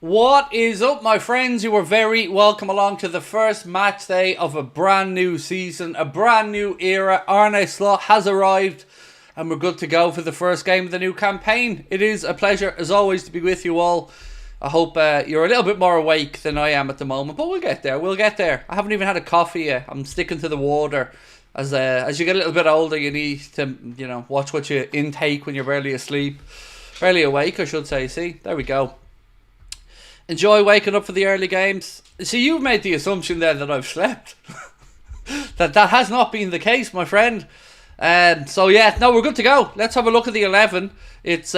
What is up, my friends? You are very welcome along to the first match day of a brand new season, a brand new era. Arne slot has arrived and we're good to go for the first game of the new campaign. It is a pleasure, as always, to be with you all. I hope you're a little bit more awake than I am at the moment, but we'll get there. We'll get there. I haven't even had a coffee yet. I'm sticking to the water. As you get a little bit older, you need to, watch what you intake when you're barely asleep. Barely awake, I should say. See, there we go. Enjoy waking up for the early games. See, you've made the assumption there that I've slept. that has not been the case, my friend. So yeah, no, we're good to go. Let's have a look at the 11. It's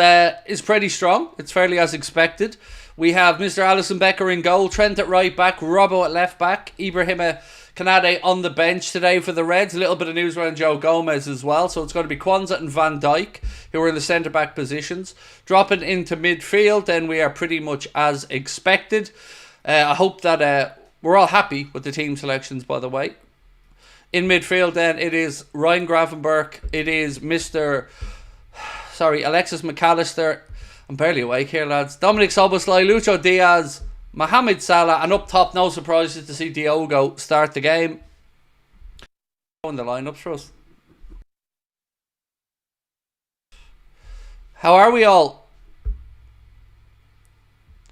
pretty strong. It's fairly as expected. We have Mr. Alisson Becker in goal, Trent at right back, Robbo at left back, Ibrahima Kanade on the bench today for the Reds. A little bit of news around Joe Gomez as well. So it's going to be Kwanzaa and Van Dijk who are in the centre-back positions. Dropping into midfield, then we are pretty much as expected. I hope that we're all happy with the team selections, by the way. In midfield then, it is Ryan Gravenberch. It is Alexis McAllister. I'm barely awake here, lads. Dominic Szoboszlai, Lucho Diaz, Mohamed Salah, and up top, no surprises to see Diogo start the game. In the lineups for us. How are we all?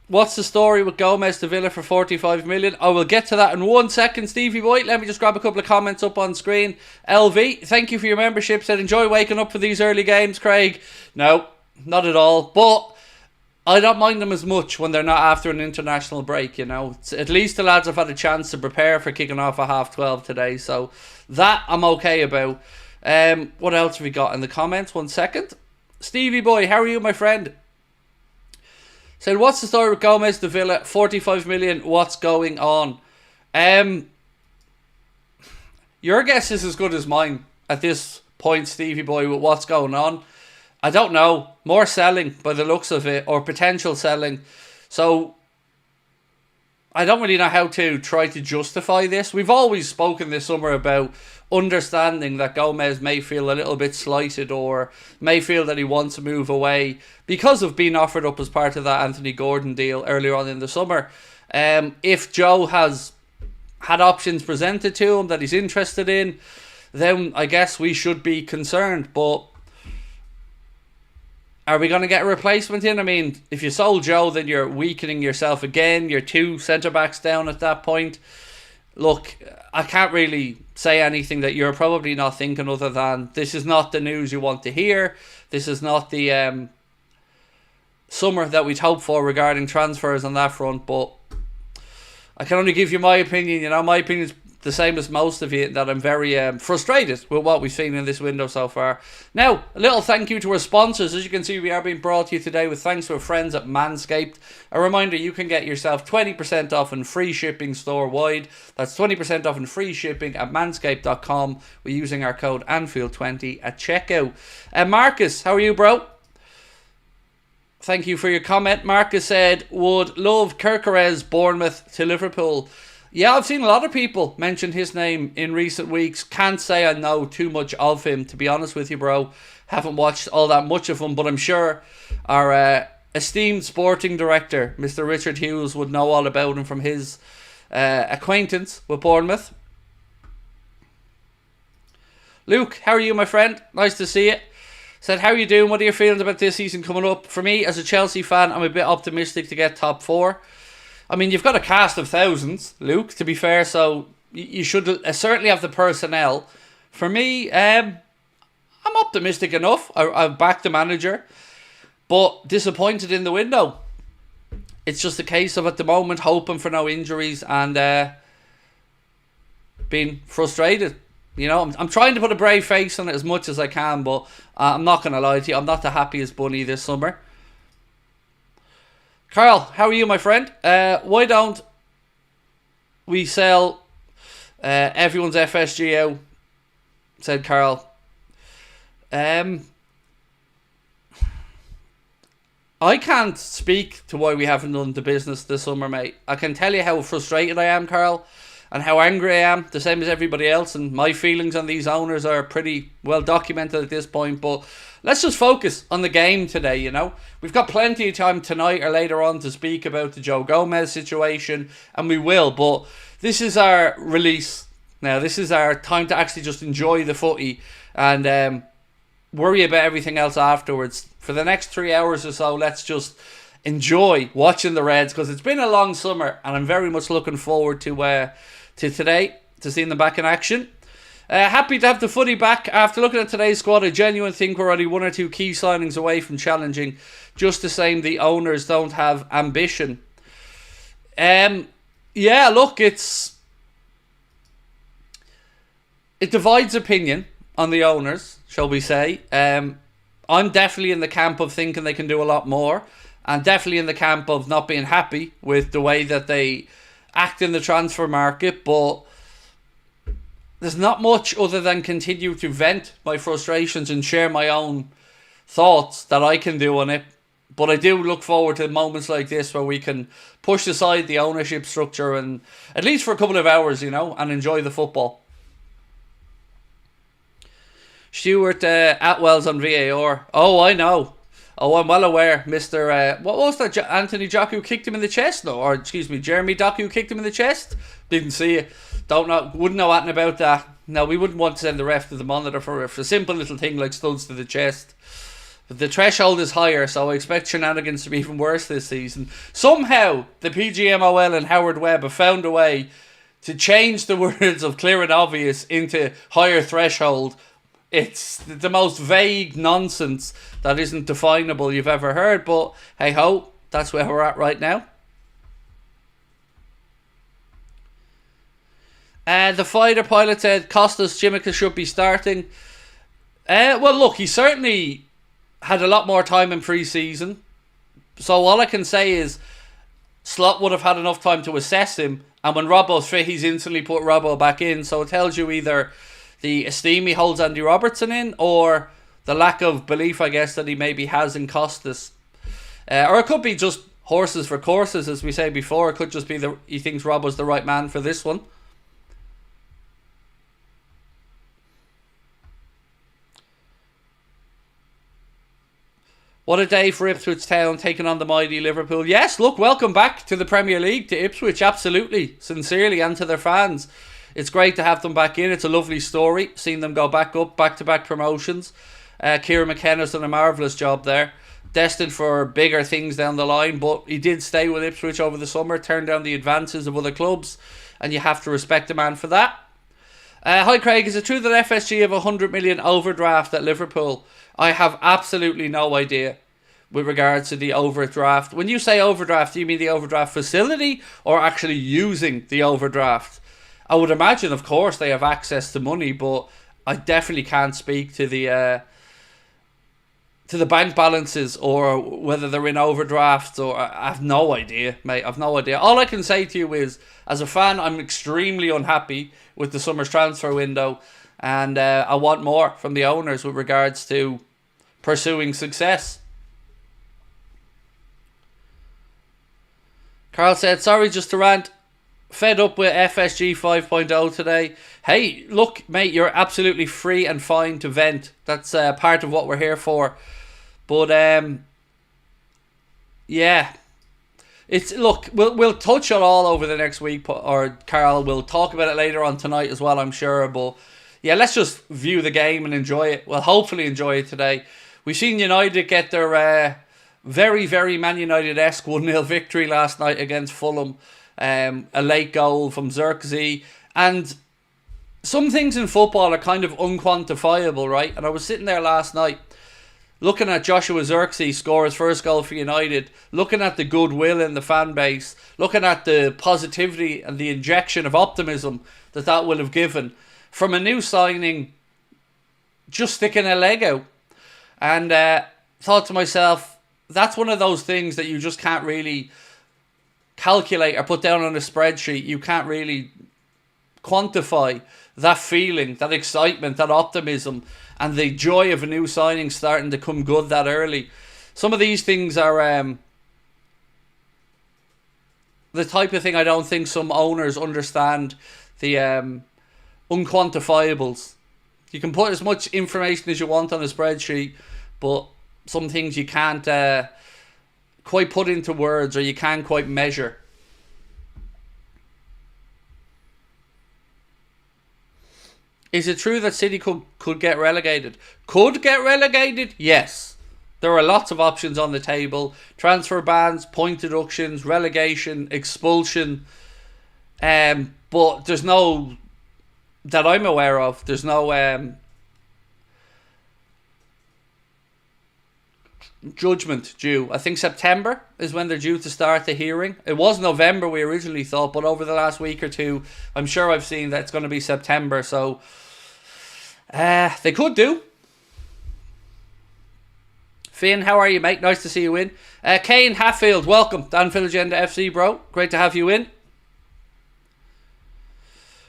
What's the story with Gomez to Villa for 45 million? I will get to that in 1 second, Stevie boy. Let me just grab a couple of comments up on screen. LV, thank you for your membership. Said, enjoy waking up for these early games, Craig. No, not at all. But I don't mind them as much when they're not after an international break, At least the lads have had a chance to prepare for kicking off at 12:30 today. So that I'm okay about. What else have we got in the comments? 1 second. Stevie boy, how are you, my friend? Said, what's the story with Gomez to Villa? 45 million, what's going on? Your guess is as good as mine at this point, Stevie boy, with what's going on. I don't know. More selling by the looks of it, or potential selling. So I don't really know how to try to justify this. We've always spoken this summer about understanding that Gomez may feel a little bit slighted or may feel that he wants to move away because of being offered up as part of that Anthony Gordon deal earlier on in the summer. If Joe has had options presented to him that he's interested in, then I guess we should be concerned. But are we going to get a replacement in? I mean, if you sold Joe, then you're weakening yourself again. You're 2 centre-backs down at that point. Look, I can't really say anything that you're probably not thinking other than this is not the news you want to hear. This is not the summer that we'd hoped for regarding transfers on that front. But I can only give you my opinion. My opinion is the same as most of you, that I'm very frustrated with what we've seen in this window so far. Now, a little thank you to our sponsors. As you can see, we are being brought to you today with thanks to our friends at Manscaped. A reminder, you can get yourself 20% off and free shipping store-wide. That's 20% off and free shipping at manscaped.com. We're using our code Anfield20 at checkout. Marcus, how are you, bro? Thank you for your comment. Marcus said, would love Gyökeres Bournemouth to Liverpool. Yeah, I've seen a lot of people mention his name in recent weeks. Can't say I know too much of him, to be honest with you, bro. Haven't watched all that much of him, but I'm sure our esteemed sporting director, Mr. Richard Hughes, would know all about him from his acquaintance with Bournemouth. Luke, how are you, my friend? Nice to see you. Said, how are you doing? What are your feelings about this season coming up? For me, as a Chelsea fan, I'm a bit optimistic to get top 4. I mean, you've got a cast of thousands, Luke, to be fair, so you should certainly have the personnel. For me, I'm optimistic enough. I've backed the manager, but disappointed in the window. It's just a case of, at the moment, hoping for no injuries and being frustrated. I'm trying to put a brave face on it as much as I can, but I'm not going to lie to you. I'm not the happiest bunny this summer. Carl, how are you, my friend? Why don't we sell everyone's FSG out? Said Carl. I can't speak to why we haven't done the business this summer, mate. I can tell you how frustrated I am, Carl. and how angry I am, the same as everybody else, and my feelings on these owners are pretty well documented at this point. But let's just focus on the game today, you know. We've got plenty of time tonight or later on to speak about the Joe Gomez situation, and we will, but this is our release now. This is our time to actually just enjoy the footy and worry about everything else afterwards. For the next 3 hours or so, let's just enjoy watching the Reds, because it's been a long summer and I'm very much looking forward to today, to seeing them back in action. Happy to have the footy back. After looking at today's squad, I genuinely think we're only 1 or 2 key signings away from challenging. Just the same, the owners don't have ambition. Yeah, look, it divides opinion on the owners, shall we say. I'm definitely in the camp of thinking they can do a lot more, and definitely in the camp of not being happy with the way that they act in the transfer market, but there's not much other than continue to vent my frustrations and share my own thoughts that I can do on it. But I do look forward to moments like this where we can push aside the ownership structure, and at least for a couple of hours, you know, and enjoy the football. Stuart Atwell's on VAR. Oh, I know. Oh, I'm well aware. Mr. What was that? Anthony Joku kicked him in the chest? No, or excuse me, Jeremy Doku kicked him in the chest? Didn't see it. Don't know. Wouldn't know anything about that. No, we wouldn't want to send the ref to the monitor for a simple little thing like studs to the chest. But the threshold is higher, so I expect shenanigans to be even worse this season. Somehow, the PGMOL and Howard Webb have found a way to change the words of clear and obvious into higher threshold. It's the most vague nonsense that isn't definable you've ever heard, but hey ho, that's where we're at right now. The fighter pilot said Costas Tsimikas should be starting. Well, look, he certainly had a lot more time in pre-season, so all I can say is Slot would have had enough time to assess him, and when Robbo's fit, he's instantly put Robbo back in, so it tells you either the esteem he holds Andy Robertson in, or the lack of belief, I guess, that he maybe has in Costas. Or it could be just horses for courses, as we say before. It could just be that he thinks Robbo's the right man for this one. What a day for Ipswich Town, taking on the mighty Liverpool. Yes, look, welcome back to the Premier League, to Ipswich, absolutely, sincerely, and to their fans. It's great to have them back in. It's a lovely story, seeing them go back up, back-to-back promotions. Kieran McKenna's done a marvellous job there. Destined for bigger things down the line, but he did stay with Ipswich over the summer, turned down the advances of other clubs, and you have to respect the man for that. Hi Craig, is it true that FSG have 100 million overdraft at Liverpool? I have absolutely no idea with regards to the overdraft. When you say overdraft, do you mean the overdraft facility or actually using the overdraft? I would imagine, of course, they have access to money, but I definitely can't speak to the bank balances or whether they're in overdrafts, or I have no idea, mate. I've no idea. All I can say to you is, as a fan, I'm extremely unhappy with the summer's transfer window, and I want more from the owners with regards to pursuing success. Carl said, sorry, just to rant. Fed up with FSG 5.0 today. Hey, look, mate, you're absolutely free and fine to vent. That's part of what we're here for. But yeah, we'll touch it all over the next week, or Carl will talk about it later on tonight as well, I'm sure. But yeah, let's just view the game and enjoy it. Well, hopefully enjoy it today. We've seen United get their very, very Man United-esque 1-0 victory last night against Fulham. A late goal from Xerxes, and some things in football are kind of unquantifiable, right? And I was sitting there last night looking at Joshua Xerxes score his first goal for United, looking at the goodwill in the fan base, looking at the positivity and the injection of optimism that will have given from a new signing just sticking a leg out, and thought to myself, that's one of those things that you just can't really calculate or put down on a spreadsheet. You can't really quantify that feeling, that excitement, that optimism, and the joy of a new signing starting to come good that early. Some of these things are the type of thing I don't think some owners understand the unquantifiables. You can put as much information as you want on a spreadsheet, but some things you can't quite put into words, or you can't quite measure. Is it true that City could get relegated? Could get relegated? Yes. There are lots of options on the table. Transfer bans, point deductions, relegation, expulsion. But there's no, that I'm aware of, there's no judgment due. I think September is when they're due to start the hearing. It was November we originally thought, but over the last week or two, I'm sure I've seen that it's going to be September. So they could do. Finn, how are you, mate? Nice to see you in. Kane Hatfield, welcome to Anfield Agenda FC, bro. Great to have you in.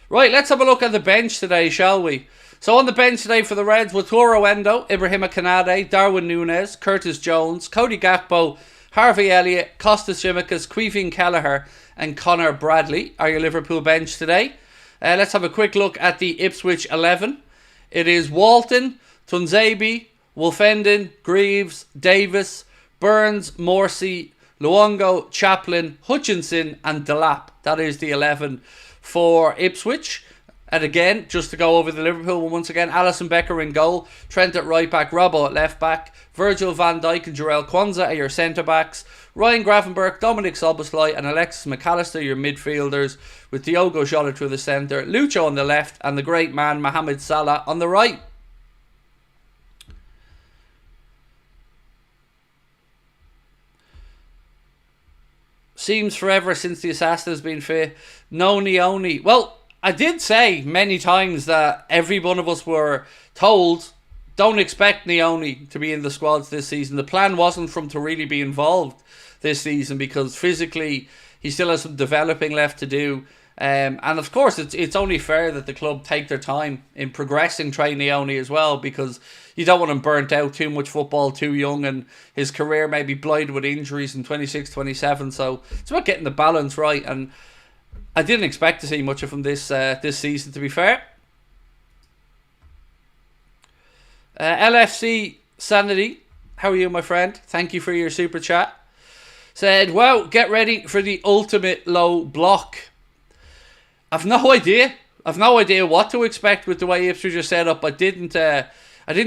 Right, let's have a look at the bench today, shall we? So on the bench today for the Reds, Wataru Endo, Ibrahima Konate, Darwin Núñez, Curtis Jones, Cody Gakpo, Harvey Elliott, Kostas Tsimikas, Queefing Kelleher and Connor Bradley are your Liverpool bench today. Let's have a quick look at the Ipswich 11. It is Walton, Tunzebi, Wolfenden, Greaves, Davis, Burns, Morsey, Luongo, Chaplin, Hutchinson and Delap. That is the 11 for Ipswich. And again, just to go over the Liverpool one once again, Alisson Becker in goal, Trent at right back, Robbo at left back, Virgil van Dijk and Jarell Quansah are your centre backs, Ryan Gravenberch, Dominic Szoboszlai and Alexis McAllister your midfielders, with Diogo Jota through the centre, Lucho on the left and the great man Mohamed Salah on the right. Seems forever since the assassin has been fit. No Neoni. Well, I did say many times that every one of us were told, don't expect Neoni to be in the squads this season. The plan wasn't for him to really be involved this season because physically he still has some developing left to do. And of course, it's only fair that the club take their time in progressing Trey Neoni as well, because you don't want him burnt out too much football too young and his career may be blighted with injuries in 26, 27. So it's about getting the balance right. And I didn't expect to see much of him this season, to be fair. LFC Sanity, how are you, my friend? Thank you for your super chat. Said, well, get ready for the ultimate low block. I've no idea. I've no idea what to expect with the way Ipswich are set up. I didn't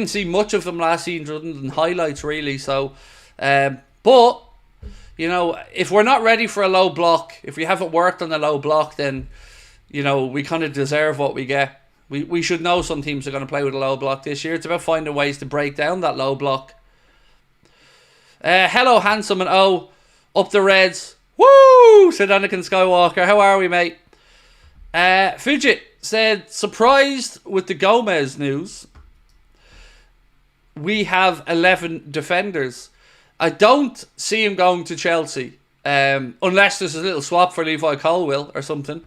see much of them last season other than highlights, really. So, but you know, if we're not ready for a low block, if we haven't worked on a low block, then you know we kind of deserve what we get. We should know some teams are going to play with a low block this year. It's about finding ways to break down that low block. Hello, handsome and up the Reds. Woo! Said Anakin Skywalker. How are we, mate? Fidget said, surprised with the Gomez news. We have 11 defenders. I don't see him going to Chelsea. Unless there's a little swap for Levi Colwill or something.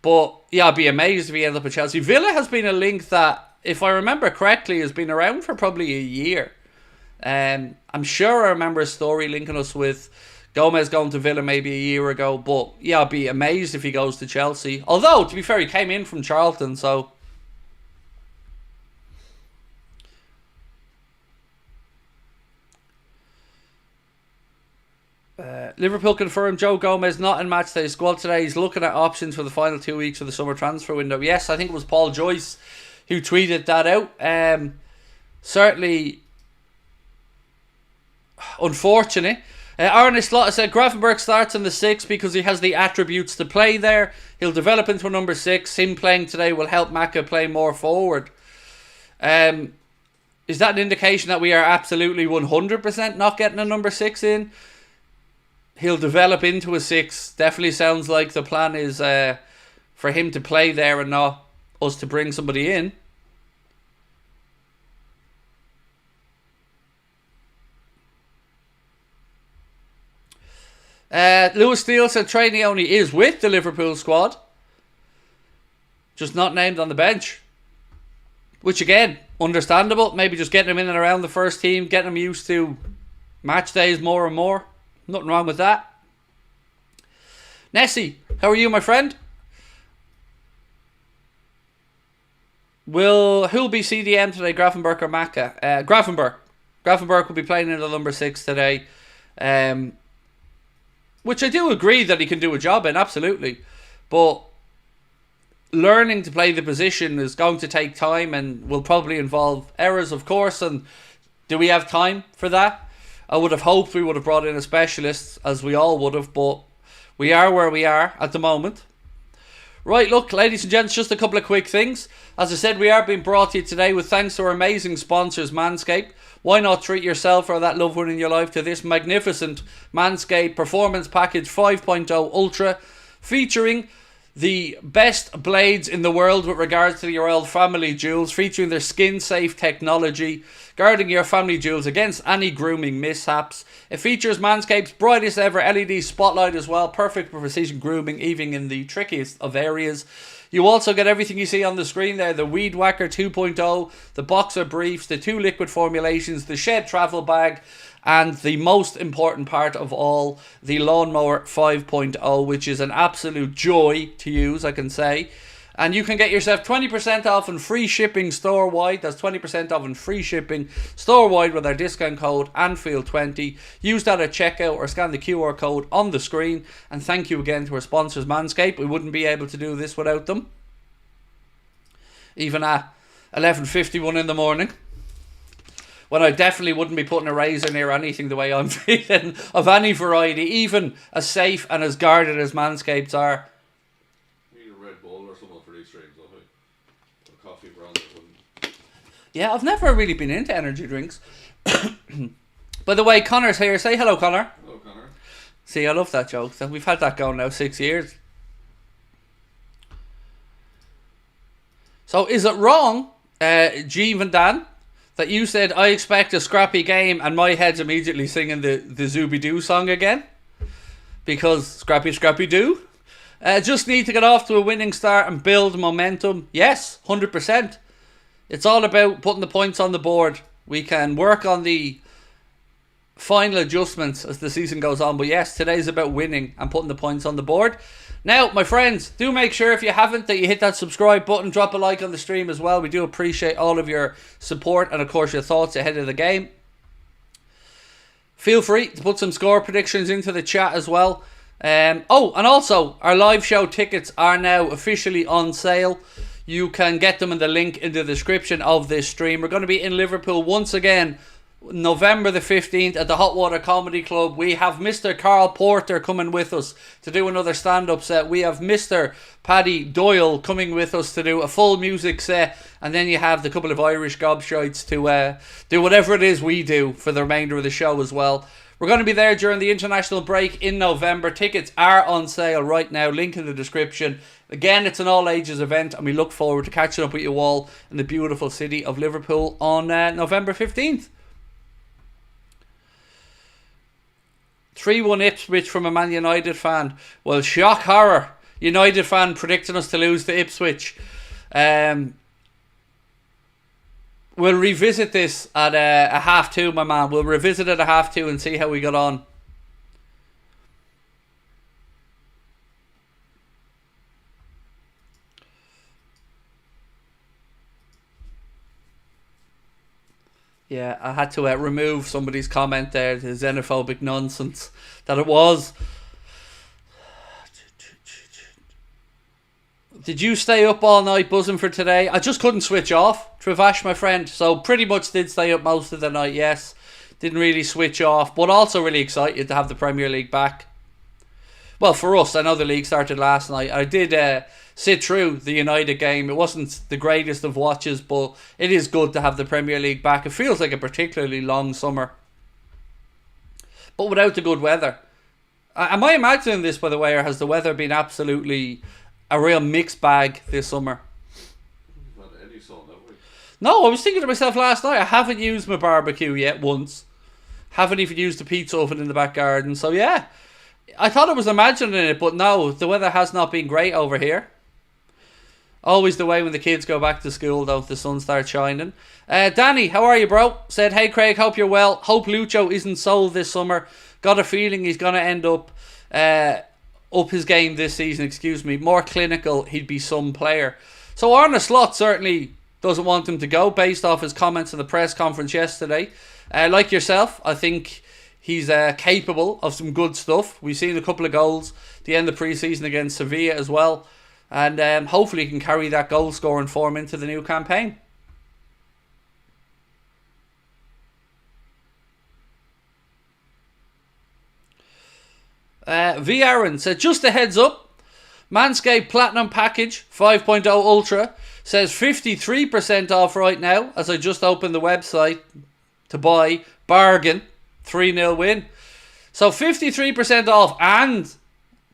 But yeah, I'd be amazed if he ends up at Chelsea. Villa has been a link that, if I remember correctly, has been around for probably a year. I'm sure I remember a story linking us with Gomez going to Villa maybe a year ago. But yeah, I'd be amazed if he goes to Chelsea. Although, to be fair, he came in from Charlton, so... Liverpool confirmed Joe Gomez not in matchday squad today. He's looking at options for the final 2 weeks of the summer transfer window. Yes, I think it was Paul Joyce who tweeted that out. Certainly unfortunate. Arne Slaughter said Gravenberch starts in the 6 because he has the attributes to play there. He'll develop into a number 6. Him playing today will help Maka play more forward. Is that an indication that we are absolutely 100% not getting a number 6 in? He'll develop into a 6. Definitely sounds like the plan is for him to play there and not us to bring somebody in. Lewis Steele said Trey Neoni is with the Liverpool squad, just not named on the bench. Which again, understandable. Maybe just getting him in and around the first team, getting him used to match days more and more. Nothing wrong with that. Nessie, how are you, my friend? Who'll be CDM today, Grafenberg or Maka? Grafenberg. Grafenberg will be playing in the number 6 today. Which I do agree that he can do a job in, absolutely. But learning to play the position is going to take time and will probably involve errors, of course. And do we have time for that? I would have hoped we would have brought in a specialist, as we all would have, but we are where we are at the moment. Right, look, ladies and gents, just a couple of quick things. As I said, we are being brought to you today with thanks to our amazing sponsors, Manscaped. Why not treat yourself or that loved one in your life to this magnificent Manscaped Performance Package 5.0 Ultra, featuring the best blades in the world with regards to your old family jewels, featuring their skin-safe technology, guarding your family jewels against any grooming mishaps. It features Manscaped's brightest ever LED spotlight as well, perfect for precision grooming, even in the trickiest of areas. You also get everything you see on the screen there, the Weed Whacker 2.0, the Boxer Briefs, the 2 liquid formulations, the Shed Travel Bag, and the most important part of all, the Lawnmower 5.0, which is an absolute joy to use, I can say. And you can get yourself 20% off and free shipping store-wide. That's 20% off and free shipping store-wide with our discount code Anfield20. Use that at checkout or scan the QR code on the screen. And thank you again to our sponsors, Manscaped. We wouldn't be able to do this without them. Even at 11:51 in the morning, when I definitely wouldn't be putting a razor near anything the way I'm feeling of any variety, even as safe and as guarded as Manscaped's are. Yeah, I've never really been into energy drinks. By the way, Connor's here. Say hello, Connor. Hello, Connor. See, I love that joke. We've had that going now 6 years. So, is it wrong, Jeev and Dan, that you said I expect a scrappy game and my head's immediately singing the Zooby-Doo song again? Because scrappy, scrappy doo. Just need to get off to a winning start and build momentum. Yes, 100%. It's all about putting the points on the board. We can work on the final adjustments as the season goes on. But yes, today's about winning and putting the points on the board. Now, my friends, do make sure if you haven't that you hit that subscribe button. Drop a like on the stream as well. We do appreciate all of your support and, of course, your thoughts ahead of the game. Feel free to put some score predictions into the chat as well. And also, our live show tickets are now officially on sale. You can get them in the link in the description of this stream. We're going to be in Liverpool once again, November the 15th at the Hot Water Comedy Club. We have Mr. Carl Porter coming with us to do another stand-up set. We have Mr. Paddy Doyle coming with us to do a full music set. And then you have the couple of Irish gobshites to do whatever it is we do for the remainder of the show as well. We're going to be there during the international break in November. Tickets are on sale right now. Link in the description. Again, it's an all-ages event, and we look forward to catching up with you all in the beautiful city of Liverpool on November 15th. 3-1 Ipswich from a Man United fan. Well, shock horror. United fan predicting us to lose to Ipswich. We'll revisit this at a half-2, my man. We'll revisit it at half-2 and see how we got on. Yeah, I had to remove somebody's comment there, the xenophobic nonsense that it was. Did you stay up all night buzzing for today? I just couldn't switch off, Travash, my friend. So pretty much did stay up most of the night, yes. Didn't really switch off, but also really excited to have the Premier League back. Well, for us, I know the league started last night. I did sit through the United game. It wasn't the greatest of watches, but it is good to have the Premier League back. It feels like a particularly long summer, but without the good weather. Am I imagining this, by the way, or has the weather been absolutely a real mixed bag this summer? Not any sun, have we? No, I was thinking to myself last night, I haven't used my barbecue yet once. Haven't even used the pizza oven in the back garden. So yeah, I thought I was imagining it, but no, the weather has not been great over here. Always the way when the kids go back to school, though, the sun starts shining. Danny, how are you, bro? Said, hey, Craig, hope you're well. Hope Lucho isn't sold this summer. Got a feeling he's going to end up his game this season, more clinical. He'd be some player. So Arne Slot certainly doesn't want him to go based off his comments in the press conference yesterday. Like yourself, I think he's capable of some good stuff. We've seen a couple of goals at the end of pre-season against Sevilla as well. And hopefully he can carry that goal scoring form into the new campaign. V. Aaron said, just a heads up, Manscaped Platinum Package 5.0 Ultra says 53% off right now, as I just opened the website to buy. Bargain. 3-0 win. So 53% off and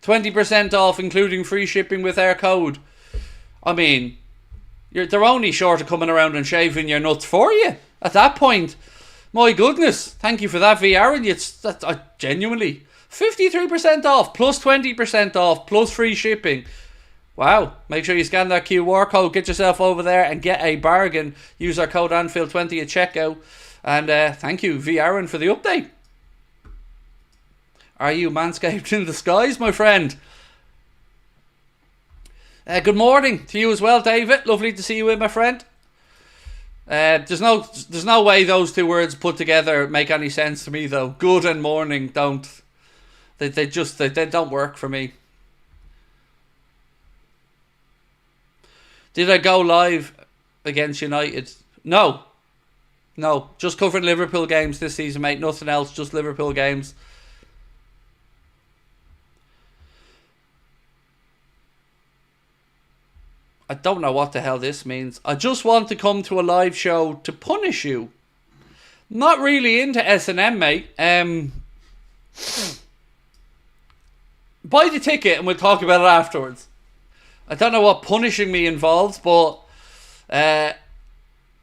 20% off including free shipping with our code. I mean, they're only short of coming around and shaving your nuts for you at that point. My goodness. Thank you for that, V. Aaron. Genuinely... 53% off, plus 20% off, plus free shipping. Wow. Make sure you scan that QR code, get yourself over there and get a bargain. Use our code Anfield20 at checkout. And thank you, V. Aaron, for the update. Are you manscaped in the skies, my friend? Good morning to you as well, David. Lovely to see you in, my friend. There's no way those two words put together make any sense to me, though. Good and morning don't. They don't work for me. Did I go live against United? No. Just covering Liverpool games this season, mate. Nothing else, just Liverpool games. I don't know what the hell this means. I just want to come to a live show to punish you. Not really into S&M, mate. Buy the ticket and we'll talk about it afterwards. I don't know what punishing me involves, but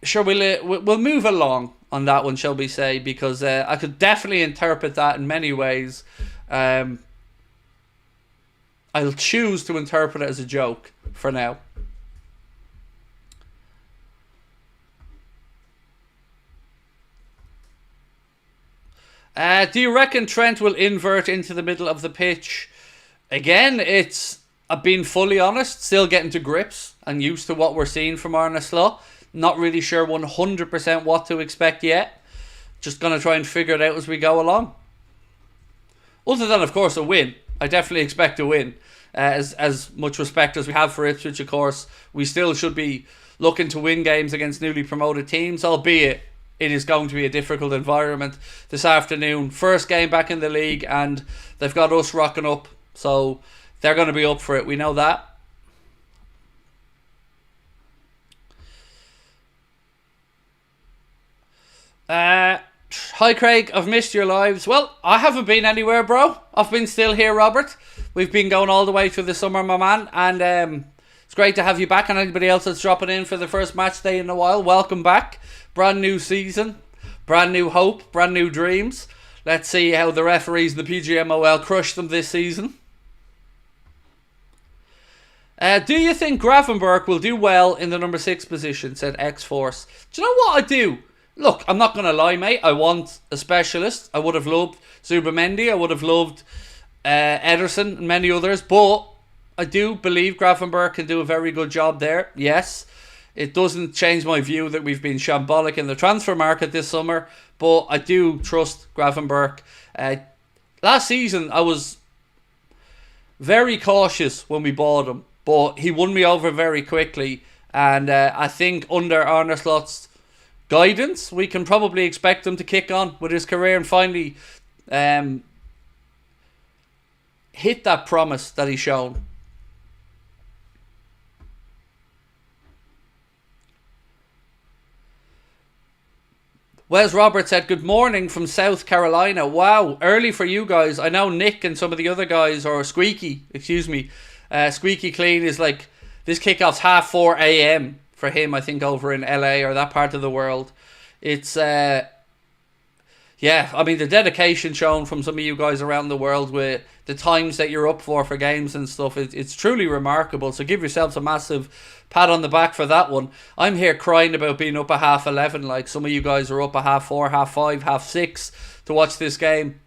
sure, we'll move along on that one, shall we say, because I could definitely interpret that in many ways. I'll choose to interpret it as a joke for now. Do you reckon Trent will invert into the middle of the pitch? Again, I've been fully honest, still getting to grips and used to what we're seeing from Arne Slot. Not really sure 100% what to expect yet. Just going to try and figure it out as we go along. Other than, of course, a win. I definitely expect a win. As much respect as we have for Ipswich, of course, we still should be looking to win games against newly promoted teams, albeit it is going to be a difficult environment this afternoon. First game back in the league and they've got us rocking up. So they're going to be up for it. We know that. Hi Craig, I've missed your lives. Well, I haven't been anywhere, bro. I've been still here, Robert. We've been going all the way through the summer, my man. And it's great to have you back. And anybody else that's dropping in for the first match day in a while, welcome back. Brand new season, brand new hope, brand new dreams. Let's see how the referees and the PGMOL crush them this season. Do you think Gravenberch will do well in the number 6 position, said X-Force. Do you know what I do? Look, I'm not going to lie, mate. I want a specialist. I would have loved Zubamendi. I would have loved Ederson and many others. But I do believe Gravenberch can do a very good job there. Yes, it doesn't change my view that we've been shambolic in the transfer market this summer. But I do trust Gravenberch. Last season, I was very cautious when we bought him. But he won me over very quickly. And I think under Arne Slot's guidance, we can probably expect him to kick on with his career and finally hit that promise that he's shown. Wes Roberts said, good morning from South Carolina. Wow, early for you guys. I know Nick and some of the other guys, or Squeaky Clean is like, this kickoff's 4:30 a.m. for him, I think, over in LA or that part of the world. It's, yeah, I mean, the dedication shown from some of you guys around the world with the times that you're up for games and stuff, it's truly remarkable. So give yourselves a massive pat on the back for that one. I'm here crying about being up at 11:30, like some of you guys are up at 4:30, 5:30, 6:30 to watch this game.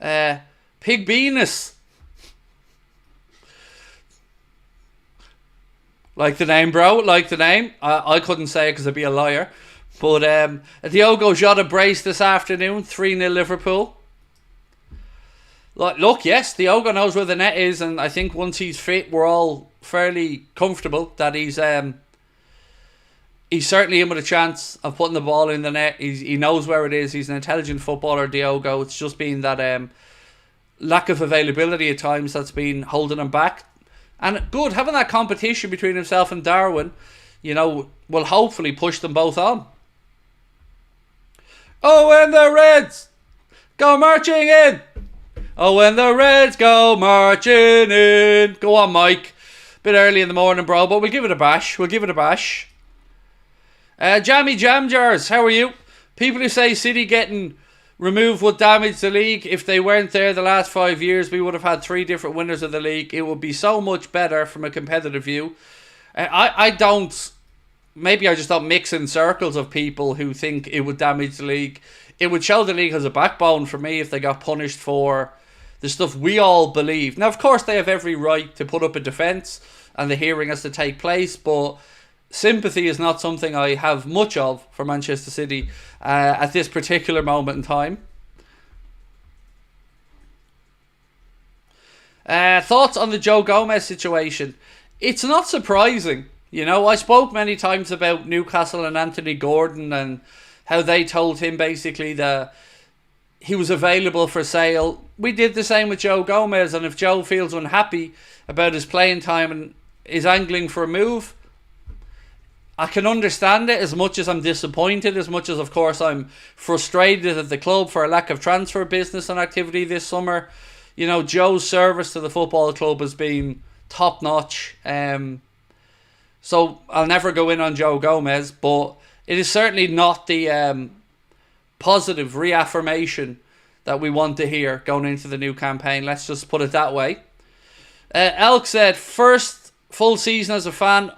Pig Venus. Like the name, bro. Like the name. I couldn't say it because I'd be a liar. But Diogo Jota brace this afternoon. 3-0 Liverpool. Look, yes, Diogo knows where the net is. And I think once he's fit, we're all fairly comfortable that he's certainly in with a chance of putting the ball in the net. He knows where it is. He's an intelligent footballer, Diogo. It's just been that lack of availability at times that's been holding him back. And good, having that competition between himself and Darwin, will hopefully push them both on. Oh, when the Reds go marching in. Oh, when the Reds go marching in. Go on, Mike. Bit early in the morning, bro, but we'll give it a bash. Jammy Jam Jars, how are you? People who say City getting removed would damage the league. If they weren't there the last 5 years, we would have had 3 different winners of the league. It would be so much better from a competitive view. Maybe I just don't mix in circles of people who think it would damage the league. It would show the league has a backbone for me if they got punished for the stuff we all believe. Now, of course, they have every right to put up a defence and the hearing has to take place, but sympathy is not something I have much of for Manchester City at this particular moment in time. Thoughts on the Joe Gomez situation? It's not surprising. I spoke many times about Newcastle and Anthony Gordon and how they told him basically that he was available for sale. We did the same with Joe Gomez, and if Joe feels unhappy about his playing time and is angling for a move, I can understand it, as much as I'm disappointed, as much as, of course, I'm frustrated at the club for a lack of transfer business and activity this summer. Joe's service to the football club has been top-notch. So I'll never go in on Joe Gomez, but it is certainly not the positive reaffirmation that we want to hear going into the new campaign. Let's just put it that way. Elk said, first full season as a fan,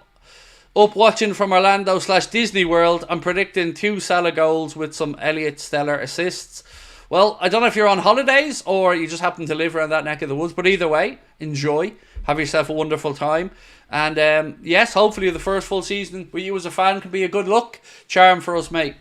up watching from Orlando/Disney World. I'm predicting 2 Salah goals with some Elliott Stellar assists. Well, I don't know if you're on holidays or you just happen to live around that neck of the woods, but either way, enjoy. Have yourself a wonderful time. And yes, hopefully the first full season with you as a fan can be a good luck charm for us, mate.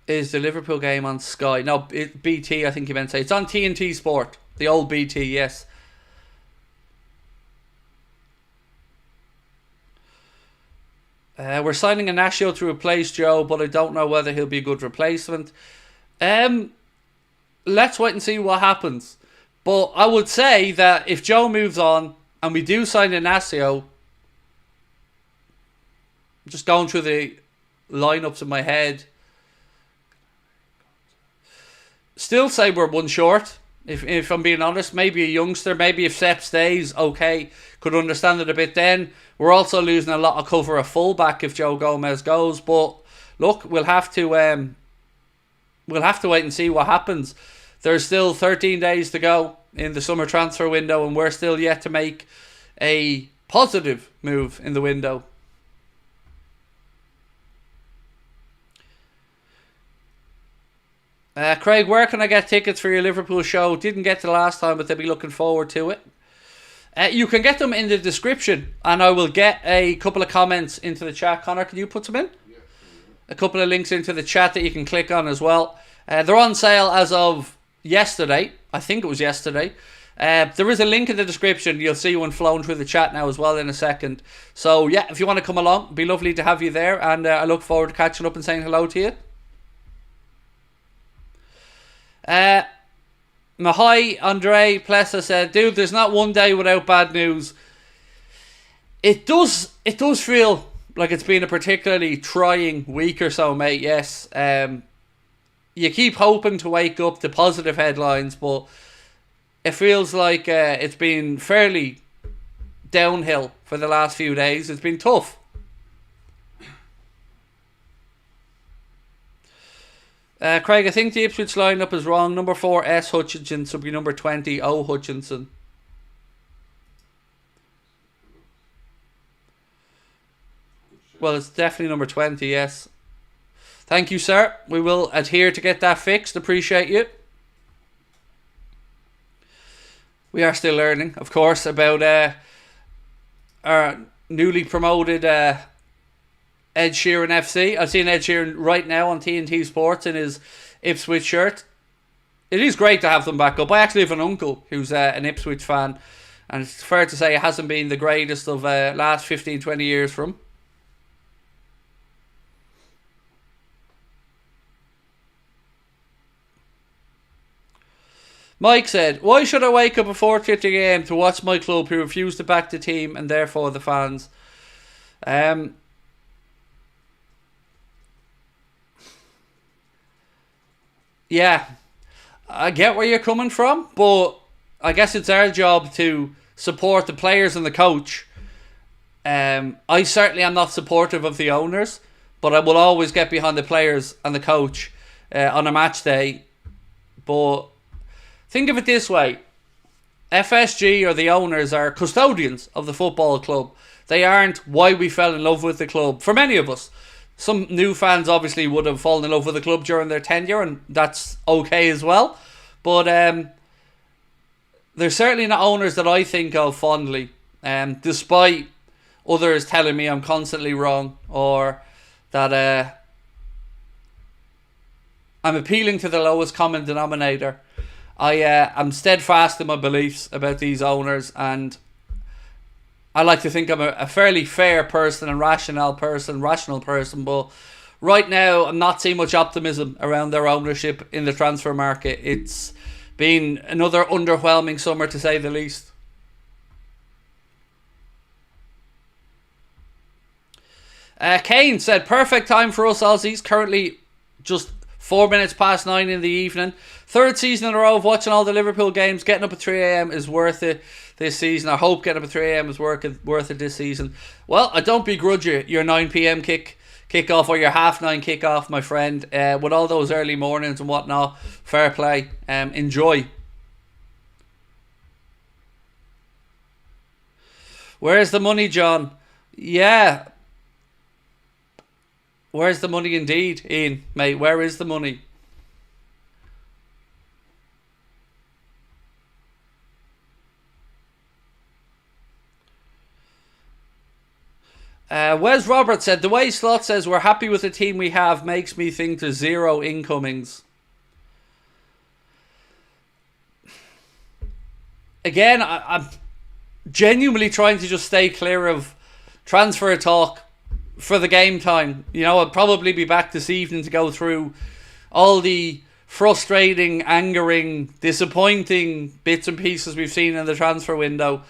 Is the Liverpool game on Sky? No, BT, I think you meant to say. It's on TNT Sport. The old BT, yes. We're signing Ignacio to replace Joe, but I don't know whether he'll be a good replacement. Let's wait and see what happens. But I would say that if Joe moves on and we do sign Ignacio, just going through the lineups in my head, still say we're one short, if I'm being honest. Maybe a youngster, maybe if Sepp stays, okay, could understand it a bit then. We're also losing a lot of cover of fullback if Joe Gomez goes, but look, we'll have to wait and see what happens. There's still 13 days to go in the summer transfer window, and we're still yet to make a positive move in the window. Craig, where can I get tickets for your Liverpool show? Didn't get to last time, but they'll be looking forward to it. You can get them in the description, and I will get a couple of comments into the chat. Connor, can you put them in? Yeah. A couple of links into the chat that you can click on as well. They're on sale as of yesterday. I think it was yesterday. There is a link in the description. You'll see one flowing through the chat now as well in a second. So yeah, if you want to come along, it'd be lovely to have you there, and I look forward to catching up and saying hello to you. Mahai Andre Plessa said, dude, there's not one day without bad news. It does feel like it's been a particularly trying week or so, mate. Yes. You keep hoping to wake up to positive headlines, but it feels like it's been fairly downhill for the last few days. It's been tough. Craig, I think the Ipswich lineup is wrong. Number 4, S. Hutchinson, should be number 20, O. Hutchinson. Well, it's definitely number 20, yes. Thank you, sir. We will adhere to get that fixed. Appreciate you. we are still learning, of course, about our newly promoted Ed Sheeran FC. I've seen Ed Sheeran right now on TNT Sports in his Ipswich shirt. It is great to have them back up. I actually have an uncle who's an Ipswich fan, and it's fair to say it hasn't been the greatest of last 15, 20 years for him. Mike said, why should I wake up at 4:50 a.m. to watch my club who refuse to back the team and therefore the fans? Yeah, I get where you're coming from, but I guess it's our job to support the players and the coach. I certainly am not supportive of the owners, but I will always get behind the players and the coach on a match day. But think of it this way. FSG or the owners are custodians of the football club. They aren't why we fell in love with the club. For many of us, some new fans obviously would have fallen in love with the club during their tenure, and that's okay as well. But they're certainly not owners that I think of fondly, despite others telling me I'm constantly wrong, or that I'm appealing to the lowest common denominator. I'm steadfast in my beliefs about these owners, and I like to think I'm a fairly fair person and rational person, but right now I'm not seeing much optimism around their ownership in the transfer market. It's been another underwhelming summer, to say the least. Kane said, perfect time for us Aussies, currently just 4 minutes past 9 in the evening. Third season in a row of watching all the Liverpool games. Getting up at 3 a.m. is worth it this season. I hope getting up at 3 a.m. is worth it this season. Well, I don't begrudge you your 9 p.m. kickoff or your 9:30 kickoff, my friend. With all those early mornings and whatnot, fair play. Enjoy. Where's the money, John? Yeah. Where's the money indeed, Ian? Mate, where is the money? Wes Roberts said, the way Slot says we're happy with the team we have makes me think there's 0 incomings. Again, I'm genuinely trying to just stay clear of transfer talk for the game time. You know, I'll probably be back this evening to go through all the frustrating, angering, disappointing bits and pieces we've seen in the transfer window.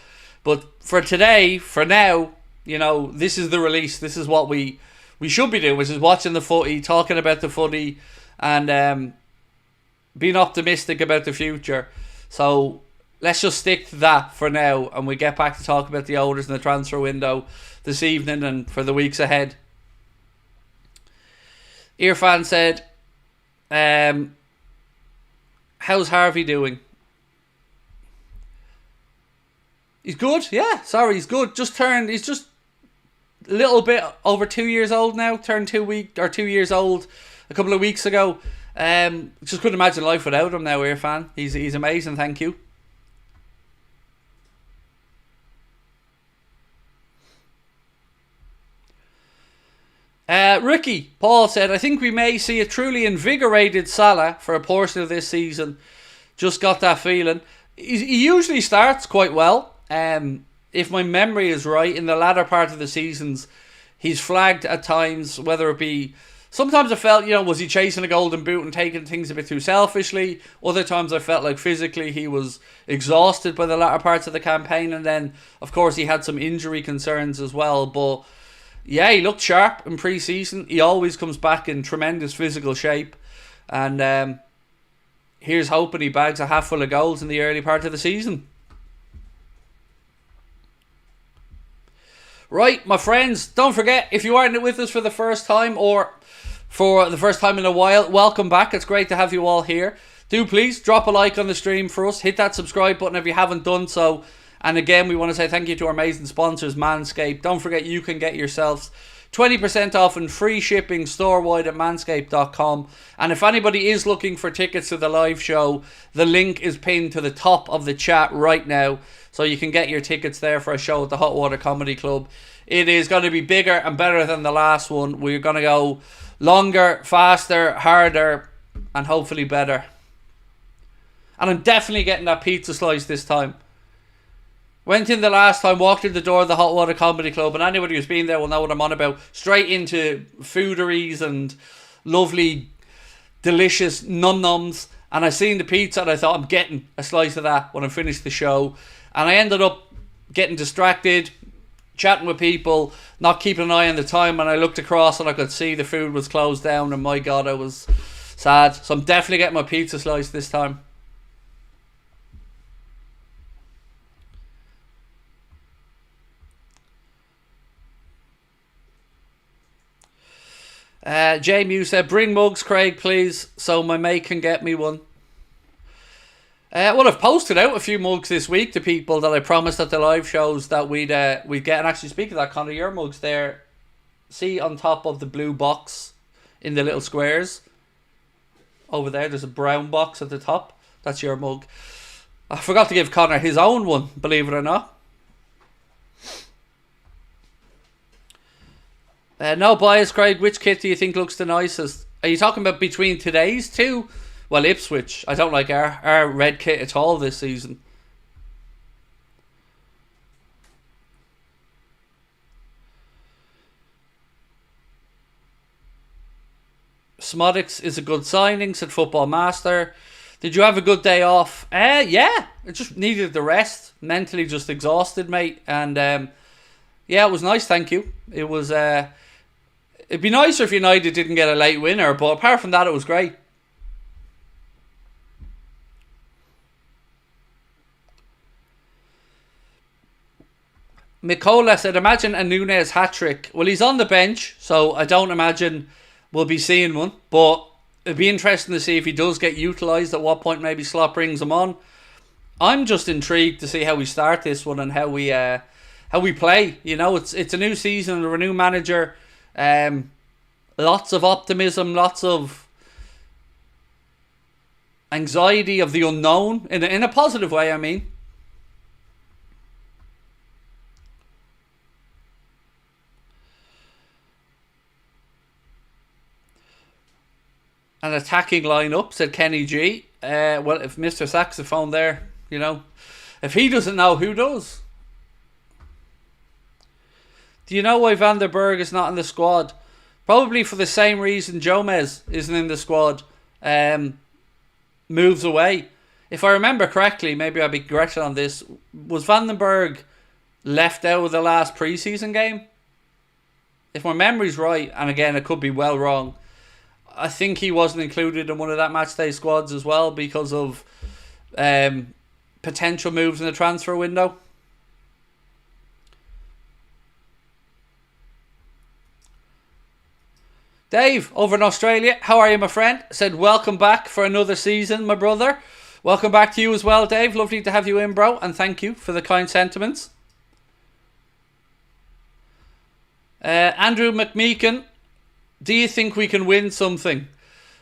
But for today, for now, you know, this is the release. This is what we should be doing, which is watching the footy, talking about the footy, and being optimistic about the future. So let's just stick to that for now, and we get back to talk about the owners and the transfer window this evening and for the weeks ahead. Irfan said, how's Harvey doing? He's good, yeah. Sorry, he's good. He's just a little bit over 2 years old now. Turned 2 years old a couple of weeks ago. Just couldn't imagine life without him now, Irfan. He's amazing, thank you. Ricky Paul said, I think we may see a truly invigorated Salah for a portion of this season. Just got that feeling. He usually starts quite well. If my memory is right, in the latter part of the seasons, he's flagged at times, whether it be, sometimes I felt, was he chasing a golden boot and taking things a bit too selfishly? Other times I felt like physically he was exhausted by the latter parts of the campaign, and then of course he had some injury concerns as well. But yeah, he looked sharp in pre-season. He always comes back in tremendous physical shape, and here's hoping he bags a half full of goals in the early part of the season. Right, my friends, don't forget, if you aren't with us for the first time or for the first time in a while, welcome back. It's great to have you all here. Do please drop a like on the stream for us. Hit that subscribe button if you haven't done so. And again, we want to say thank you to our amazing sponsors, Manscaped. Don't forget, you can get yourselves 20% off and free shipping store-wide at manscaped.com. And if anybody is looking for tickets to the live show, the link is pinned to the top of the chat right now. So you can get your tickets there for a show at the Hot Water Comedy Club. It is going to be bigger and better than the last one. We're going to go longer, faster, harder, and hopefully better. And I'm definitely getting that pizza slice this time. Went in the last time, walked in the door of the Hot Water Comedy Club, and anybody who's been there will know what I'm on about. Straight into fooderies and lovely, delicious num-nums. And I seen the pizza and I thought, I'm getting a slice of that when I finish the show. And I ended up getting distracted, chatting with people, not keeping an eye on the time, and I looked across and I could see the food was closed down, and my God, I was sad. So I'm definitely getting my pizza slice this time. Jay Mew said, bring mugs, Craig, please, so my mate can get me one. Well, I've posted out a few mugs this week to people that I promised at the live shows that we'd get. And actually, speaking of that, Connor, your mugs there, see on top of the blue box in the little squares over there, there's a brown box at the top. That's your mug. I forgot to give Connor his own one, believe it or not. No bias, Craig. Which kit do you think looks the nicest? Are you talking about between today's two? Well, Ipswich. I don't like our red kit at all this season. Smodix is a good signing, said Football Master. Did you have a good day off? Yeah. I just needed the rest. Mentally just exhausted, mate. And yeah, it was nice, thank you. It was... it'd be nicer if United didn't get a late winner, but apart from that, it was great. Mikola said, imagine a Nunez hat-trick. Well, he's on the bench, so I don't imagine we'll be seeing one. But it'd be interesting to see if he does get utilised, at what point maybe Slot brings him on. I'm just intrigued to see how we start this one and how we play. You know, it's a new season, a new manager. Lots of optimism, lots of anxiety of the unknown, in a positive way, I mean. An attacking lineup, said Kenny G. Well, if Mr. Saxophone there, you know, if he doesn't know, who does? Do you know why Van der Berg is not in the squad? Probably for the same reason Gomez isn't in the squad. Moves away. If I remember correctly, maybe I'll be corrected on this, was Van den Berg left out of the last pre-season game? If my memory's right, and again, I could be well wrong, I think he wasn't included in one of that matchday squads as well because of potential moves in the transfer window. Dave, over in Australia, how are you, my friend? Said, welcome back for another season, my brother. Welcome back to you as well, Dave. Lovely to have you in, bro. And thank you for the kind sentiments. Andrew McMeekin, do you think we can win something?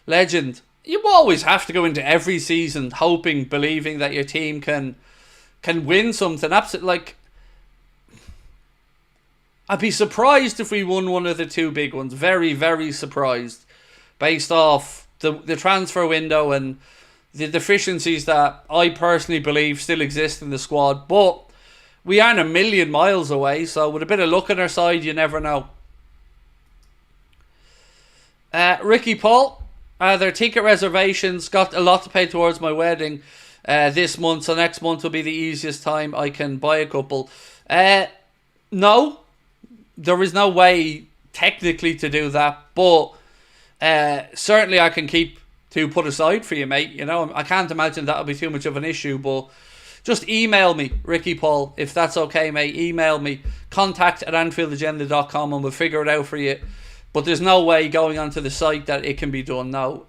Legend. You always have to go into every season hoping, believing that your team can win something. Absolutely, like... I'd be surprised if we won one of the two big ones. Very, very surprised. Based off the transfer window and the deficiencies that I personally believe still exist in the squad. But we aren't a million miles away, so with a bit of luck on our side, you never know. Ricky Paul, their ticket reservations got a lot to pay towards my wedding this month, so next month will be the easiest time I can buy a couple. No. There is no way technically to do that, but certainly I can keep to put aside for you, mate. You know, I can't imagine that'll be too much of an issue, but just email me, Ricky Paul, if that's okay, mate. Email me, contact@AnfieldAgenda.com, and we'll figure it out for you. But there's no way going onto the site that it can be done, no.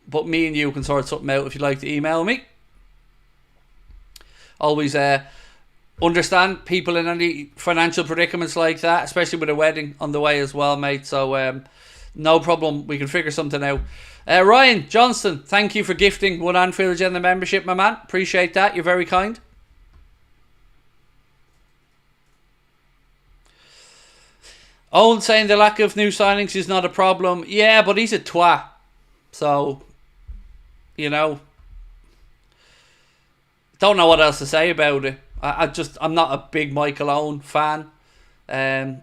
But me and you can sort something out if you'd like to email me. Always understand people in any financial predicaments like that, especially with a wedding on the way as well, mate. So no problem, we can figure something out. Ryan Johnston, thank you for gifting one Anfield Agenda membership, my man. Appreciate that, you're very kind. Owen saying the lack of new signings is not a problem. Yeah, but he's a twat. So, you know, don't know what else to say about it. I'm not a big Michael Owen fan. Yeah,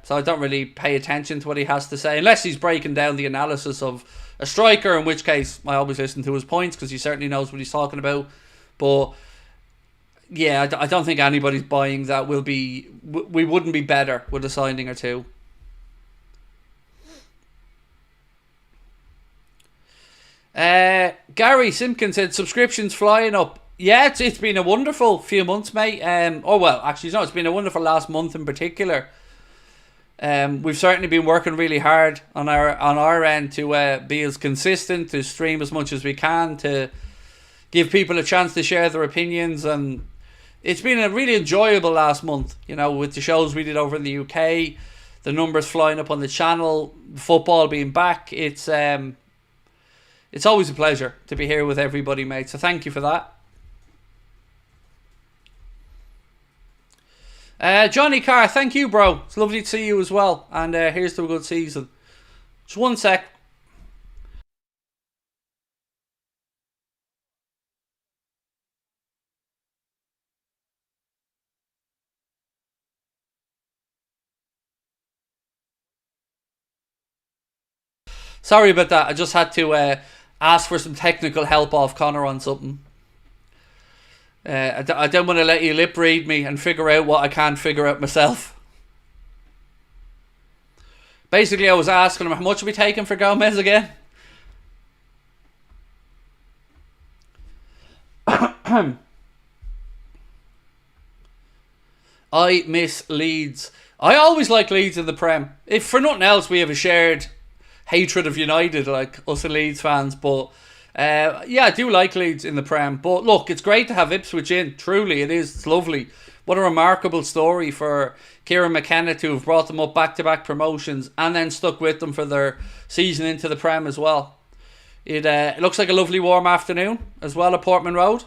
so I don't really pay attention to what he has to say, unless he's breaking down the analysis of a striker, in which case I always listen to his points, because he certainly knows what he's talking about. But yeah, I don't think anybody's buying that we wouldn't be better with a signing or two. Gary Simpkins said subscriptions flying up. Yeah, it's been a wonderful few months, mate. It's been a wonderful last month in particular. We've certainly been working really hard on our end to be as consistent, to stream as much as we can, to give people a chance to share their opinions, and it's been a really enjoyable last month, you know, with the shows we did over in the UK, the numbers flying up on the channel, football being back. It's always a pleasure to be here with everybody, mate, so thank you for that. Johnny Carr, thank you, bro. It's lovely to see you as well. And here's to a good season. Just one sec. Sorry about that. I just had to ask for some technical help off Connor on something. I don't want to let you lip read me and figure out what I can't figure out myself. Basically, I was asking him how much are we taking for Gomez again? I miss Leeds. I always like Leeds in the Prem. If for nothing else, we have a shared hatred of United, like us Leeds fans. But yeah, I do like Leeds in the Prem. But look, it's great to have Ipswich in. Truly, it is. It's lovely. What a remarkable story for Kieran McKenna to have brought them up back-to-back promotions and then stuck with them for their season into the Prem as well. It looks like a lovely warm afternoon as well at Portman Road.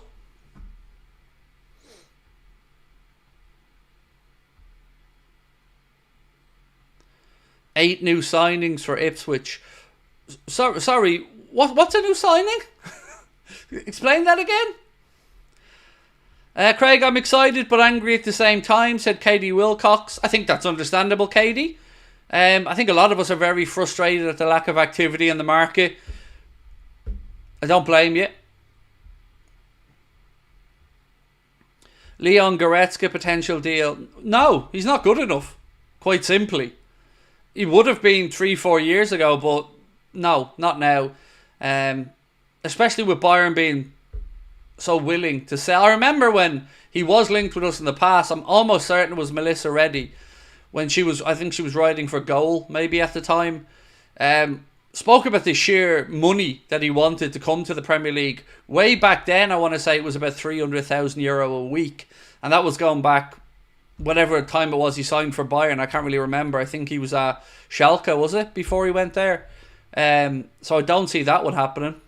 Eight new signings for Ipswich. Sorry, what's a new signing? Explain that again. Craig, I'm excited but angry at the same time, said Katie Wilcox. I think that's understandable, Katie. I think a lot of us are very frustrated at the lack of activity in the market. I don't blame you. Leon Goretzka potential deal. No, he's not good enough. Quite simply. He would have been 3-4 years ago, but no, not now. Especially with Bayern being so willing to sell. I remember when he was linked with us in the past, I'm almost certain it was Melissa Reddy, when I think she was riding for goal maybe at the time. Spoke about the sheer money that he wanted to come to the Premier League. Way back then, I want to say it was about €300,000 a week. And that was going back whatever time it was he signed for Bayern. I can't really remember. I think he was at Schalke, was it, before he went there? So I don't see that one happening.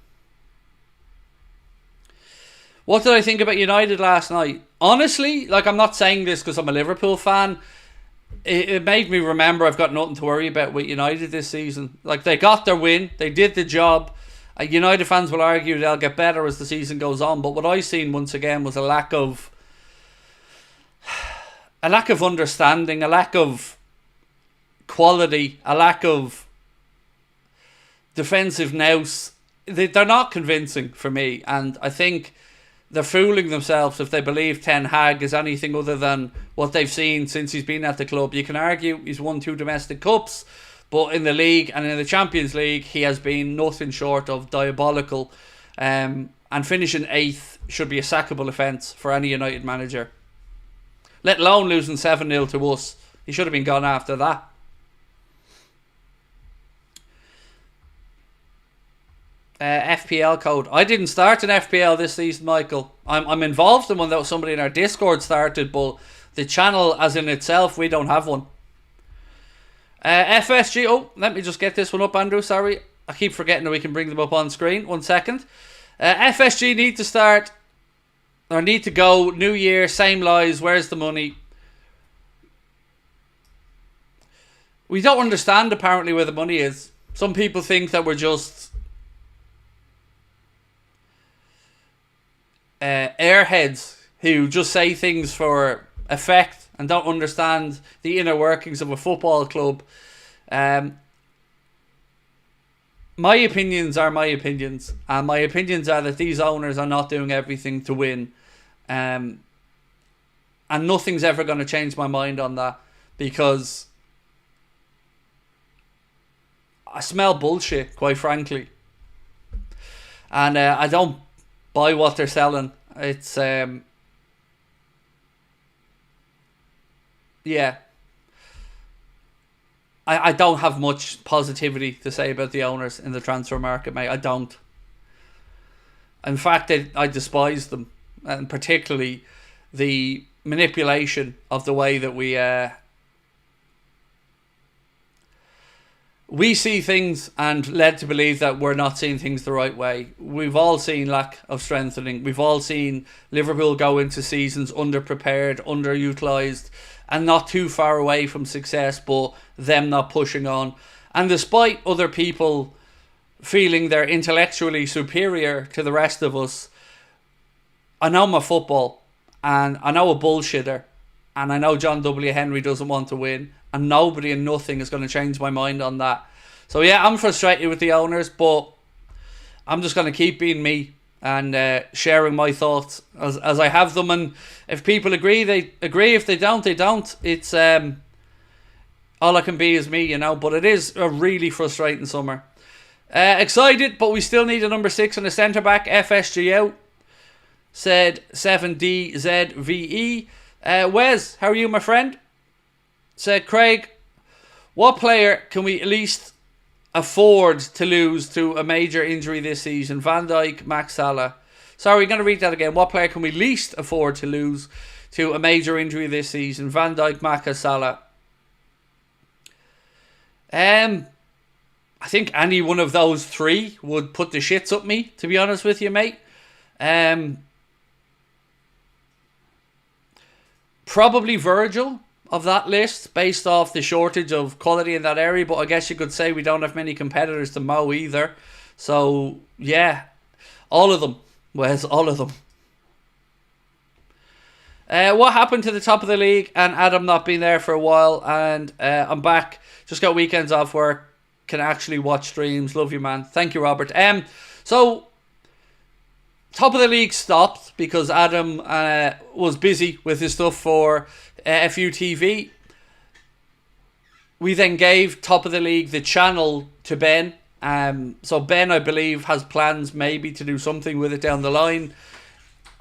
What did I think about United last night? Honestly, like, I'm not saying this because I'm a Liverpool fan. It made me remember I've got nothing to worry about with United this season. Like, they got their win. They did the job. United fans will argue they'll get better as the season goes on. But what I've seen once again was a lack of understanding, a lack of quality, a lack of defensive nous. They're not convincing for me. And I think they're fooling themselves if they believe Ten Hag is anything other than what they've seen since he's been at the club. You can argue he's won 2 domestic cups, but in the league and in the Champions League, he has been nothing short of diabolical. And finishing 8th should be a sackable offence for any United manager. Let alone losing 7-0 to us. He should have been gone after that. FPL code. I didn't start an FPL this season, Michael. I'm involved in one that somebody in our Discord started, but the channel as in itself, we don't have one. FSG. Oh, let me just get this one up, Andrew. Sorry. I keep forgetting that we can bring them up on screen. 1 second. FSG need to start, or need to go. New year, same lies. Where's the money? We don't understand apparently where the money is. Some people think that we're just airheads who just say things for effect and don't understand the inner workings of a football club. My opinions are my opinions, and my opinions are that these owners are not doing everything to win, and nothing's ever going to change my mind on that, because I smell bullshit, quite frankly, and I don't buy what they're selling. It's yeah. I don't have much positivity to say about the owners in the transfer market, mate. I don't. In fact, I despise them, and particularly the manipulation of the way that we see things and led to believe that we're not seeing things the right way. We've all seen lack of strengthening. We've all seen Liverpool go into seasons underprepared, underutilised, and not too far away from success, but them not pushing on. And despite other people feeling they're intellectually superior to the rest of us, I know my football, and I know a bullshitter, and I know John W. Henry doesn't want to win, and nobody and nothing is going to change my mind on that. So yeah, I'm frustrated with the owners, but I'm just going to keep being me and sharing my thoughts as I have them. And if people agree, they agree. If they don't, they don't. It's all I can be is me, you know. But it is a really frustrating summer. Excited, but we still need a number 6 and a centre back. FSG out, said 7DZVE. Wes, how are you, my friend? Said Craig, what player can we at least afford to lose to a major injury this season? Van Dijk, Max Salah. Sorry, we're going to read that again. What player can we least afford to lose to a major injury this season? Van Dijk, Max Salah. I think any one of those three would put the shits up me, to be honest with you, mate. Probably Virgil of that list, based off the shortage of quality in that area, but I guess you could say we don't have many competitors to mow either. So yeah, all of them. Where's all of them? What happened to the top of the league and Adam not being there for a while, and I'm back, just got weekends off work, can actually watch streams. Love you, man. Thank you, Robert. So top of the league stopped because Adam was busy with his stuff for FUTV. We then gave top of the league the channel to Ben. So Ben, I believe, has plans maybe to do something with it down the line.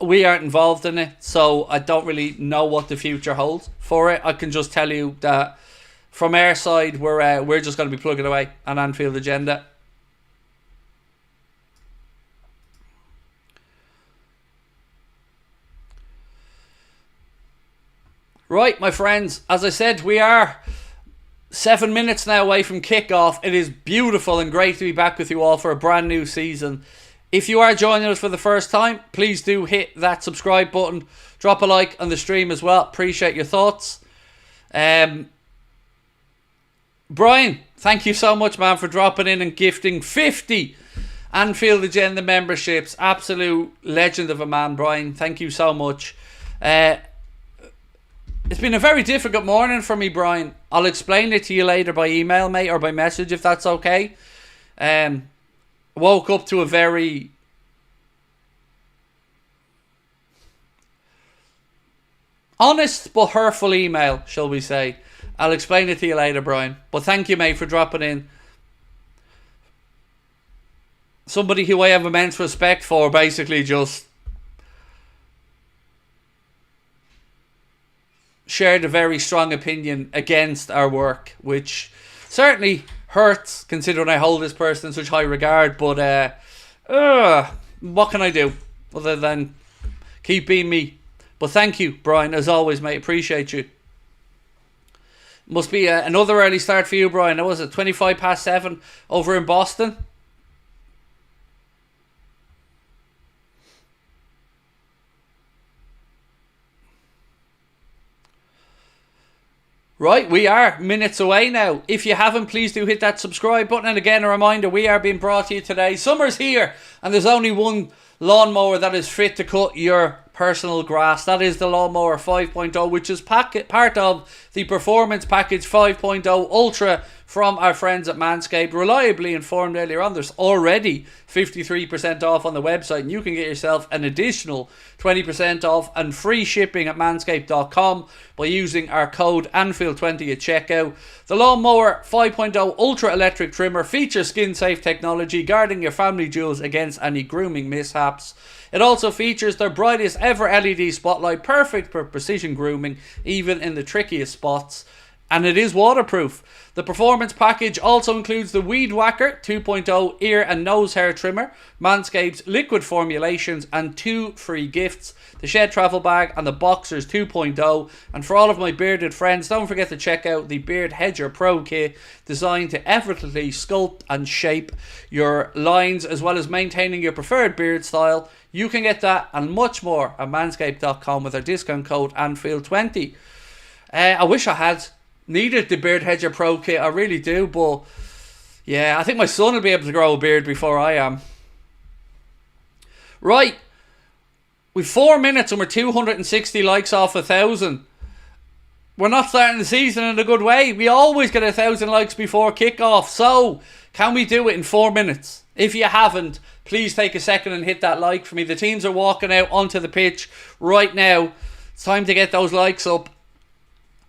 We aren't involved in it, so I don't really know what the future holds for it. I can just tell you that from our side, we're just going to be plugging away on Anfield Agenda. Right, my friends, as I said, we are 7 minutes now away from kickoff. It is beautiful and great to be back with you all for a brand new season. If you are joining us for the first time, please do hit that subscribe button. Drop a like on the stream as well. Appreciate your thoughts. Brian, thank you so much, man, for dropping in and gifting 50 Anfield Agenda memberships. Absolute legend of a man, Brian. Thank you so much. It's been a very difficult morning for me, Brian. I'll explain it to you later by email, mate, or by message, if that's okay. Woke up to a very honest but hurtful email, shall we say. I'll explain it to you later, Brian. But thank you, mate, for dropping in. Somebody who I have immense respect for basically just shared a very strong opinion against our work, which certainly hurts considering I hold this person in such high regard. But What can I do other than keep being me? But thank you, Brian, as always, mate. Appreciate you. Must be another early start for you, Brian. What was it, 7:25 over in Boston? Right, we are minutes away now. If you haven't, please do hit that subscribe button. And again, a reminder, we are being brought to you today. Summer's here, and there's only one lawnmower that is fit to cut your personal grass. That is the Lawnmower 5.0, which is part of the Performance Package 5.0 Ultra from our friends at Manscaped. Reliably informed earlier on, there's already 53% off on the website, and you can get yourself an additional 20% off and free shipping at manscaped.com by using our code Anfield20 at checkout. The Lawnmower 5.0 Ultra Electric Trimmer features skin-safe technology, guarding your family jewels against any grooming mishaps. It also features their brightest ever LED spotlight, perfect for precision grooming, even in the trickiest spots. And it is waterproof. The Performance Package also includes the Weed Whacker 2.0 ear and nose hair trimmer, Manscaped's liquid formulations, and 2 free gifts: the Shed Travel Bag and the Boxers 2.0. And for all of my bearded friends, don't forget to check out the Beard Hedger Pro Kit, designed to effortlessly sculpt and shape your lines, as well as maintaining your preferred beard style. You can get that and much more at manscaped.com with our discount code Anfield20. I wish I had needed the Beard Hedger Pro Kit, I really do, but yeah, I think my son will be able to grow a beard before I am. Right, we've 4 minutes and we're 260 likes off 1,000. We're not starting the season in a good way. We always get 1,000 likes before kickoff, so can we do it in 4 minutes? If you haven't, please take a second and hit that like for me. The teams are walking out onto the pitch right now. It's time to get those likes up.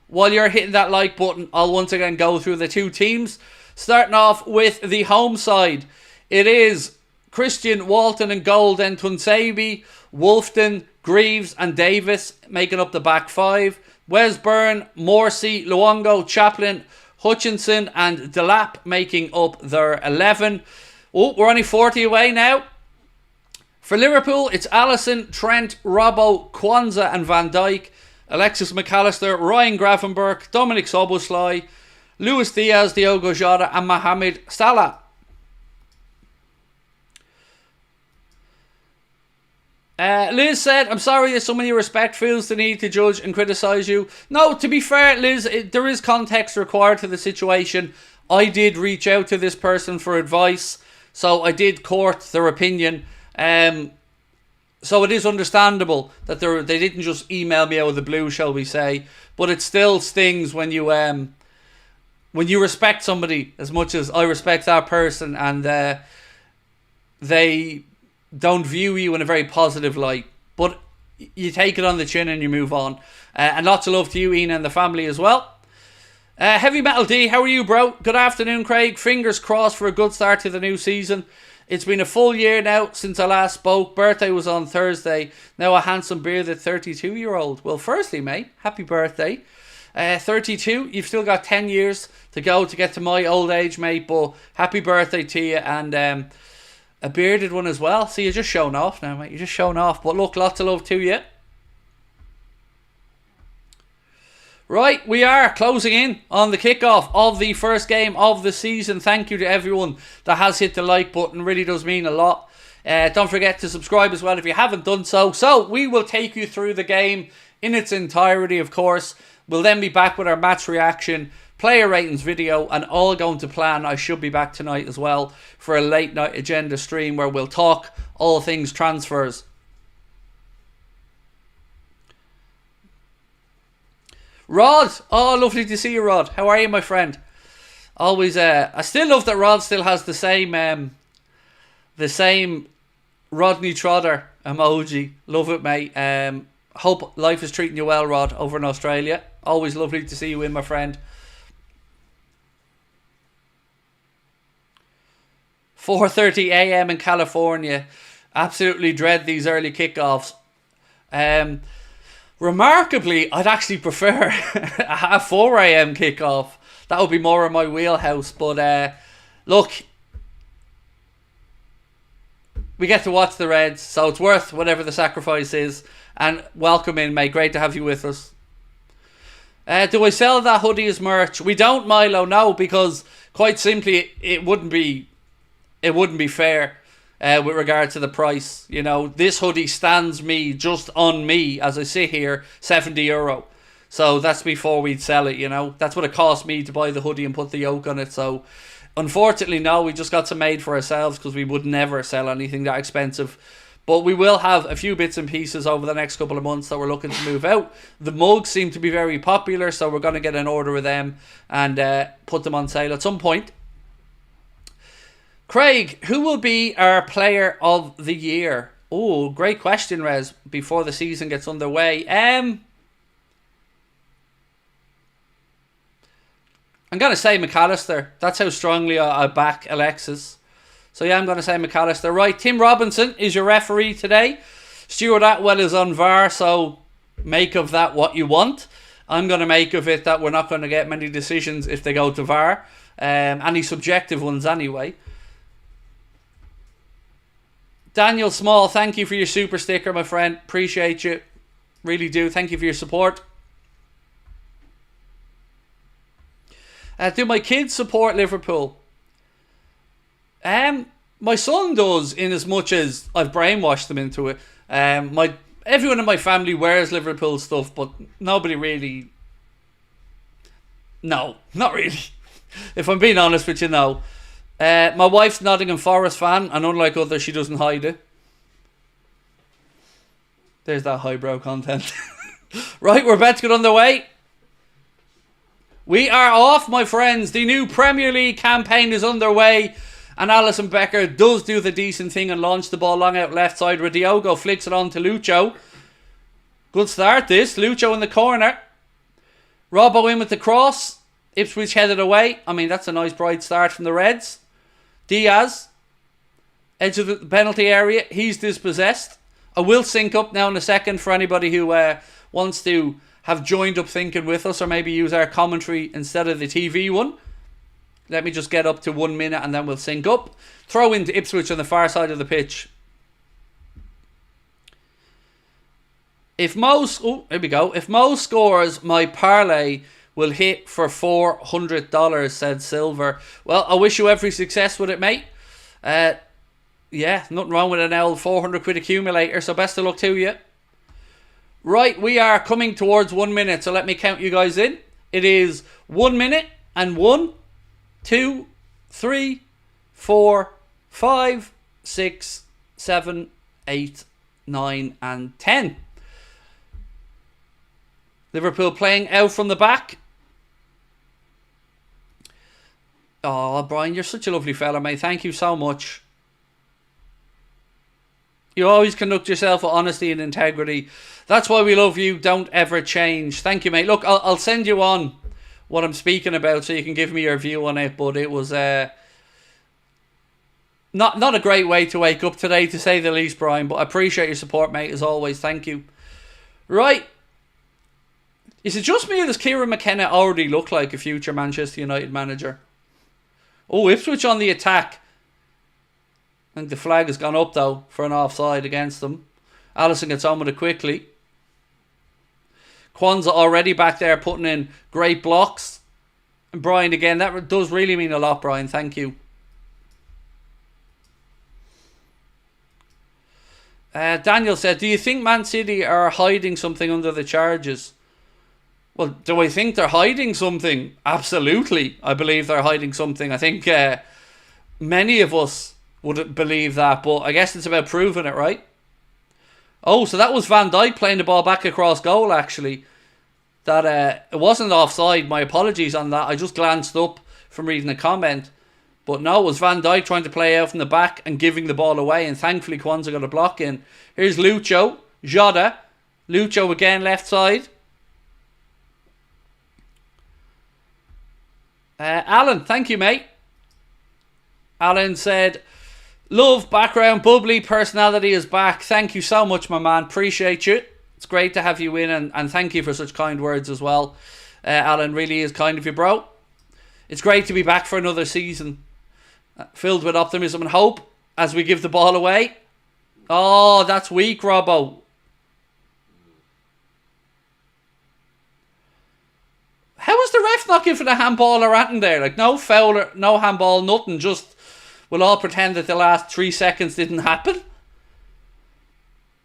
While you're hitting that like button, I'll once again go through the two teams. Starting off with the home side. It is Christian, Walton and goal, then Tunsabi, Wolfton, Greaves and Davis making up the back five. Wes Byrne, Morsey, Luongo, Chaplin, Hutchinson and Delap making up their 11. Oh, we're only 40 away now. For Liverpool, it's Allison, Trent, Robbo, Kwanzaa and Van Dijk, Alexis McAllister, Ryan Gravenberch, Dominic Soboslai, Luis Diaz, Diogo Jota and Mohamed Salah. Liz said, I'm sorry that so many respect feels the need to judge and criticise you. No, to be fair, Liz, there is context required to the situation. I did reach out to this person for advice, so I did court their opinion. So it is understandable that they didn't just email me out of the blue, shall we say. But it still stings when you respect somebody as much as I respect that person, and they don't view you in a very positive light. But you take it on the chin and you move on. And lots of love to you, Ian, and the family as well. Heavy Metal D, how are you, bro? Good afternoon, Craig. Fingers crossed for a good start to the new season. It's been a full year now since I last spoke. Birthday was on Thursday. Now a handsome bearded 32-year-old. Well, firstly, mate, happy birthday. 32, you've still got 10 years to go to get to my old age, mate. But happy birthday to you, and a bearded one as well. See, you're just showing off now, mate. You're just showing off. But look, lots of love to you. Right, we are closing in on the kickoff of the first game of the season. Thank you to everyone that has hit the like button. Really does mean a lot. Don't forget to subscribe as well if you haven't done so. So we will take you through the game in its entirety, of course. We'll then be back with our match reaction, player ratings video, and all going to plan. I should be back tonight as well for a late night agenda stream where we'll talk all things transfers. Rod, oh, lovely to see you, Rod. How are you, my friend? Always, I still love that Rod still has the same Rodney Trotter emoji. Love it, mate. Hope life is treating you well, Rod, over in Australia. Always lovely to see you in, my friend. 4:30 a.m. in California. Absolutely dread these early kickoffs. Remarkably, I'd actually prefer a 4 a.m. kickoff. That would be more in my wheelhouse. But look, we get to watch the Reds, so it's worth whatever the sacrifice is. And welcome in, mate. Great to have you with us. Do I sell that hoodie as merch? We don't, Milo, no, because quite simply it wouldn't be fair with regard to the price. You know, this hoodie stands me, just on me as I sit here, €70. So that's before we'd sell it, you know. That's what it cost me to buy the hoodie and put the yoke on it. So unfortunately, no, we just got some made for ourselves because we would never sell anything that expensive. But we will have a few bits and pieces over the next couple of months that we're looking to move out. The mugs seem to be very popular, so we're going to get an order of them and put them on sale at some point. Craig, who will be our player of the year? Oh, great question, Rez, before the season gets underway. I'm going to say McAllister. That's how strongly I back Alexis. So yeah, I'm going to say McAllister. Right, Tim Robinson is your referee today. Stuart Atwell is on VAR, so make of that what you want. I'm going to make of it that we're not going to get many decisions if they go to VAR. Any subjective ones anyway. Daniel Small, thank you for your super sticker, my friend. Appreciate you. Really do. Thank you for your support. Do my kids support Liverpool? My son does, in as much as I've brainwashed them into it. Everyone in my family wears Liverpool stuff, but nobody really. No, not really. If I'm being honest with you, no. My wife's Nottingham Forest fan, and unlike others, she doesn't hide it. There's that highbrow content. Right, we're about to get underway. We are off, my friends. The new Premier League campaign is underway. And Alisson Becker does do the decent thing and launch the ball long out left side where Diogo flicks it on to Lucho. Good start this. Lucho in the corner. Robbo in with the cross. Ipswich headed away. I mean, that's a nice bright start from the Reds. Diaz. Edge of the penalty area. He's dispossessed. I will sync up now in a second for anybody who wants to have joined up thinking with us or maybe use our commentary instead of the TV one. Let me just get up to 1 minute and then we'll sync up. Throw into Ipswich on the far side of the pitch. If Mo scores, my parlay will hit for $400, said Silver. Well, I wish you every success with it, mate. Yeah, nothing wrong with an old 400 quid accumulator, so best of luck to you. Right, we are coming towards 1 minute, so let me count you guys in. It is 1 minute and 1, 2, 3, 4, 5, 6, 7, 8, 9 and 10. Liverpool playing out from the back. Oh, Brian, you're such a lovely fella, mate. Thank you so much. You always conduct yourself with honesty and integrity. That's why we love you. Don't ever change. Thank you, mate. Look, I'll send you on what I'm speaking about so you can give me your view on it. But it was not a great way to wake up today, to say the least, Brian. But I appreciate your support, mate, as always. Thank you. Right. Is it just me or does Kieran McKenna already look like a future Manchester United manager? Oh, Ipswich on the attack. I think the flag has gone up, though, for an offside against them. Alisson gets on with it quickly. Kwanzaa already back there putting in great blocks. And Brian again, that does really mean a lot, Brian. Thank you. Daniel said, do you think Man City are hiding something under the charges? Well, do I think they're hiding something? Absolutely. I believe they're hiding something. I think many of us would believe that, but I guess it's about proving it, right? Oh, so that was Van Dijk playing the ball back across goal, actually. That it wasn't offside. My apologies on that. I just glanced up from reading the comment. But no, it was Van Dijk trying to play out from the back and giving the ball away, and thankfully Kwanzaa got a block in. Here's Lucho. Jota. Lucho again, left side. Alan, thank you, mate. Alan said, love, background, bubbly, personality is back. Thank you so much, my man. Appreciate you. It's great to have you in, and thank you for such kind words as well. Alan, really is kind of you, bro. It's great to be back for another season, filled with optimism and hope as we give the ball away. Oh, that's weak, Robbo. How was the ref not giving a handball or anything there? Like, no foul, or no handball, nothing. Just, we'll all pretend that the last 3 seconds didn't happen.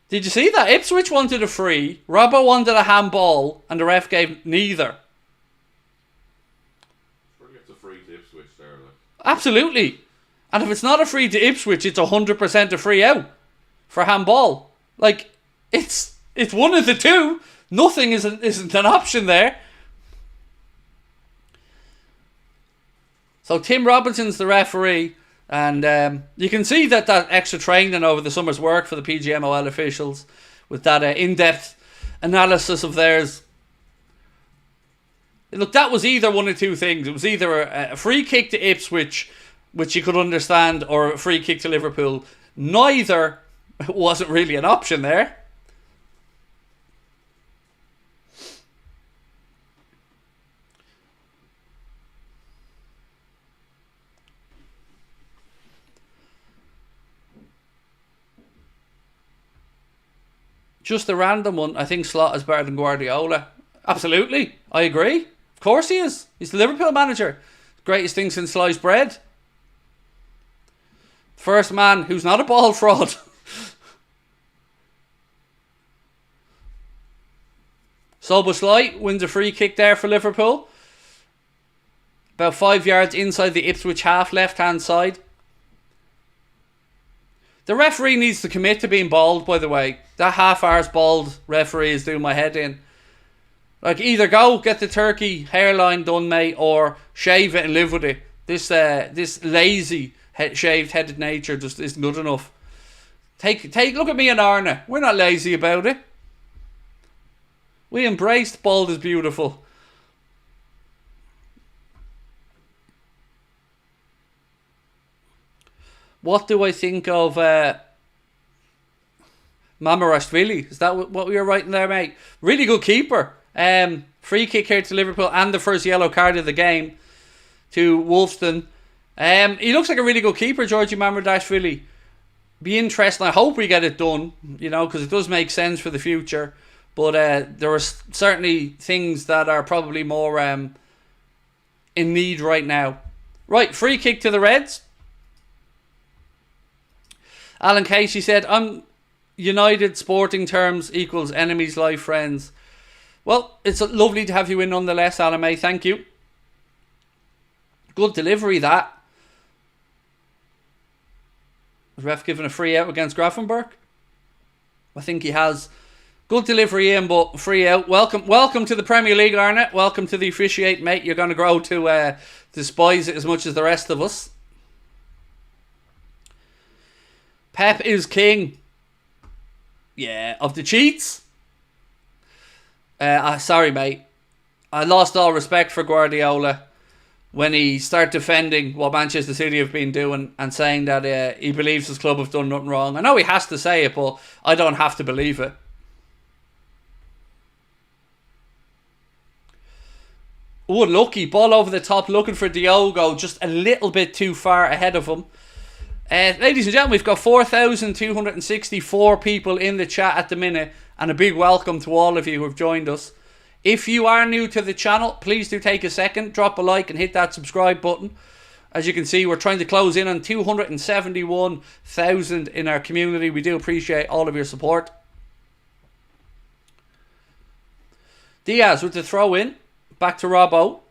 Did you see that? Ipswich wanted a free, Robbo wanted a handball, and the ref gave neither. It's a free to Ipswich there. Like. Absolutely. And if it's not a free to Ipswich, it's 100% a free out for handball. Like, it's one of the two. Nothing isn't an option there. So Tim Robinson's the referee, and you can see that extra training over the summer's work for the PGMOL officials with that in-depth analysis of theirs. Look, that was either one of two things. It was either a free kick to Ipswich, which you could understand, or a free kick to Liverpool. Neither wasn't really an option there. Just a random one. I think Slot is better than Guardiola. Absolutely. I agree. Of course he is. He's the Liverpool manager. Greatest thing since sliced bread. First man who's not a ball fraud. Szoboszlai wins a free kick there for Liverpool. About 5 yards inside the Ipswich half, left hand side. The referee needs to commit to being bald, by the way. That half-arse bald referee is doing my head in. Like, either go get the turkey hairline done, mate, or shave it and live with it. This lazy shaved-headed nature just isn't good enough. Look at me and Arne. We're not lazy about it. We embraced bald is beautiful. What do I think of Mamarashvili? Is that what we were writing there, mate? Really good keeper. Free kick here to Liverpool and the first yellow card of the game to Wolfston. He looks like a really good keeper, Georgie Mamarashvili. Be interesting. I hope we get it done, because it does make sense for the future. But there are certainly things that are probably more in need right now. Right, free kick to the Reds. Alan Casey said, United sporting terms equals enemies, life, friends. Well, it's lovely to have you in nonetheless, Alan May. Thank you. Good delivery, that. Was ref given a free out against Grafenberg? I think he has. Good delivery in, but free out. Welcome to the Premier League, Arne. Welcome to the officiate, mate. You're going to grow to despise it as much as the rest of us. Pep is king. Yeah, of the cheats. Sorry, mate. I lost all respect for Guardiola when he started defending what Manchester City have been doing and saying that he believes his club have done nothing wrong. I know he has to say it, but I don't have to believe it. Oh, lucky. Ball over the top, looking for Diogo, just a little bit too far ahead of him. Ladies and gentlemen, we've got 4,264 people in the chat at the minute, and a big welcome to all of you who have joined us. If you are new to the channel, please do take a second, drop a like and hit that subscribe button. As you can see, we're trying to close in on 271,000 in our community. We do appreciate all of your support. Diaz with the throw in, back to Robbo.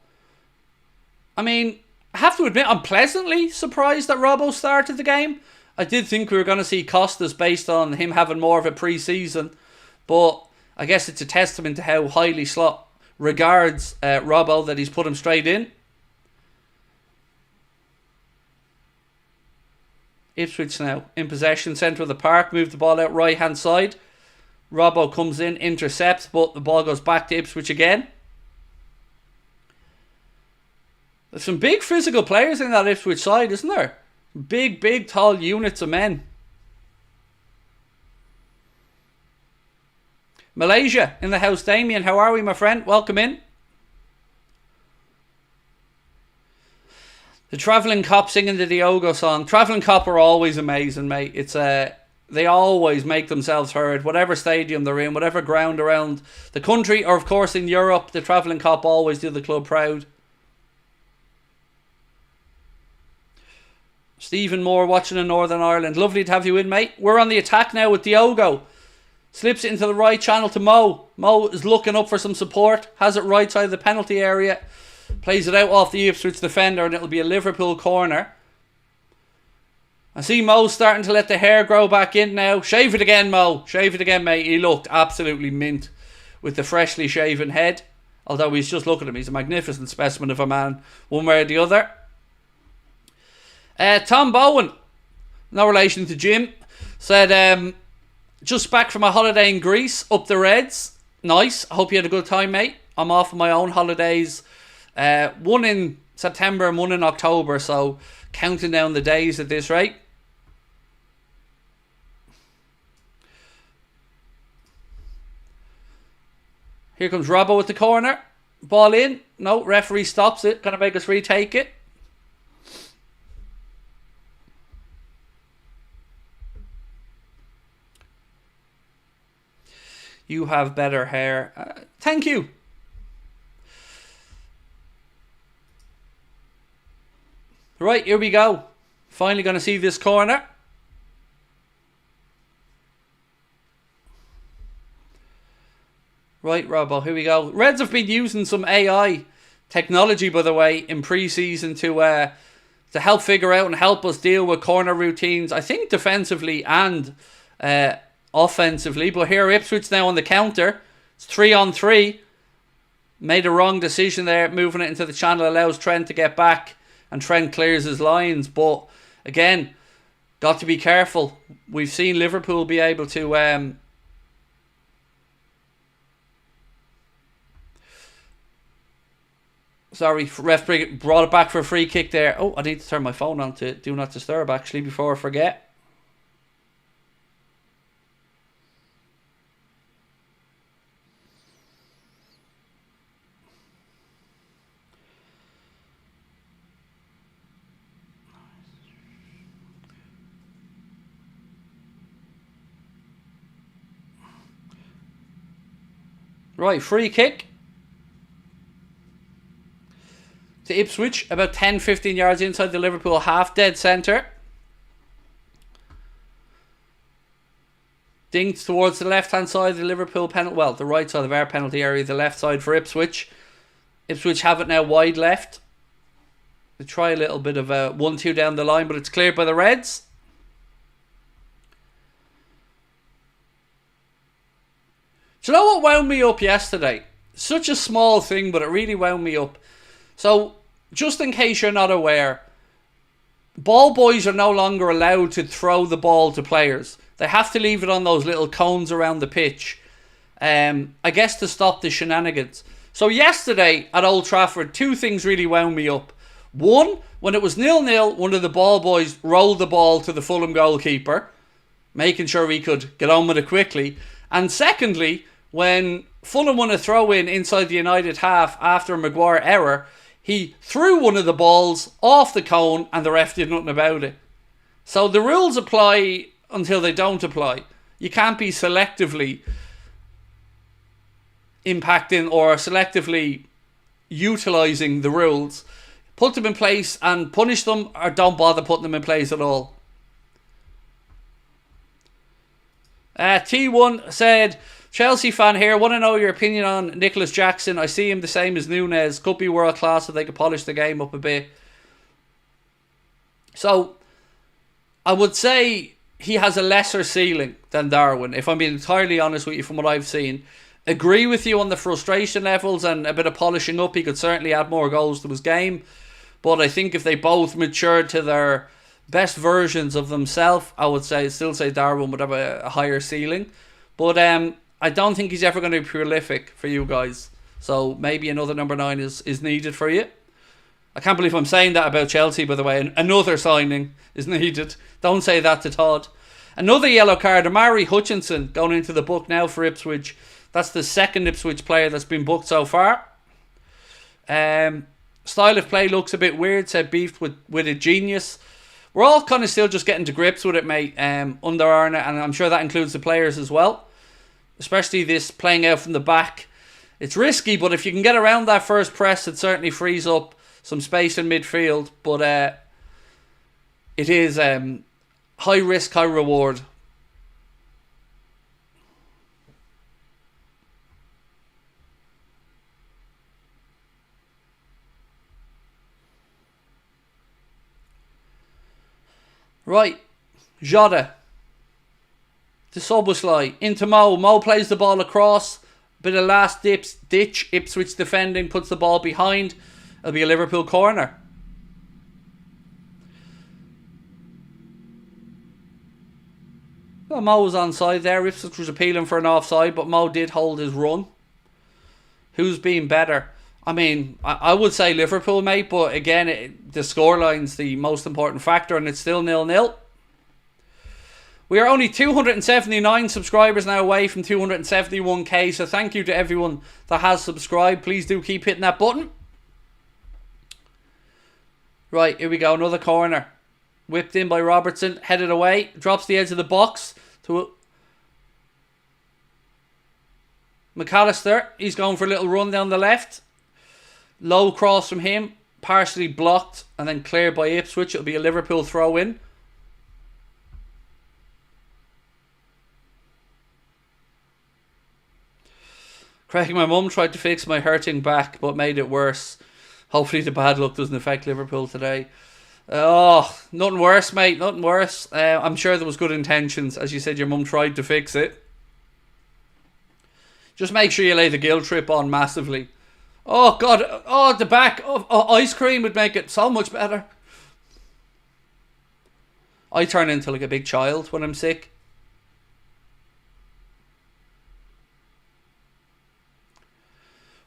I mean, I have to admit, I'm pleasantly surprised that Robbo started the game. I did think we were going to see Costas based on him having more of a pre-season. But I guess it's a testament to how highly Slot regards Robbo that he's put him straight in. Ipswich now in possession, centre of the park. Move the ball out right-hand side. Robbo comes in, intercepts, but the ball goes back to Ipswich again. There's some big physical players in that Ipswich side, isn't there? Big, tall units of men. Malaysia in the house. Damien, how are we, my friend? Welcome in. The Travelling Cop singing the Diogo song. Travelling Cop are always amazing, mate. It's They always make themselves heard, whatever stadium they're in, whatever ground around the country, or of course in Europe, the travelling cop always do the club proud. Stephen Moore watching in Northern Ireland. Lovely to have you in, mate. We're on the attack now with Diogo. Slips it into the right channel to Mo. Mo is looking up for some support. Has it right side of the penalty area. Plays it out off the Ipswich defender, and it'll be a Liverpool corner. I see Mo starting to let the hair grow back in now. Shave it again, Mo. Shave it again, mate. He looked absolutely mint with the freshly shaven head. Although he's just looking at him. He's a magnificent specimen of a man, one way or the other. Tom Bowen, no relation to Jim, said, just back from a holiday in Greece, up the Reds. Nice. I hope you had a good time, mate. I'm off on my own holidays. One in September and one in October, so counting down the days at this rate. Here comes Robbo with the corner. Ball in. No, referee stops it. Gonna make us retake it. You have better hair. Thank you. Right, here we go. Finally going to see this corner. Right, Robbo, here we go. Reds have been using some AI technology, by the way, in pre-season to help figure out and help us deal with corner routines. I think defensively and offensively. But here Ipswich now on the counter. It's 3-on-3. Made a wrong decision there. Moving it into the channel allows Trent to get back. And Trent clears his lines. But again, got to be careful. We've seen Liverpool be able to... Sorry, ref brought it back for a free kick there. Oh, I need to turn my phone on to Do Not Disturb actually before I forget. Right, free kick to Ipswich, about 10-15 yards inside the Liverpool half, dead centre. Dinked towards the left-hand side of the Liverpool penalty, well, the right side of our penalty area, the left side for Ipswich. Ipswich have it now wide left. They try a little bit of a 1-2 down the line, but it's cleared by the Reds. Do you know what wound me up yesterday? Such a small thing, but it really wound me up. So, just in case you're not aware, ball boys are no longer allowed to throw the ball to players. They have to leave it on those little cones around the pitch. I guess to stop the shenanigans. So yesterday at Old Trafford, two things really wound me up. One, when it was 0-0, one of the ball boys rolled the ball to the Fulham goalkeeper, making sure he could get on with it quickly. And secondly, when Fulham won a throw-in inside the United half after a Maguire error, he threw one of the balls off the cone and the ref did nothing about it. So the rules apply until they don't apply. You can't be selectively impacting or selectively utilising the rules. Put them in place and punish them, or don't bother putting them in place at all. T1 said, Chelsea fan here, want to know your opinion on Nicholas Jackson. I see him the same as Nunez. Could be world class if they could polish the game up a bit. So, I would say he has a lesser ceiling than Darwin, if I'm being entirely honest with you from what I've seen. Agree with you on the frustration levels and a bit of polishing up. He could certainly add more goals to his game. But I think if they both matured to their best versions of themselves, I would still say Darwin would have a higher ceiling. But I don't think he's ever going to be prolific for you guys. So maybe another number 9 is needed for you. I can't believe I'm saying that about Chelsea, by the way. Another signing is needed. Don't say that to Todd. Another yellow card. Amari Hutchinson going into the book now for Ipswich. That's the second Ipswich player that's been booked so far. Style of play looks a bit weird, said Beef with a genius. we're all kind of still just getting to grips with it, mate, under Arne, and I'm sure that includes the players as well. Especially this playing out from the back. It's risky, but if you can get around that first press, it certainly frees up some space in midfield. But it is high risk, high reward. Right, Jota. To Soboslai. Into Mo. Mo plays the ball across. Bit of last ditch. Ipswich defending. Puts the ball behind. It'll be a Liverpool corner. Well, Mo was onside there. Ipswich was appealing for an offside, but Mo did hold his run. Who's been better? I mean, I would say Liverpool, mate, but again, the scoreline's the most important factor, and it's still 0-0. We are only 279 subscribers now away from 271k, so thank you to everyone that has subscribed. Please do keep hitting that button. Right, here we go, another corner. Whipped in by Robertson, headed away, drops the edge of the box to McAllister. He's going for a little run down the left. Low cross from him, partially blocked and then cleared by Ipswich. It'll be a Liverpool throw in. Craig, my mum tried to fix my hurting back but made it worse. Hopefully the bad luck doesn't affect Liverpool today. Oh, nothing worse, mate, nothing worse. I'm sure there was good intentions. As you said, your mum tried to fix it. Just make sure you lay the guilt trip on massively. Oh, God. Oh, the back. Ice cream would make it so much better. I turn into like a big child when I'm sick.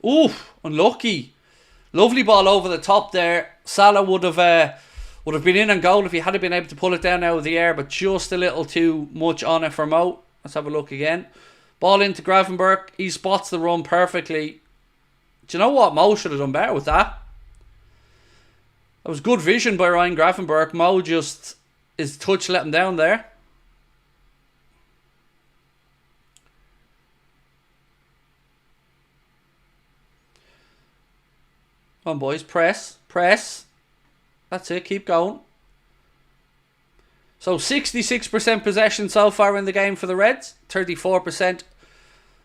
Ooh, unlucky. Lovely ball over the top there. Salah would have been in on goal if he had been able to pull it down out of the air, but just a little too much on it for Mo. Let's have a look again. Ball into Gravenberch. He spots the run perfectly. Do you know what? Mo should have done better with that. That was good vision by Ryan Gravenberch. Mo just, his touch let him down there. Come on, boys. Press. Press. That's it. Keep going. So 66% possession so far in the game for the Reds. 34%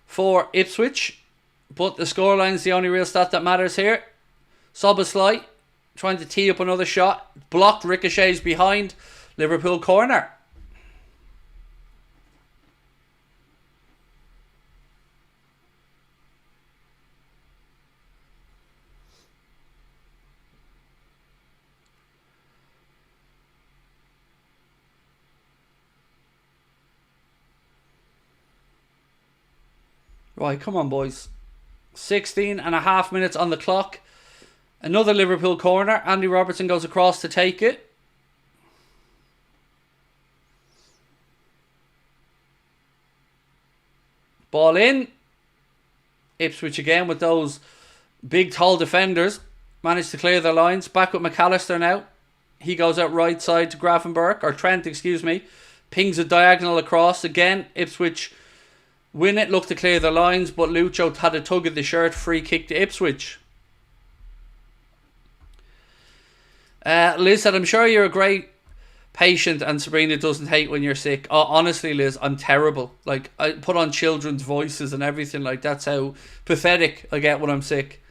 for Ipswich. But the scoreline is the only real stat that matters here. Soboslai trying to tee up another shot. Blocked, ricochets behind. Liverpool corner. Right, come on, boys. 16 and a half minutes on the clock. Another Liverpool corner. Andy Robertson goes across to take it. Ball in. Ipswich again with those big tall defenders. Managed to clear their lines. Back with McAllister now. He goes out right side to Gravenberch. Or Trent, excuse me. Pings a diagonal across. Again, Ipswich win it, look to clear the lines, but Lucho had a tug of the shirt, free kick to Ipswich. Liz said, I'm sure you're a great patient and Sabrina doesn't hate when you're sick. Oh, honestly, Liz, I'm terrible. Like, I put on children's voices and everything. Like, that's how pathetic I get when I'm sick.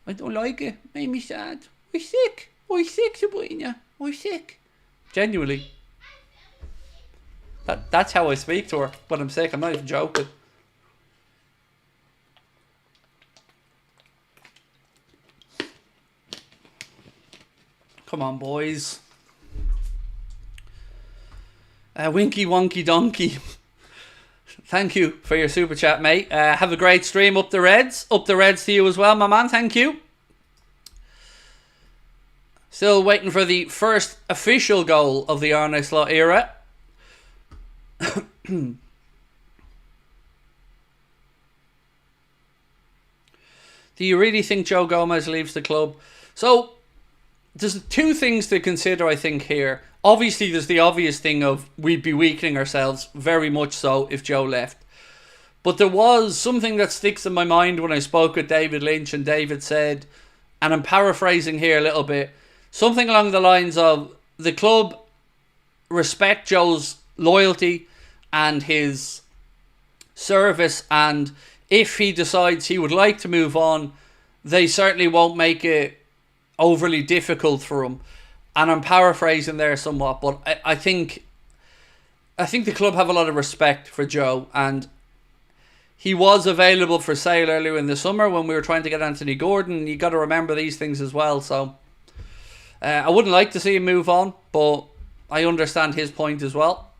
I don't like it. Made me sad. I'm sick. I'm sick, Sabrina. I'm sick. Genuinely. That's how I speak to her when I'm sick. I'm not even joking. Come on, boys. Winky Wonky Donkey. Thank you for your super chat, mate. Have a great stream. Up the Reds. Up the Reds to you as well, my man. Thank you. Still waiting for the first official goal of the Arne Slot era. Do you really think Joe Gomez leaves the club? So, there's two things to consider, I think, here. Obviously, there's the obvious thing of we'd be weakening ourselves, very much so, if Joe left. But there was something that sticks in my mind when I spoke with David Lynch, and David said, and I'm paraphrasing here a little bit, something along the lines of, the club respect Joe's loyalty and his service, and if he decides he would like to move on, they certainly won't make it overly difficult for him. And I'm paraphrasing there somewhat, but I think the club have a lot of respect for Joe, and he was available for sale earlier in the summer when we were trying to get Anthony Gordon. You got to remember these things as well. So I wouldn't like to see him move on, but I understand his point as well.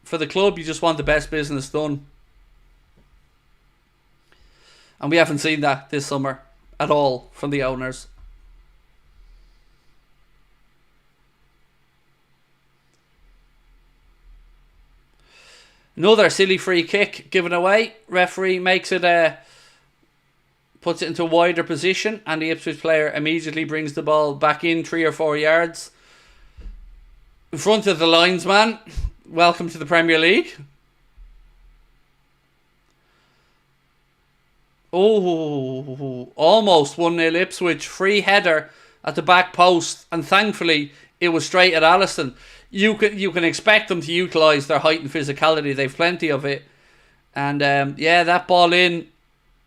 For the club, you just want the best business done. And we haven't seen that this summer at all from the owners. Another silly free kick given away. Referee makes it, puts it into a wider position, and the Ipswich player immediately brings the ball back in 3 or 4 yards in front of the linesman. Welcome to the Premier League. Oh, almost 1-0 Ipswich. Free header at the back post, and thankfully it was straight at Alisson. You can expect them to utilise their height and physicality. They've plenty of it. And yeah, that ball in.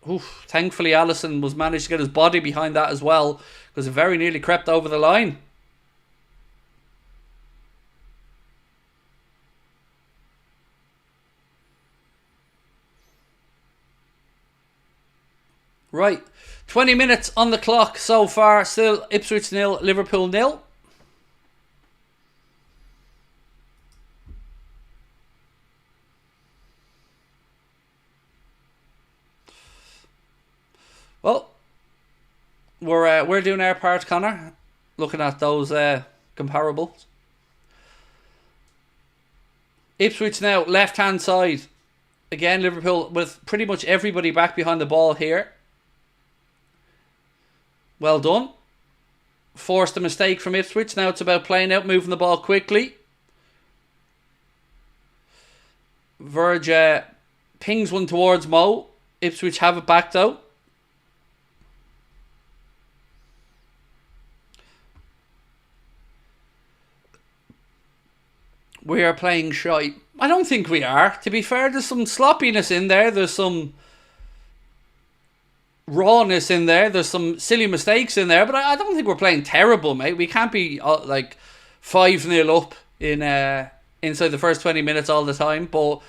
Oof, thankfully Alisson was managed to get his body behind that as well, because it very nearly crept over the line. Right, 20 minutes on the clock so far. Still Ipswich 0, Liverpool 0. Well, we're doing our part, Connor. Looking at those comparables. Ipswich now left hand side. Again, Liverpool with pretty much everybody back behind the ball here. Well done. Forced a mistake from Ipswich. Now it's about playing out, moving the ball quickly. Verge pings one towards Mo. Ipswich have it back though. We are playing shy. I don't think we are. To be fair, there's some sloppiness in there. There's some rawness in there. There's some silly mistakes in there. But I don't think we're playing terrible, mate. We can't be like 5-0 up in inside the first 20 minutes all the time. But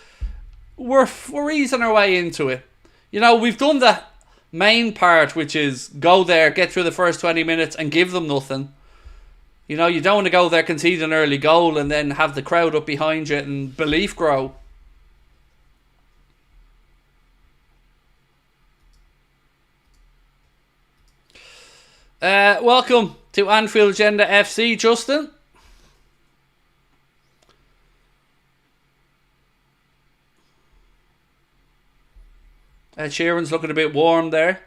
we're easing our way into it. You know, we've done the main part, which is go there, get through the first 20 minutes and give them nothing. You know, you don't want to go there, concede an early goal and then have the crowd up behind you and belief grow. Welcome to Anfield Agenda FC, Justin. Sheeran's looking a bit warm there.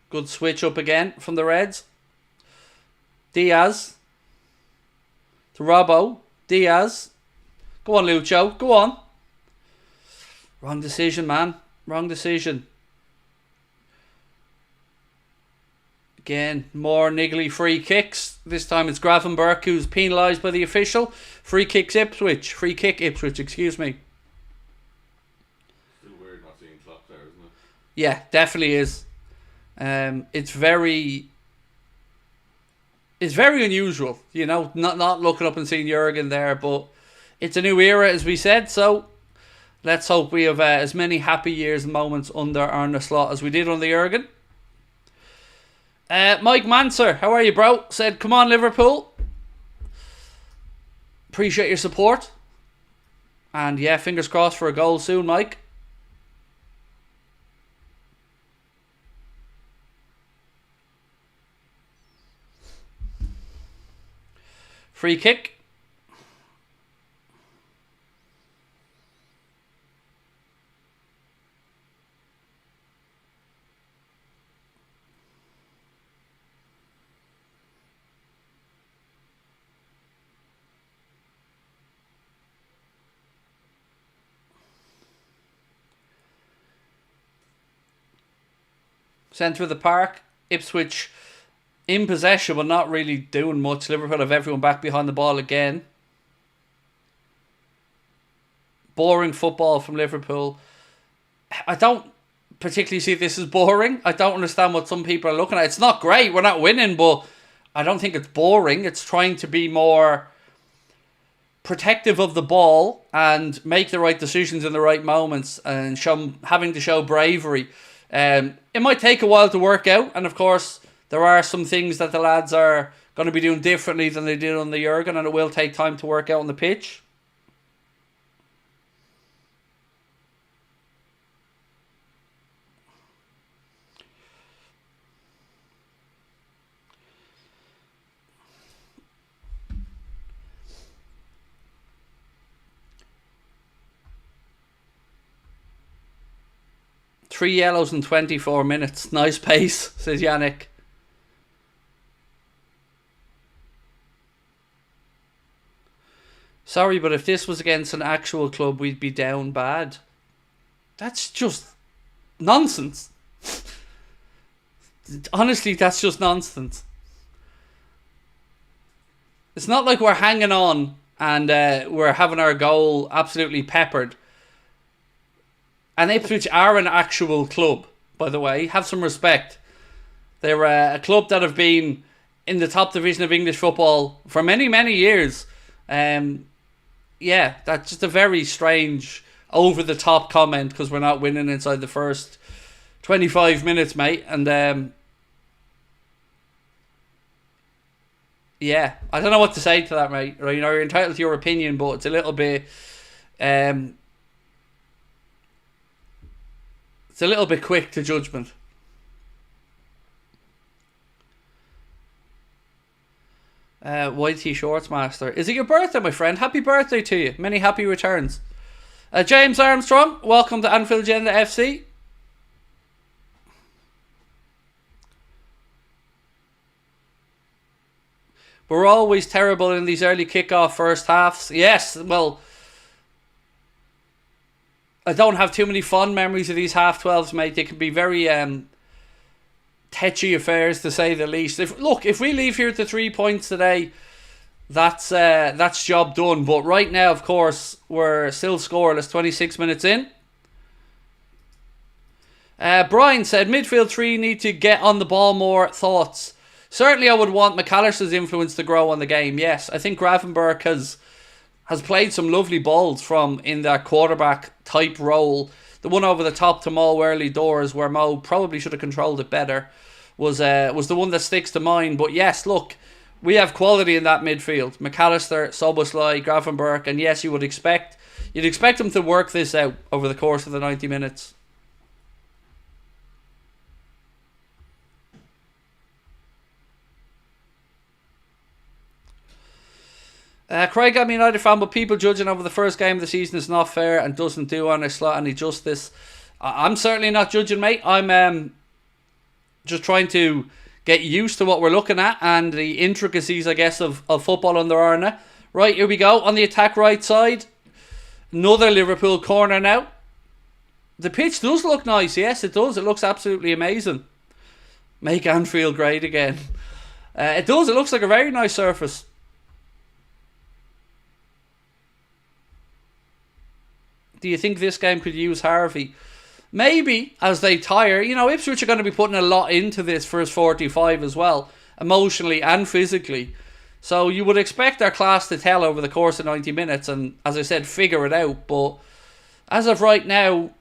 Good switch up again from the Reds. Diaz. To Robbo. Diaz. Go on, Lucho. Go on. Wrong decision, man. Wrong decision. Again, more niggly free kicks. This time it's Gravenberg who's penalised by the official. Free kick Ipswich, excuse me. Still weird not seeing clock there, isn't it? Yeah, definitely is. It's very unusual, you know, not looking up and seeing Jurgen there, but it's a new era, as we said, so let's hope we have as many happy years and moments under Arne Slot as we did under Jurgen. Mike Manser, how are you, bro? Said, come on, Liverpool. Appreciate your support. And yeah, fingers crossed for a goal soon, Mike. Free kick. Centre of the park. Ipswich in possession, but not really doing much. Liverpool have everyone back behind the ball again. Boring football from Liverpool. I don't particularly see this as boring. I don't understand what some people are looking at. It's not great. We're not winning, but I don't think it's boring. It's trying to be more protective of the ball and make the right decisions in the right moments and having to show bravery. It might take a while to work out, and of course there are some things that the lads are going to be doing differently than they did on the Jurgen, and it will take time to work out on the pitch. Three yellows in 24 minutes. Nice pace, says Yannick. Sorry, but if this was against an actual club, we'd be down bad. That's just nonsense. Honestly, that's just nonsense. It's not like we're hanging on and we're having our goal absolutely peppered. And Ipswich are an actual club, by the way. Have some respect. They're a club that have been in the top division of English football for many, many years. Yeah, that's just a very strange, over-the-top comment because we're not winning inside the first 25 minutes, mate. And yeah, I don't know what to say to that, mate. You know, you're entitled to your opinion, but it's a little bit... It's a little bit quick to judgment. YT Shorts Master. Is it your birthday, my friend? Happy birthday to you. Many happy returns. James Armstrong, welcome to Anfield Agenda FC. We're always terrible in these early kickoff first halves. Yes, well... I don't have too many fond memories of these half-12s, mate. They can be very tetchy affairs, to say the least. If we leave here to 3 points today, that's job done. But right now, of course, we're still scoreless, 26 minutes in. Brian said, midfield 3 need to get on the ball more. Thoughts? Certainly I would want McAllister's influence to grow on the game. Yes, I think Gravenberch has played some lovely balls from in that quarterback type role. The one over the top to Mo early doors where Mo probably should have controlled it better was the one that sticks to mind. But yes, look, we have quality in that midfield. McAllister, Szoboszlai, Gravenberch, and yes, you'd expect them to work this out over the course of the 90 minutes. Craig, I'm a United fan, but people judging over the first game of the season is not fair and doesn't do Arne Slot any justice. I'm certainly not judging, mate. I'm just trying to get used to what we're looking at and the intricacies, I guess, of football under Arne. Right, here we go. On the attack right side, another Liverpool corner now. The pitch does look nice. Yes, it does. It looks absolutely amazing. Make Anfield great again. It does. It looks like a very nice surface. Do you think this game could use Harvey? Maybe, as they tire. You know, Ipswich are going to be putting a lot into this first 45 as well, emotionally and physically. So you would expect their class to tell over the course of 90 minutes and, as I said, figure it out. But as of right now,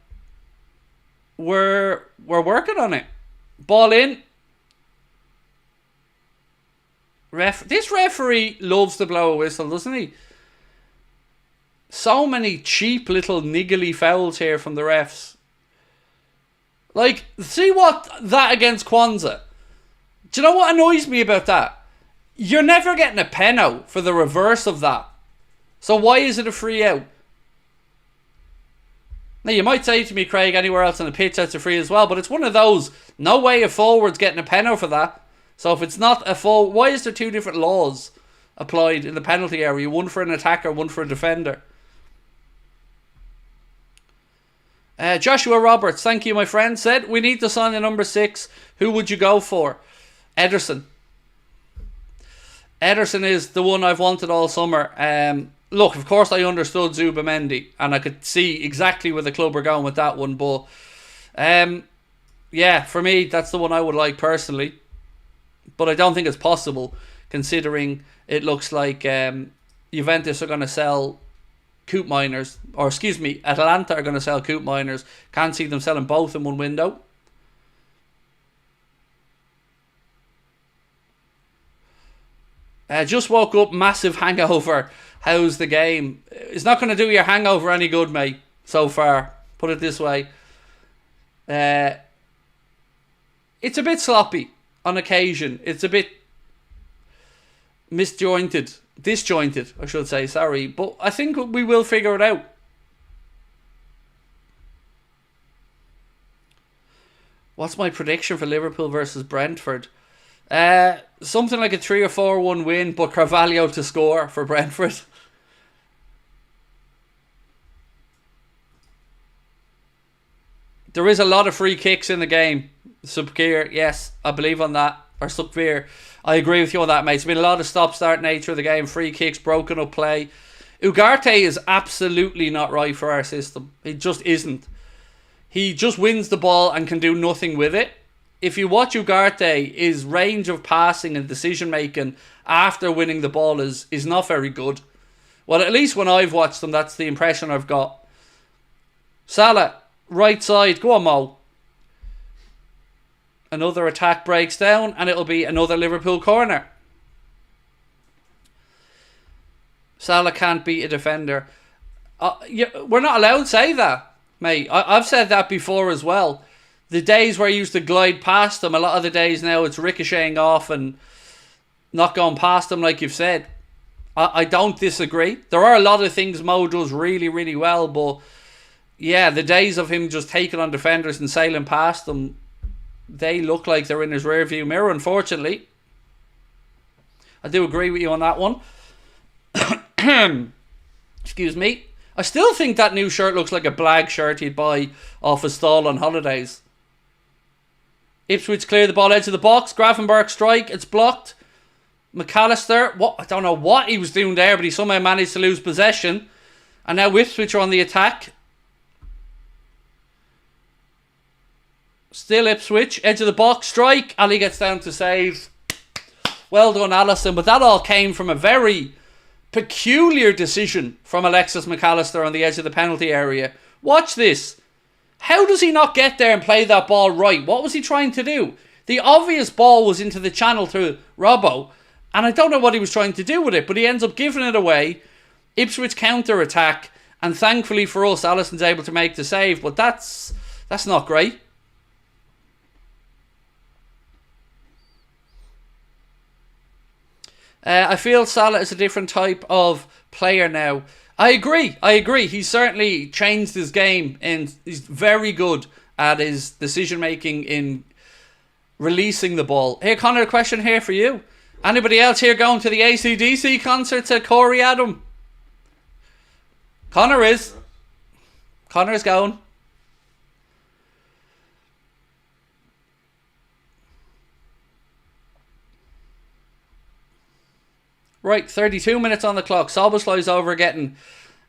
we're working on it. Ball in. This referee loves to blow a whistle, doesn't he? So many cheap little niggly fouls here from the refs. Like, see what that against Kwanzaa. Do you know what annoys me about that? You're never getting a pen out for the reverse of that. So why is it a free out? Now you might say to me, Craig, anywhere else on the pitch that's a free as well, but it's one of those, no way a forward's getting a pen out for that. So if it's not a full, why is there two different laws applied in the penalty area? One for an attacker, one for a defender. Joshua Roberts, thank you, my friend, said, we need to sign a number 6. Who would you go for? Ederson. Ederson is the one I've wanted all summer. Look, of course I understood Zubimendi, and I could see exactly where the club were going with that one, but yeah, for me, that's the one I would like personally. But I don't think it's possible, considering it looks like Juventus are going to sell Coop Miners, or excuse me, Atalanta are going to sell Coop Miners. Can't see them selling both in one window. Just woke up, massive hangover. How's the game? It's not going to do your hangover any good, mate, so far. Put it this way. It's a bit sloppy on occasion. It's a bit disjointed, I should say, sorry. But I think we will figure it out. What's my prediction for Liverpool versus Brentford? Something like a 3 or 4-1 win, but Carvalho to score for Brentford. There is a lot of free kicks in the game. Subkir, yes, I believe on that. Or Subkir, I agree with you on that, mate. It's been a lot of stop-start nature of the game. Free kicks, broken up play. Ugarte is absolutely not right for our system. He just isn't. He just wins the ball and can do nothing with it. If you watch Ugarte, his range of passing and decision-making after winning the ball is not very good. Well, at least when I've watched them, that's the impression I've got. Salah, right side. Go on, Mo. Another attack breaks down, and it'll be another Liverpool corner. Salah can't beat a defender. We're not allowed to say that, mate. I've said that before as well. The days where I used to glide past them, a lot of the days now it's ricocheting off and not going past them, like you've said. I don't disagree. There are a lot of things Mo does really, really well, but yeah, the days of him just taking on defenders and sailing past them, they look like they're in his rearview mirror, unfortunately. I do agree with you on that one. Excuse me. I still think that new shirt looks like a blag shirt he'd buy off a stall on holidays. Ipswich clear the ball edge of the box. Grafenberg strike. It's blocked. McAllister. I don't know what he was doing there, but he somehow managed to lose possession. And now Ipswich are on the attack. Still Ipswich. Edge of the box. Strike. Ali gets down to save. Well done, Alisson. But that all came from a very peculiar decision from Alexis McAllister on the edge of the penalty area. Watch this. How does he not get there and play that ball right? What was he trying to do? The obvious ball was into the channel to Robbo, and I don't know what he was trying to do with it, but he ends up giving it away. Ipswich counter-attack, and thankfully for us, Alisson's able to make the save, but that's not great. I feel Salah is a different type of player now. I agree. He's certainly changed his game, and he's very good at his decision-making in releasing the ball. Here, Connor, a question here for you. Anybody else here going to the AC/DC concert at Corey Adam? Connor is. Connor's going. Right, 32 minutes on the clock. Szoboszlai's over getting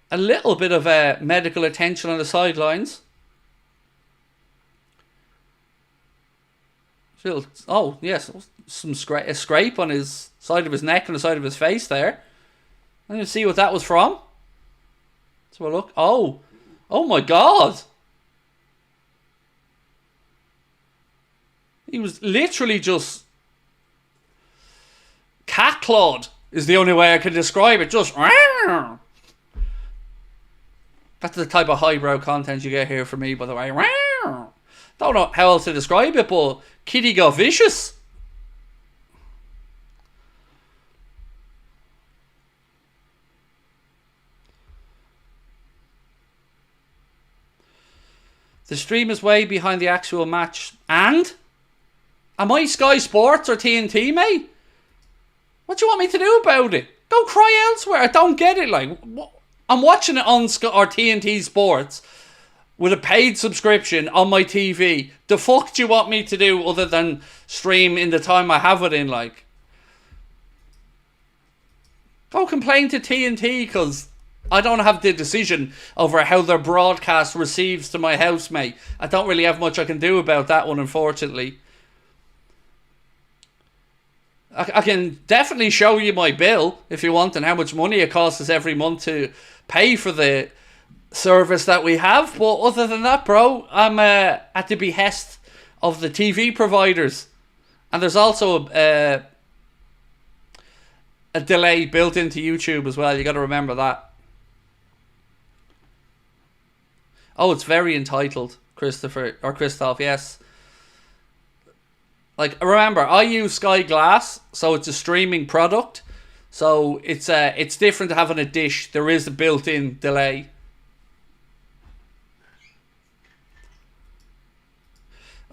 a little bit of medical attention on the sidelines. Oh, yes, a scrape on his side of his neck and the side of his face there. I'm going to see what that was from. Let's have a look. Oh my God. He was literally just cat-clawed. Is the only way I can describe it. Just that's the type of highbrow content you get here from me, by the way. Don't know how else to describe it, but Kitty got vicious. The stream is way behind the actual match. And? Am I Sky Sports or TNT, mate? What do you want me to do about it? Go cry elsewhere. I don't get it. Like, I'm watching it on Sky or TNT Sports with a paid subscription on my TV. The fuck do you want me to do other than stream in the time I have it in, like? Go complain to TNT because I don't have the decision over how their broadcast receives to my house, mate. I don't really have much I can do about that one, unfortunately. I can definitely show you my bill if you want and how much money it costs us every month to pay for the service that we have. But other than that, bro, I'm at the behest of the TV providers. And there's also a delay built into YouTube as well. You got to remember that. Oh, it's very entitled, Christoph, yes. Like, remember, I use Sky Glass, so it's a streaming product. So it's different to having a dish. There is a built-in delay.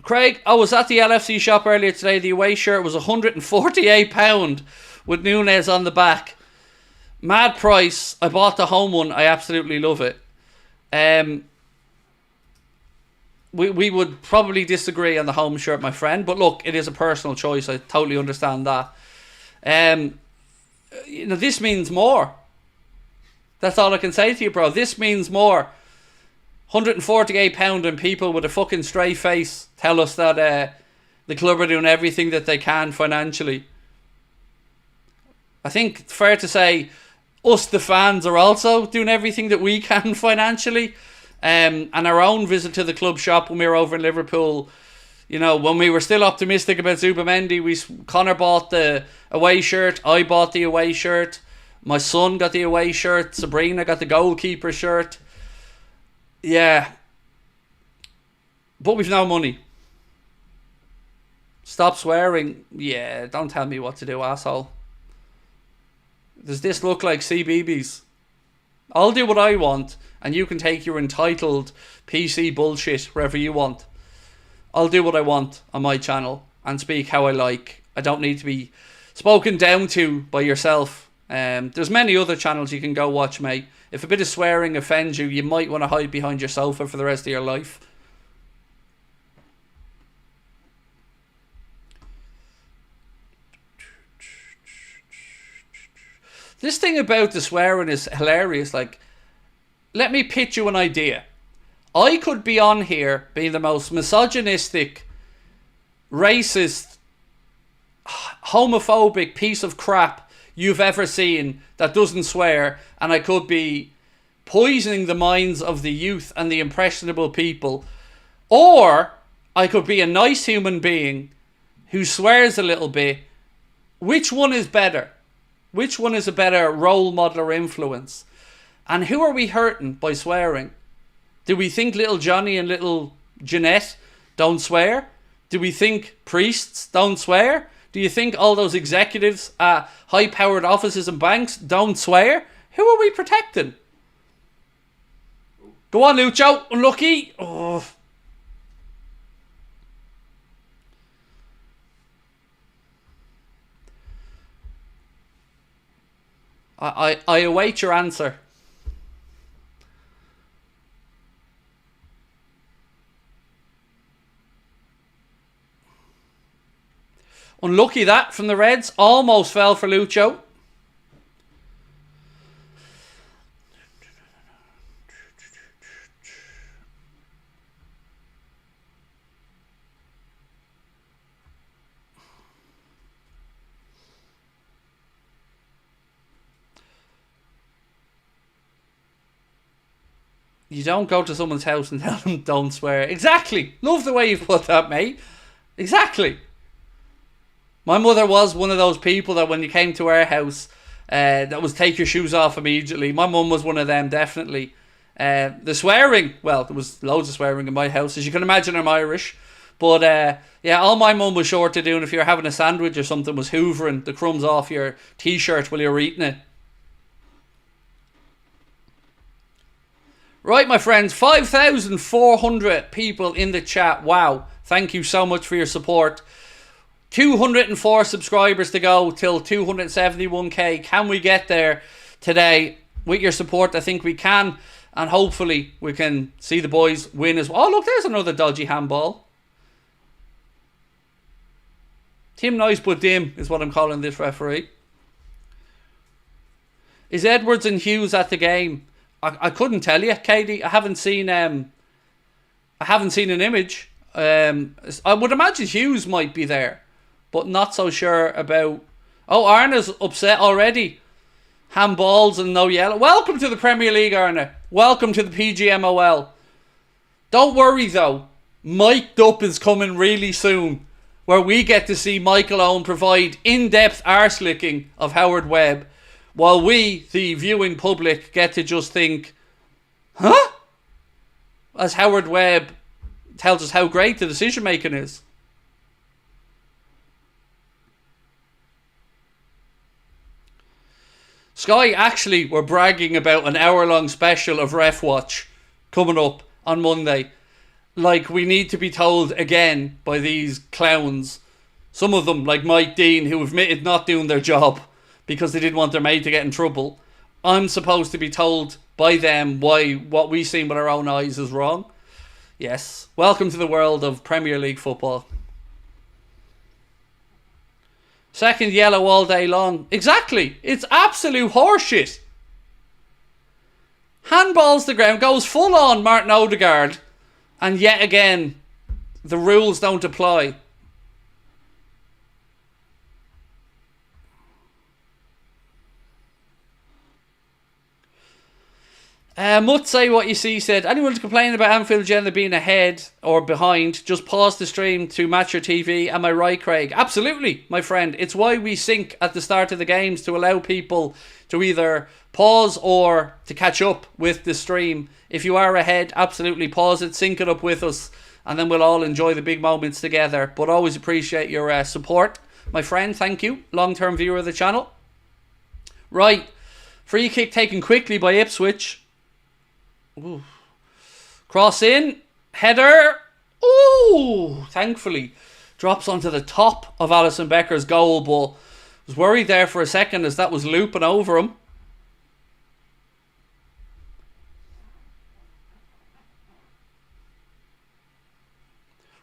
Craig, I was at the LFC shop earlier today. The away shirt was £148 with Nunez on the back. Mad price. I bought the home one. I absolutely love it. We would probably disagree on the home shirt, my friend. But look, it is a personal choice. I totally understand that. This means more. That's all I can say to you, bro. This means more. £148 and people with a fucking straight face tell us that the club are doing everything that they can financially. I think it's fair to say us, the fans, are also doing everything that we can financially. And our own visit to the club shop when we were over in Liverpool, when we were still optimistic about Zubamendi, Connor bought the away shirt, I bought the away shirt, my son got the away shirt, Sabrina got the goalkeeper shirt. Yeah. But we've no money. Stop swearing. Yeah, don't tell me what to do, asshole. Does this look like CBeebies? I'll do what I want, and you can take your entitled PC bullshit wherever you want. I'll do what I want on my channel and speak how I like. I don't need to be spoken down to by yourself. There's many other channels you can go watch, mate. If a bit of swearing offends you, you might want to hide behind your sofa for the rest of your life. This thing about the swearing is hilarious. Like, let me pitch you an idea. I could be on here being the most misogynistic, racist, homophobic piece of crap you've ever seen that doesn't swear, and I could be poisoning the minds of the youth and the impressionable people. Or I could be a nice human being who swears a little bit. Which one is better? Which one is a better role model or influence? And who are we hurting by swearing? Do we think little Johnny and little Jeanette don't swear? Do we think priests don't swear? Do you think all those executives at high-powered offices and banks don't swear? Who are we protecting? Go on, Lucho. Unlucky. Oh. I await your answer. Unlucky that from the Reds. Almost fell for Lucho. You don't go to someone's house and tell them don't swear. Exactly. Love the way you've put that, mate. Exactly. My mother was one of those people that when you came to our house, that was take your shoes off immediately. My mum was one of them, definitely. The swearing, well, there was loads of swearing in my house. As you can imagine, I'm Irish. But, yeah, all my mum was short to doing if you were having a sandwich or something was hoovering the crumbs off your t-shirt while you were eating it. Right, my friends, 5,400 people in the chat. Wow. Thank you so much for your support. 204 subscribers to go till 271k. Can we get there today? With your support, I think we can. And hopefully we can see the boys win as well. Oh, look, there's another dodgy handball. Tim Nice but dim is what I'm calling this referee. Is Edwards and Hughes at the game? I couldn't tell you, Katie. I haven't seen an image. I would imagine Hughes might be there, but not so sure about. Oh, Arne's upset already. Handballs and no yellow. Welcome to the Premier League, Arne. Welcome to the PGMOL. Don't worry though. Mic'd Up is coming really soon, where we get to see Michael Owen provide in-depth arse-licking of Howard Webb, while we, the viewing public, get to just think, huh? As Howard Webb tells us how great the decision-making is. Sky actually were bragging about an hour-long special of Ref Watch coming up on Monday. Like, we need to be told again by these clowns. Some of them, like Mike Dean, who admitted not doing their job because they didn't want their mate to get in trouble. I'm supposed to be told by them why what we've seen with our own eyes is wrong. Yes. Welcome to the world of Premier League football. Second yellow all day long. Exactly. It's absolute horseshit. Handballs the ground, goes full on Martin Odegaard, and yet again, the rules don't apply. Must say what you see said. Anyone to complain about Anfield Agenda being ahead or behind, just pause the stream to match your TV. Am I right, Craig? Absolutely, my friend. It's why we sync at the start of the games, to allow people to either pause or to catch up with the stream. If you are ahead, absolutely pause it, sync it up with us, and then we'll all enjoy the big moments together. But always appreciate your support, my friend. Thank you. Long-term viewer of the channel. Right. Free kick taken quickly by Ipswich. Ooh. Cross in, header. Ooh, thankfully drops onto the top of Alisson Becker's goal, but was worried there for a second as that was looping over him.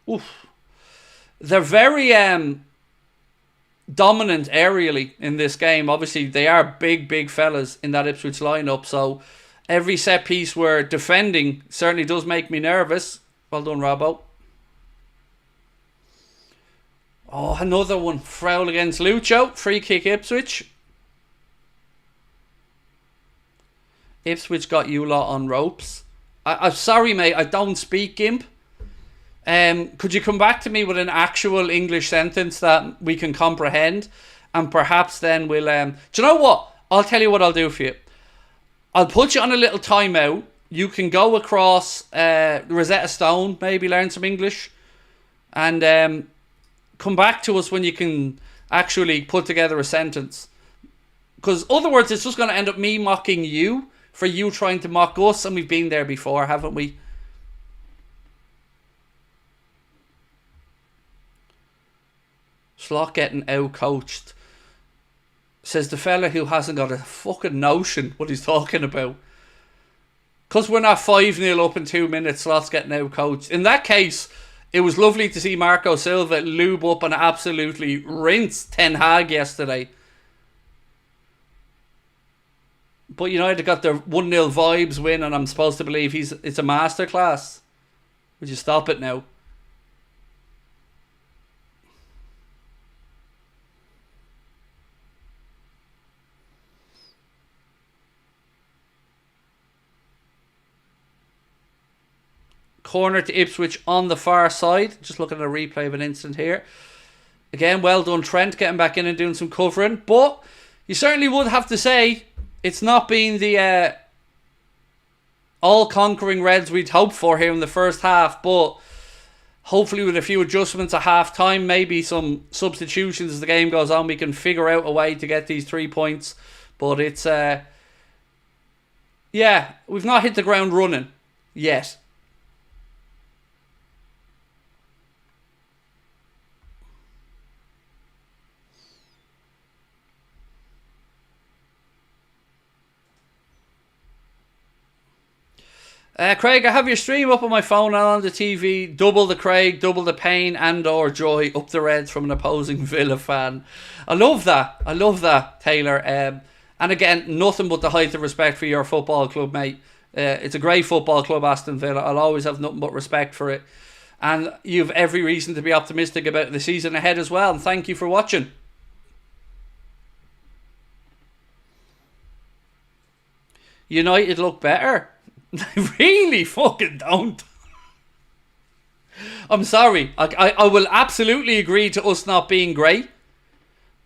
Oof. They're very dominant aerially in this game. Obviously they are big fellas in that Ipswich lineup, so every set piece we're defending certainly does make me nervous. Well done, Robbo. Oh, another one. Foul against Lucho. Free kick Ipswich. Ipswich got you lot on ropes. I'm sorry, mate. I don't speak Gimp. Could you come back to me with an actual English sentence that we can comprehend? And perhaps then we'll... do you know what? I'll tell you what I'll do for you. I'll put you on a little timeout. You can go across Rosetta Stone, maybe learn some English, and come back to us when you can actually put together a sentence. Because otherwise it's just going to end up me mocking you for you trying to mock us, and we've been there before, haven't we? Slot getting out-coached. Says the fella who hasn't got a fucking notion what he's talking about. Because we're not 5-0 up in 2 minutes, Slot's getting out-coached. In that case, it was lovely to see Marco Silva lube up and absolutely rinse Ten Hag yesterday. But United got their 1-0 vibes win, and I'm supposed to believe it's a masterclass. Would you stop it now? Corner to Ipswich on the far side. Just looking at a replay of an instant here. Again, well done Trent getting back in and doing some covering. But you certainly would have to say it's not been the all-conquering Reds we'd hoped for here in the first half. But hopefully with a few adjustments at half-time, maybe some substitutions as the game goes on, we can figure out a way to get these 3 points. But it's... yeah, we've not hit the ground running yet. Craig, I have your stream up on my phone and on the TV. Double the Craig, double the pain and or joy. Up the Reds from an opposing Villa fan. I love that, Taylor. And again, nothing but the height of respect for your football club, mate. It's a great football club, Aston Villa. I'll always have nothing but respect for it. And you've every reason to be optimistic about the season ahead as well. And thank you for watching. United look better. They really fucking don't. I'm sorry. I will absolutely agree to us not being great.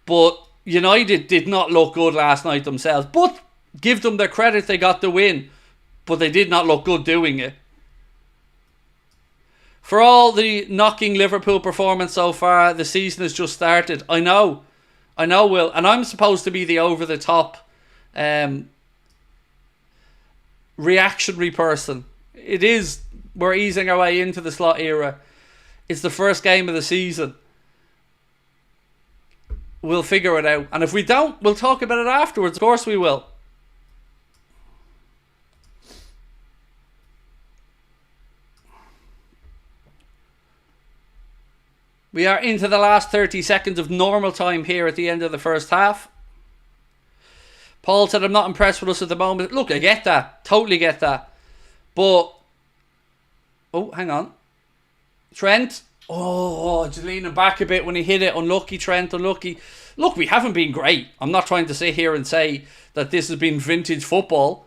But United did not look good last night themselves. But give them their credit, they got the win. But they did not look good doing it. For all the knocking Liverpool performance so far, the season has just started. I know, Will. And I'm supposed to be the over-the-top reactionary person. It is. We're easing our way into the slot era. It's the first game of the season. We'll figure it out. And if we don't, we'll talk about it afterwards. Of course we will. We are into the last 30 seconds of normal time here at the end of the first half. Paul said, I'm not impressed with us at the moment. Look, I get that. Totally get that. But, oh, hang on. Trent. Oh, just leaning back a bit when he hit it. Unlucky, Trent, unlucky. Look, we haven't been great. I'm not trying to sit here and say that this has been vintage football.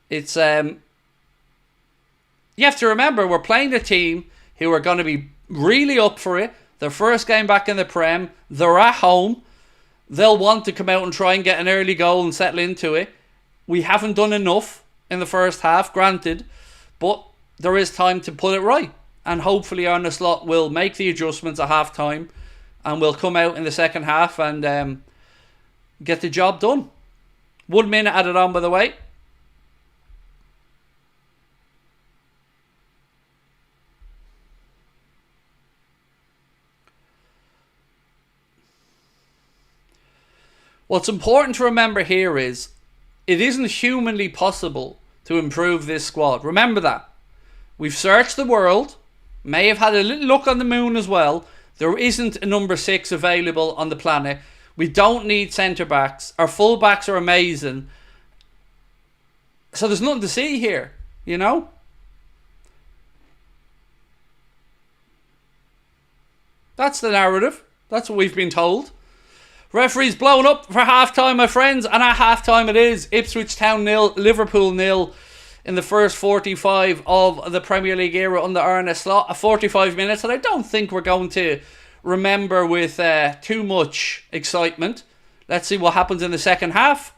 It's, you have to remember, we're playing a team who are going to be really up for it. Their first game back in the Prem. They're at home. They'll want to come out and try and get an early goal and settle into it. We haven't done enough in the first half, granted. But there is time to put it right. And hopefully Arne Slot will make the adjustments at half time. And will come out in the second half and get the job done. 1 minute added on, by the way. What's important to remember here is it isn't humanly possible to improve this squad. Remember that. We've searched the world. May have had a little look on the moon as well. There isn't a number 6 available on the planet. We don't need centre-backs. Our full-backs are amazing. So there's nothing to see here, you know? That's the narrative. That's what we've been told. Referee's blown up for half-time, my friends. And at half-time it is. Ipswich Town 0, Liverpool 0 in the first 45 of the Premier League era under Arne Slot. A 45 minutes that I don't think we're going to remember with too much excitement. Let's see what happens in the second half.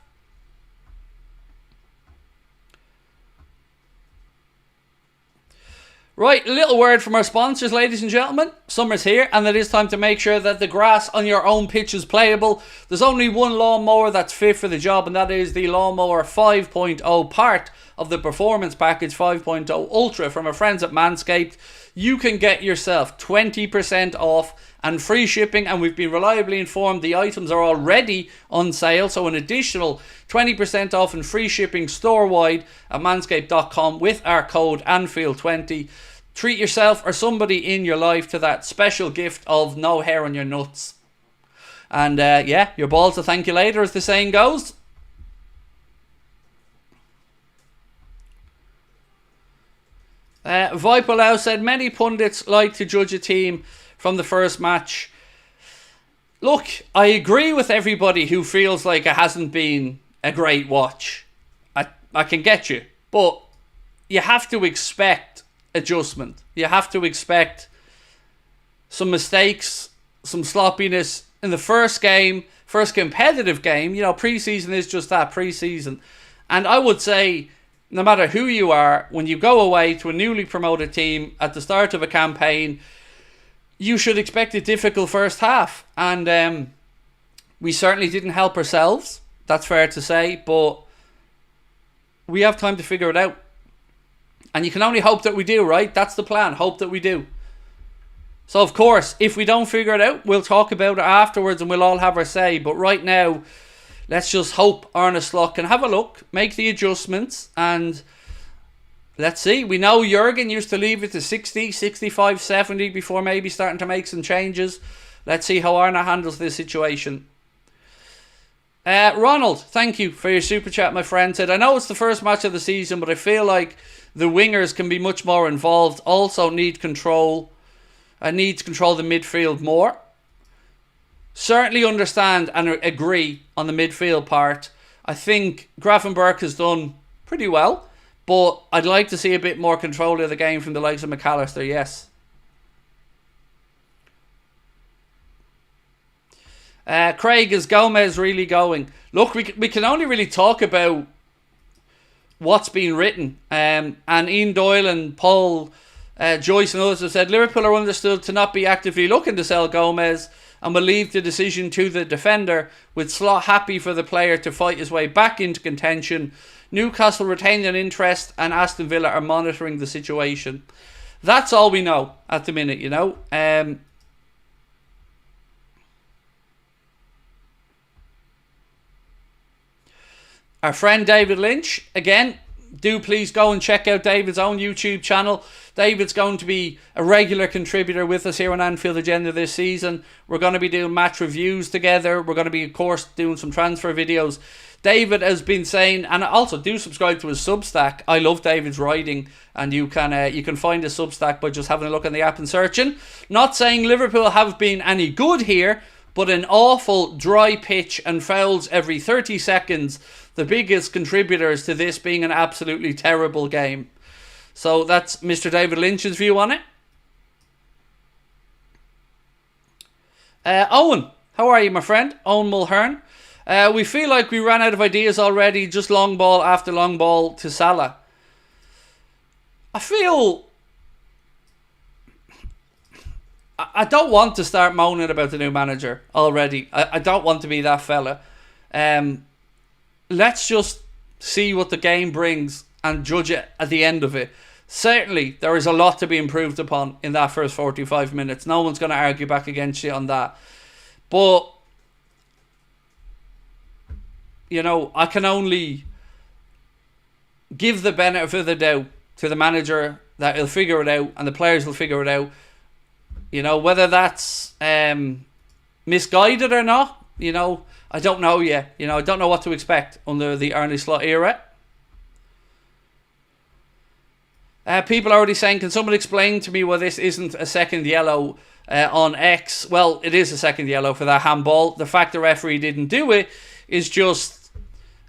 Right, a little word from our sponsors, ladies and gentlemen. Summer's here, and it is time to make sure that the grass on your own pitch is playable. There's only one lawnmower that's fit for the job, and that is the Lawnmower 5.0, part of the Performance Package 5.0 Ultra from our friends at Manscaped. You can get yourself 20% off and free shipping, and we've been reliably informed the items are already on sale, so an additional 20% off and free shipping store-wide at manscaped.com with our code Anfield20. Treat yourself or somebody in your life to that special gift of no hair on your nuts. And yeah, your balls will thank you later, as the saying goes. Vipalau said, many pundits like to judge a team from the first match. Look, I agree with everybody who feels like it hasn't been a great watch. I can get you. But you have to expect adjustment. You have to expect some mistakes, some sloppiness in the first game, first competitive game. You know, pre-season is just that, pre-season. And I would say, no matter who you are, when you go away to a newly promoted team at the start of a campaign, you should expect a difficult first half. And we certainly didn't help ourselves. That's fair to say. But we have time to figure it out. And you can only hope that we do, right? That's the plan. Hope that we do. So, of course, if we don't figure it out, we'll talk about it afterwards and we'll all have our say. But right now, let's just hope Arne Slot can have a look, make the adjustments, and Let's see. We know Jurgen used to leave it to 60, 65, 70 before maybe starting to make some changes. Let's see how Arne handles this situation. Ronald, thank you for your super chat, my friend. Said, I know it's the first match of the season, but I feel like the wingers can be much more involved. Also need control. I need to control the midfield more. Certainly understand and agree on the midfield part. I think Grafenberg has done pretty well, but I'd like to see a bit more control of the game from the likes of McAllister, yes. Craig, is Gomez really going? Look, we can only really talk about what's been written. And Ian Doyle and Paul Joyce and others have said Liverpool are understood to not be actively looking to sell Gomez and will leave the decision to the defender, with Slot happy for the player to fight his way back into contention. Newcastle retained an interest and Aston Villa are monitoring the situation. That's all we know at the minute, you know. Our friend David Lynch, again, do please go and check out David's own YouTube channel. David's going to be a regular contributor with us here on Anfield Agenda this season. We're going to be doing match reviews together. We're going to be, of course, doing some transfer videos. David has been saying, and also do subscribe to his Substack. I love David's writing, and you can find his Substack by just having a look on the app and searching. Not saying Liverpool have been any good here, but an awful dry pitch and fouls every 30 seconds. The biggest contributors to this being an absolutely terrible game. So that's Mr. David Lynch's view on it. Owen, how are you, my friend? Owen Mulhern. We feel like we ran out of ideas already, just long ball after long ball to Salah. I don't want to start moaning about the new manager already. I don't want to be that fella. Let's just see what the game brings and judge it at the end of it. Certainly, there is a lot to be improved upon in that first 45 minutes. No one's going to argue back against you on that. But, you know, I can only give the benefit of the doubt to the manager that he'll figure it out and the players will figure it out. You know, whether that's misguided or not, you know, I don't know yet. You know, I don't know what to expect under the Arne Slot era. People are already saying, can someone explain to me why this isn't a second yellow on X? Well, it is a second yellow for that handball. The fact the referee didn't do it is just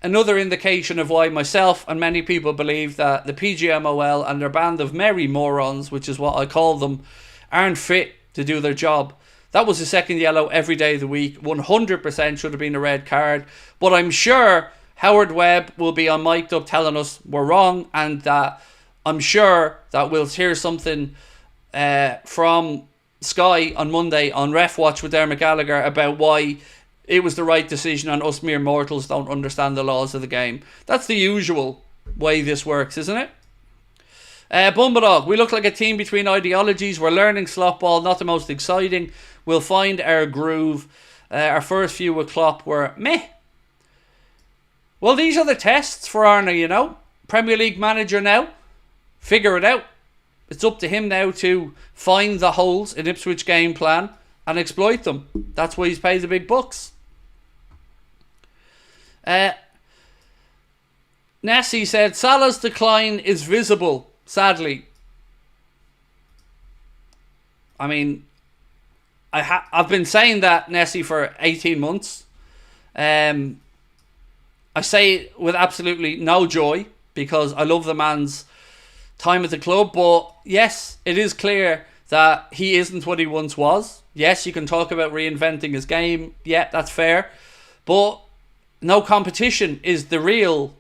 another indication of why myself and many people believe that the PGMOL and their band of merry morons, which is what I call them, aren't fit to do their job. That was a second yellow every day of the week. 100% should have been a red card. But I'm sure Howard Webb will be on mic'd up telling us we're wrong, and that I'm sure that we'll hear something from Sky on Monday on Ref Watch with Dermot Gallagher about why it was the right decision and us mere mortals don't understand the laws of the game. That's the usual way this works, isn't it? Bumbledog, we look like a team between ideologies. We're learning slot ball, not the most exciting. We'll find our groove. Our first few with Klopp were meh. Well, these are the tests for Arne, you know. Premier League manager now. Figure it out. It's up to him now to find the holes in Ipswich game plan and exploit them. That's why he's paid the big bucks. Nessie said, Salah's decline is visible, sadly. I mean, I've been saying that, Nessie, for 18 months. I say it with absolutely no joy because I love the man's time at the club. But yes, it is clear that he isn't what he once was. Yes, you can talk about reinventing his game. Yeah, that's fair. But no competition is the real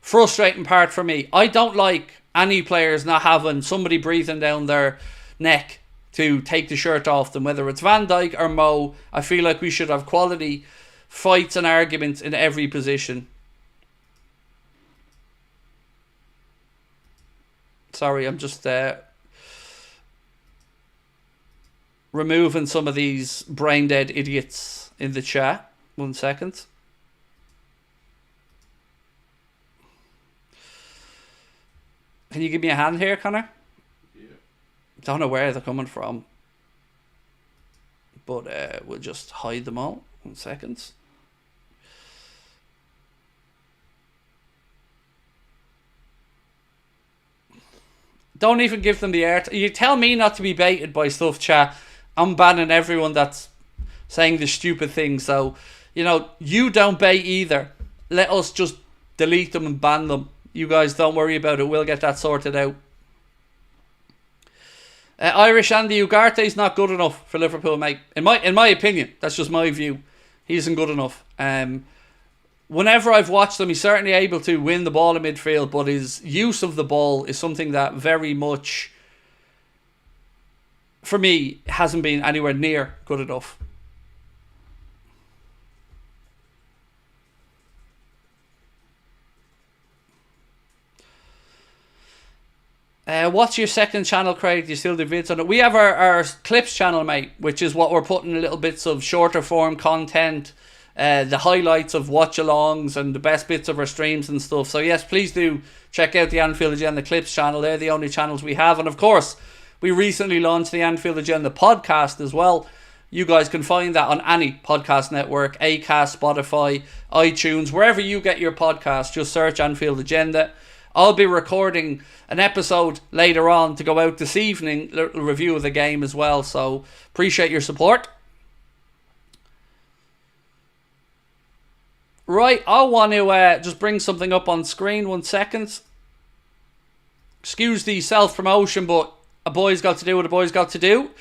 frustrating part for me. I don't like any players not having somebody breathing down their neck to take the shirt off them, whether it's Van Dijk or Mo. I feel like we should have quality fights and arguments in every position. Sorry, I'm just removing some of these brain dead idiots in the chat. 1 second. Can you give me a hand here, Connor? Yeah. Don't know where they're coming from. But we'll just hide them all. 1 second. Don't even give them the air. You tell me not to be baited by stuff, chat. I'm banning everyone that's saying the stupid thing. So, you know, you don't bait either. Let us just delete them and ban them. You guys don't worry about it. We'll get that sorted out. Irish Andy Ugarte is not good enough for Liverpool, mate. In my opinion, that's just my view. He isn't good enough. Whenever I've watched him, he's certainly able to win the ball in midfield, but his use of the ball is something that very much, for me, hasn't been anywhere near good enough. What's your second channel, Craig? Do you still do vids on it? We have our clips channel, mate, which is what we're putting little bits of shorter form content, the highlights of watch-alongs and the best bits of our streams and stuff. So yes, please do check out the Anfield Agenda clips channel. They're the only channels we have. And of course, we recently launched the Anfield Agenda podcast as well. You guys can find that on any podcast network, Acast, Spotify, iTunes, wherever you get your podcast. Just search Anfield Agenda. I'll be recording an episode later on to go out this evening, a review of the game as well. So appreciate your support. Right, I want to just bring something up on screen. 1 second. Excuse the self-promotion, but a boy's got to do what a boy's got to do.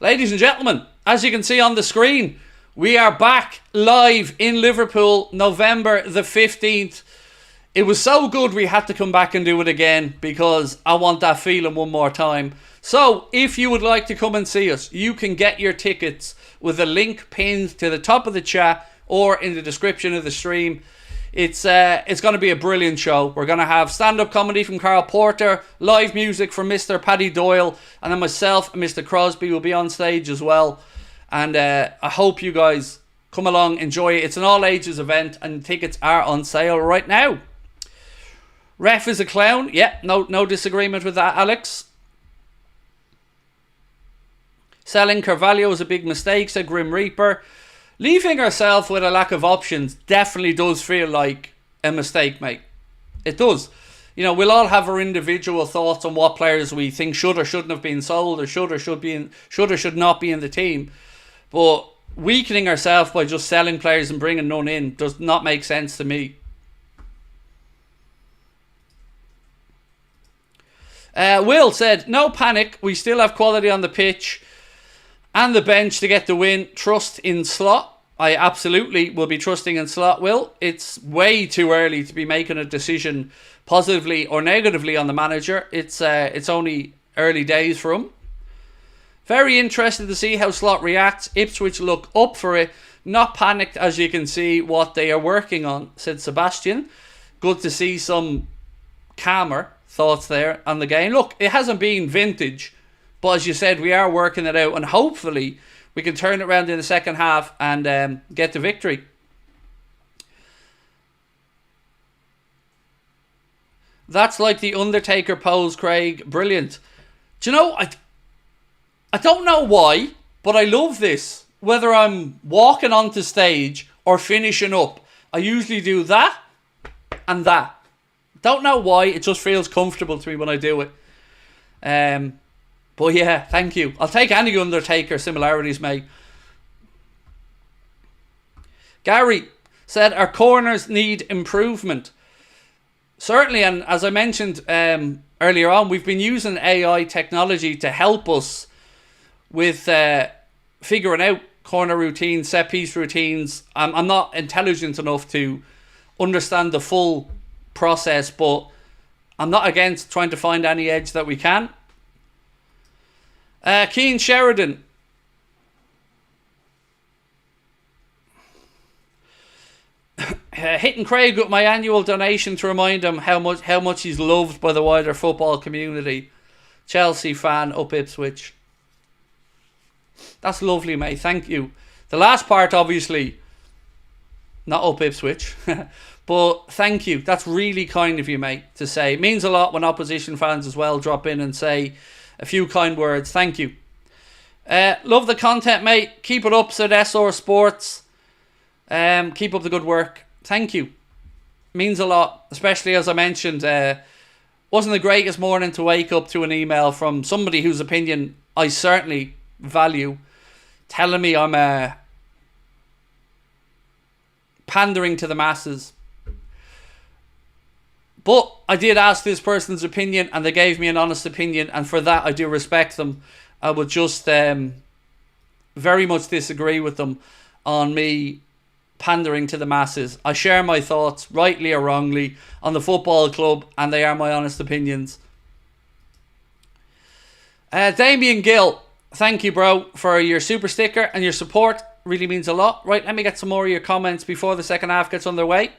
Ladies and gentlemen, as you can see on the screen, we are back live in Liverpool, November the 15th. It was so good we had to come back and do it again because I want that feeling one more time. So, if you would like to come and see us, you can get your tickets with a link pinned to the top of the chat or in the description of the stream. It's going to be a brilliant show. We're going to have stand-up comedy from Carl Porter, live music from Mr. Paddy Doyle, and then myself and Mr. Crosby will be on stage as well. And I hope you guys come along, enjoy it. It's an all-ages event and tickets are on sale right now. Ref is a clown. Yeah, no disagreement with that, Alex. Selling Carvalho is a big mistake, said Grim Reaper. Leaving ourselves with a lack of options definitely does feel like a mistake, mate. It does. You know, we'll all have our individual thoughts on what players we think should or shouldn't have been sold, or should or should not be in the team. But weakening ourselves by just selling players and bringing none in does not make sense to me. Will said, no panic. We still have quality on the pitch and the bench to get the win. Trust in Slot. I absolutely will be trusting in Slot, Will. It's way too early to be making a decision positively or negatively on the manager. It's only early days for him. Very interested to see how Slot reacts. Ipswich look up for it. Not panicked, as you can see what they are working on, said Sebastian. Good to see some calmer thoughts there on the game. Look, it hasn't been vintage, but as you said, we are working it out, and hopefully we can turn it around in the second half and get the victory. That's like the Undertaker pose, Craig. Brilliant. Do you know, I don't know why, but I love this. Whether I'm walking onto stage or finishing up, I usually do that and that. Don't know why, it just feels comfortable to me when I do it. But yeah, thank you. I'll take any Undertaker similarities, mate. Gary said our corners need improvement. Certainly, and as I mentioned earlier on, we've been using AI technology to help us with figuring out corner routines, set piece routines. I'm not intelligent enough to understand the full process, but I'm not against trying to find any edge that we can. Keane Sheridan. Hitting Craig with my annual donation to remind him how much he's loved by the wider football community. Chelsea fan, up Ipswich. That's lovely, mate. Thank you. The last part, obviously, not up Ipswich, But thank you. That's really kind of you, mate, to say. It means a lot when opposition fans as well drop in and say a few kind words. Thank you. Love the content, mate. Keep it up, said SR Sports. Keep up the good work. Thank you. Means a lot, especially as I mentioned. Wasn't the greatest morning to wake up to an email from somebody whose opinion I certainly value, telling me I'm pandering to the masses. But I did ask this person's opinion and they gave me an honest opinion, and for that I do respect them. I would just very much disagree with them on me pandering to the masses. I share my thoughts, rightly or wrongly, on the football club, and they are my honest opinions. Damien Gill, thank you, bro, for your super sticker and your support. Really means a lot. Right, let me get some more of your comments before the second half gets underway.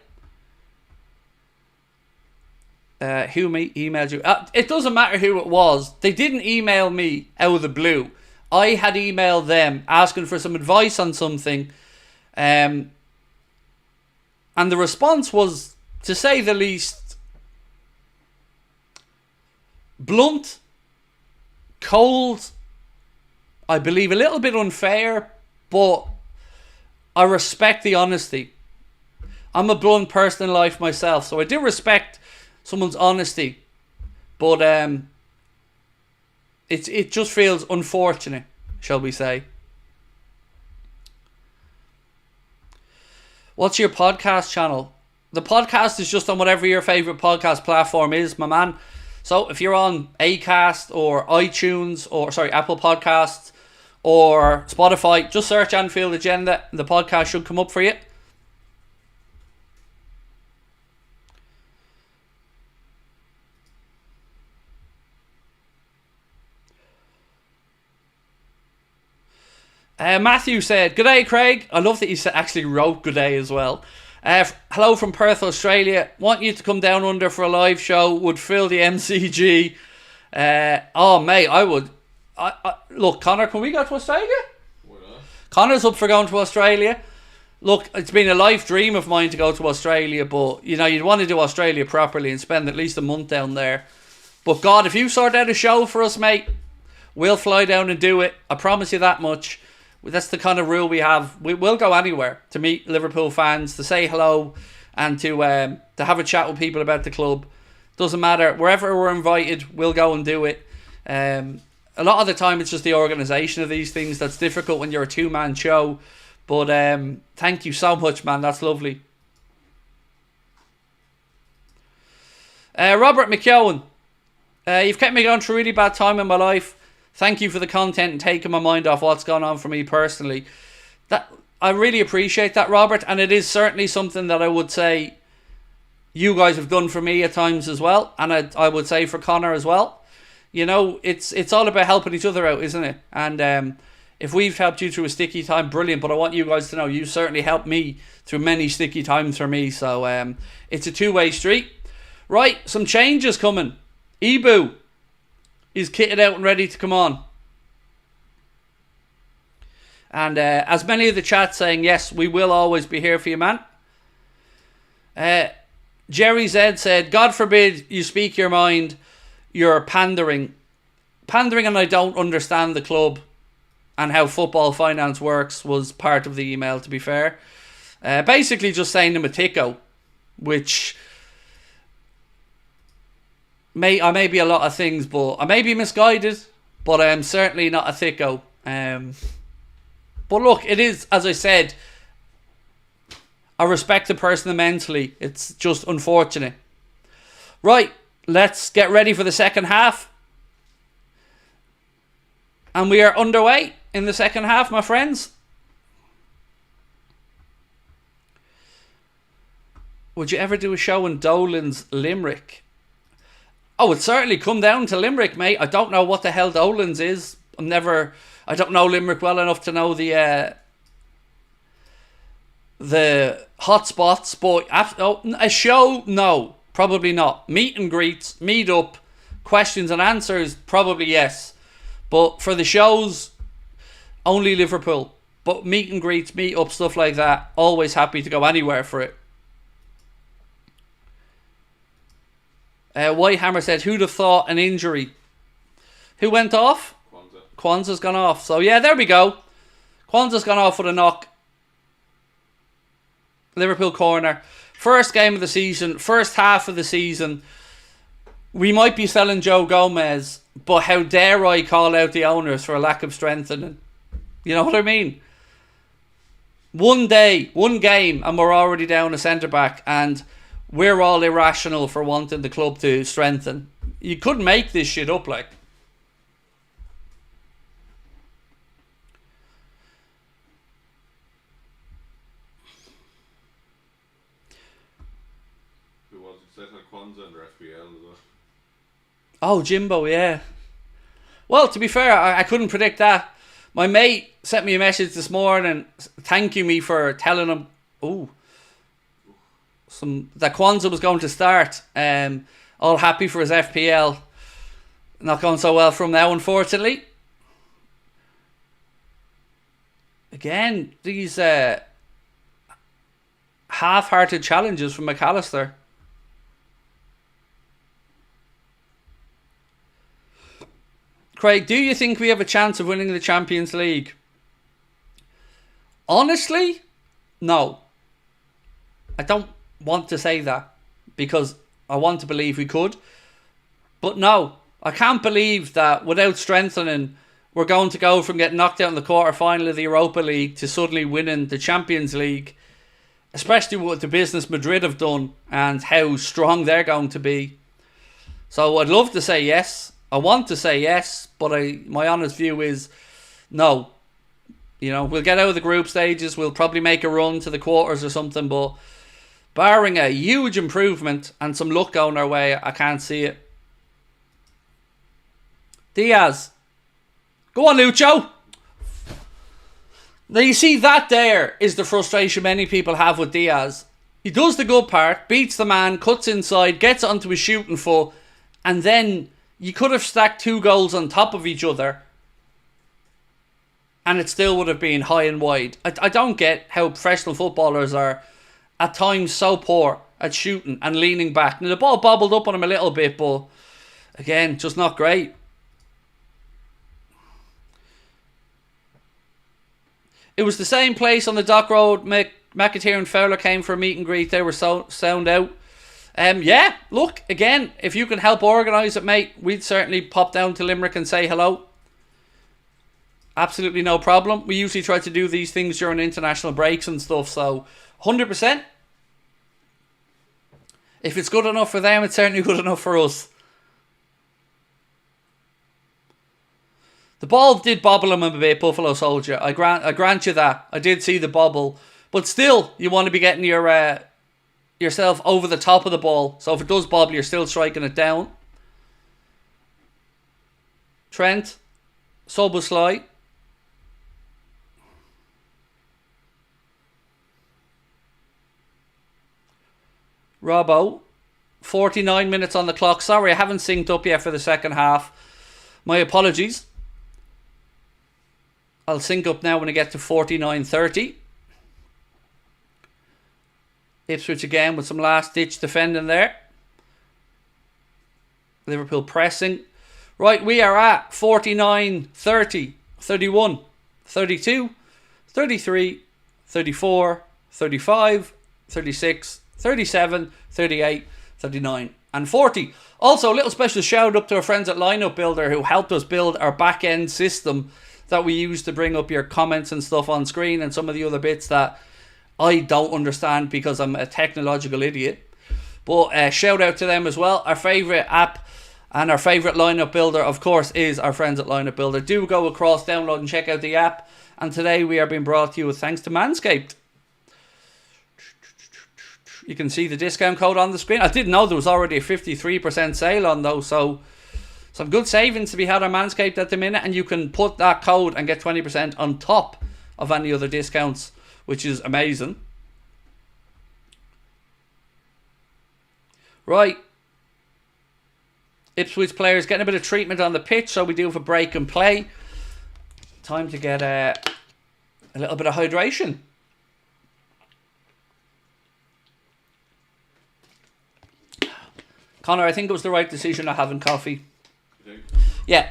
Who emailed you? It doesn't matter who it was. They didn't email me out of the blue. I had emailed them asking for some advice on something. And the response was, to say the least, blunt, cold, I believe a little bit unfair, but I respect the honesty. I'm a blunt person in life myself, so I do respect someone's honesty, but it just feels unfortunate, shall we say. What's your podcast channel? The podcast is just on whatever your favourite podcast platform is, my man. So if you're on Acast or iTunes or Apple Podcasts or Spotify, just search Anfield Agenda and the podcast should come up for you. Matthew said, "Good day, Craig." I love that you actually wrote "good day" as well. Hello from Perth, Australia. Want you to come down under for a live show. Would fill the MCG. Oh, mate, I would. Look, Connor, can we go to Australia? Why not? Connor's up for going to Australia. Look, it's been a life dream of mine to go to Australia, but you know, you'd want to do Australia properly and spend at least a month down there. But God, if you sort out a show for us, mate, we'll fly down and do it. I promise you that much. That's the kind of rule we have. We'll go anywhere to meet Liverpool fans, to say hello, and to have a chat with people about the club. Doesn't matter. Wherever we're invited, we'll go and do it. A lot of the time, it's just the organisation of these things that's difficult when you're a two-man show. But thank you so much, man. That's lovely. Robert McKeown. You've kept me going through a really bad time in my life. Thank you for the content and taking my mind off what's going on for me personally. That I really appreciate that, Robert, and it is certainly something that I would say you guys have done for me at times as well, and I would say for Connor as well. You know, it's all about helping each other out, isn't it? And if we've helped you through a sticky time, brilliant, but I want you guys to know you certainly helped me through many sticky times for me, so it's a two-way street. Right, some changes coming. Ibu is kitted out and ready to come on. And as many of the chat saying, yes, we will always be here for you, man. Jerry Zed said, God forbid you speak your mind, you're pandering. Pandering and I don't understand the club and how football finance works was part of the email, to be fair. Basically just saying them a ticko, which I may be a lot of things, but I may be misguided, but I am certainly not a thicko. But look, it is, as I said, I respect the person immensely. It's just unfortunate. Right, let's get ready for the second half. And we are underway in the second half, my friends. Would you ever do a show in Dolan's Limerick? I would certainly come down to Limerick, mate. I don't know what the hell Dolan's is. I don't know Limerick well enough to know the hot spots, but a show, no, probably not. Meet and greets, meet up, questions and answers, probably yes. But for the shows, only Liverpool. But meet and greets, meet up, stuff like that, always happy to go anywhere for it. Whitehammer said, who'd have thought an injury? Who went off? Kwanzaa's gone off. So yeah, there we go. Kwanzaa's gone off with a knock. Liverpool corner. First game of the season. First half of the season. We might be selling Joe Gomez, but how dare I call out the owners for a lack of strengthening? You know what I mean? One day, one game, and we're already down a centre-back, and we're all irrational for wanting the club to strengthen. You couldn't make this shit up, like. Who was it said had Kwanzaa under FPL as well? Oh, Jimbo, yeah. Well, to be fair, I couldn't predict that. My mate sent me a message this morning thanking me for telling him that Kwanzaa was going to start. All happy for his FPL. Not going so well from now, unfortunately. Again, these half-hearted challenges from McAllister. Craig, do you think we have a chance of winning the Champions League? Honestly, no. I don't want to say that because I want to believe we could. But no, I can't believe that without strengthening, we're going to go from getting knocked out in the quarter-final of the Europa League to suddenly winning the Champions League. Especially what the business Madrid have done and how strong they're going to be. So I'd love to say yes. I want to say yes, but my honest view is no. You know, we'll get out of the group stages. We'll probably make a run to the quarters or something, but barring a huge improvement and some luck going our way, I can't see it. Diaz. Go on, Lucho. Now you see, that there is the frustration many people have with Diaz. He does the good part, beats the man, cuts inside, gets onto his shooting foot, and then you could have stacked 2 goals on top of each other and it still would have been high and wide. I don't get how professional footballers are at times so poor at shooting and leaning back. Now the ball bobbled up on him a little bit, but again, just not great. It was the same place on the Dock Road McAteer and Fowler came for a meet and greet. They were sound out. Yeah, look, again, if you can help organise it, mate, we'd certainly pop down to Limerick and say hello. Absolutely no problem. We usually try to do these things during international breaks and stuff, so 100%. If it's good enough for them, it's certainly good enough for us. The ball did bobble him a bit, Buffalo Soldier. I grant you that. I did see the bobble. But still, you want to be getting yourself over the top of the ball. So if it does bobble, you're still striking it down. Trent. Soboslai. Robbo. 49 minutes on the clock. Sorry, I haven't synced up yet for the second half. My apologies. I'll sync up now when I get to 49:30. Ipswich again with some last-ditch defending there. Liverpool pressing. Right, we are at 49, 30, 31, 32, 33, 34, 35, 36, 37, 38, 39 and 40. Also, a little special shout out to our friends at Lineup Builder who helped us build our back-end system that we use to bring up your comments and stuff on screen and some of the other bits that I don't understand because I'm a technological idiot. But shout out to them as well. Our favourite app and our favourite lineup builder, of course, is our friends at Lineup Builder. Do go across, download and check out the app. And today we are being brought to you with thanks to Manscaped. You can see the discount code on the screen. I didn't know there was already a 53% sale on those, so some good savings to be had on Manscaped at the minute, and you can put that code and get 20% on top of any other discounts, which is amazing. Right. Ipswich players getting a bit of treatment on the pitch, so we do have a break and play. Time to get a little bit of hydration. Connor, I think it was the right decision not having coffee. You think? Yeah.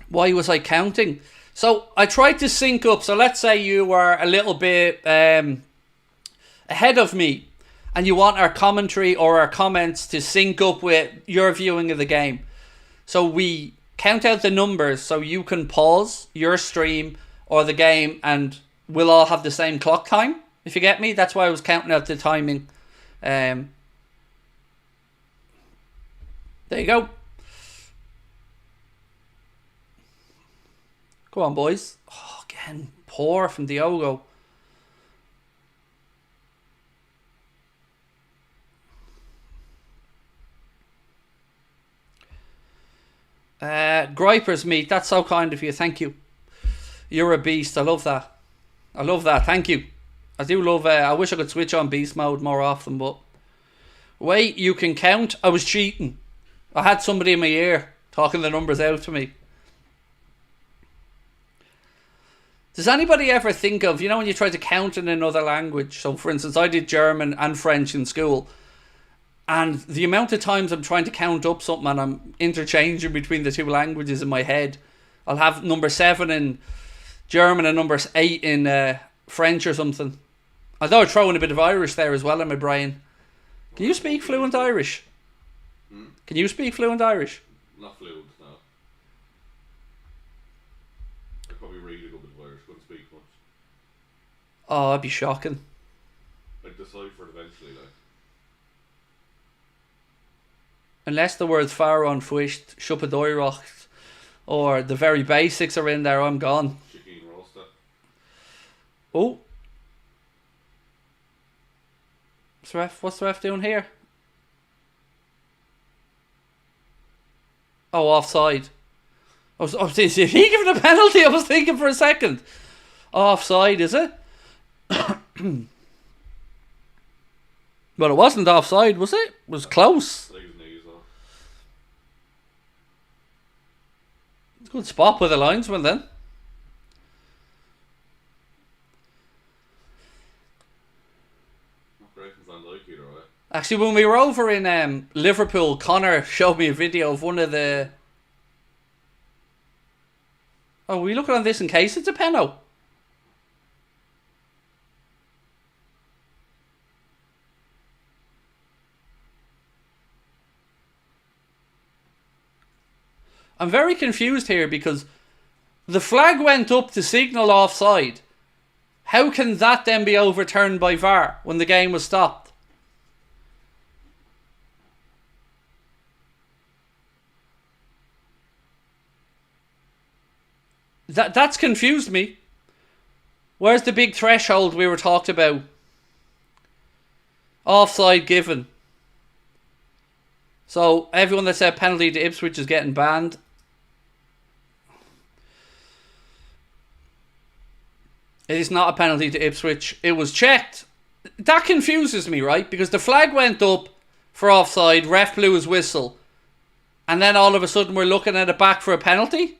Why was I counting? So I tried to sync up. So let's say you were a little bit ahead of me and you want our commentary or our comments to sync up with your viewing of the game. So we count out the numbers so you can pause your stream or the game and we'll all have the same clock time. If you get me, that's why I was counting out the timing. There you go. Go on, boys. Oh, again, poor from Diogo. Gripers meat, that's so kind of you. Thank you. You're a beast. I love that. I love that. Thank you. I do love. I wish I could switch on beast mode more often, but wait, you can count. I was cheating. I had somebody in my ear talking the numbers out to me. Does anybody ever think of, you know, when you try to count in another language? So, for instance, I did German and French in school. And the amount of times I'm trying to count up something and I'm interchanging between the two languages in my head. I'll have number 7 in German and number 8 in French or something. Although I throw in a bit of Irish there as well in my brain. Can you speak fluent Irish? Can you speak fluent Irish? Not fluent, no. I probably read a good bit of Irish, couldn't speak much. Oh, that'd be shocking. I'd decipher it eventually, like. Unless the words far on fwished, shuppadoirocht, or the very basics are in there, I'm gone. Chicken roaster. Oh. What's the ref doing here? Oh, offside. Is he giving a penalty? I was thinking for a second. Offside, is it? Well, it wasn't offside, was it? It was close. It's a good spot with the linesman then. Not great from Van Dijk either, right? Actually, when we were over in Liverpool, Connor showed me a video of one of the... Oh, we looking on this in case it's a penalty? I'm very confused here because the flag went up to signal offside. How can that then be overturned by VAR when the game was stopped? That's confused me. Where's the big threshold we were talked about? Offside given. So everyone that said penalty to Ipswich is getting banned. It is not a penalty to Ipswich. It was checked. That confuses me, right? Because the flag went up for offside, ref blew his whistle, and then all of a sudden we're looking at it back for a penalty?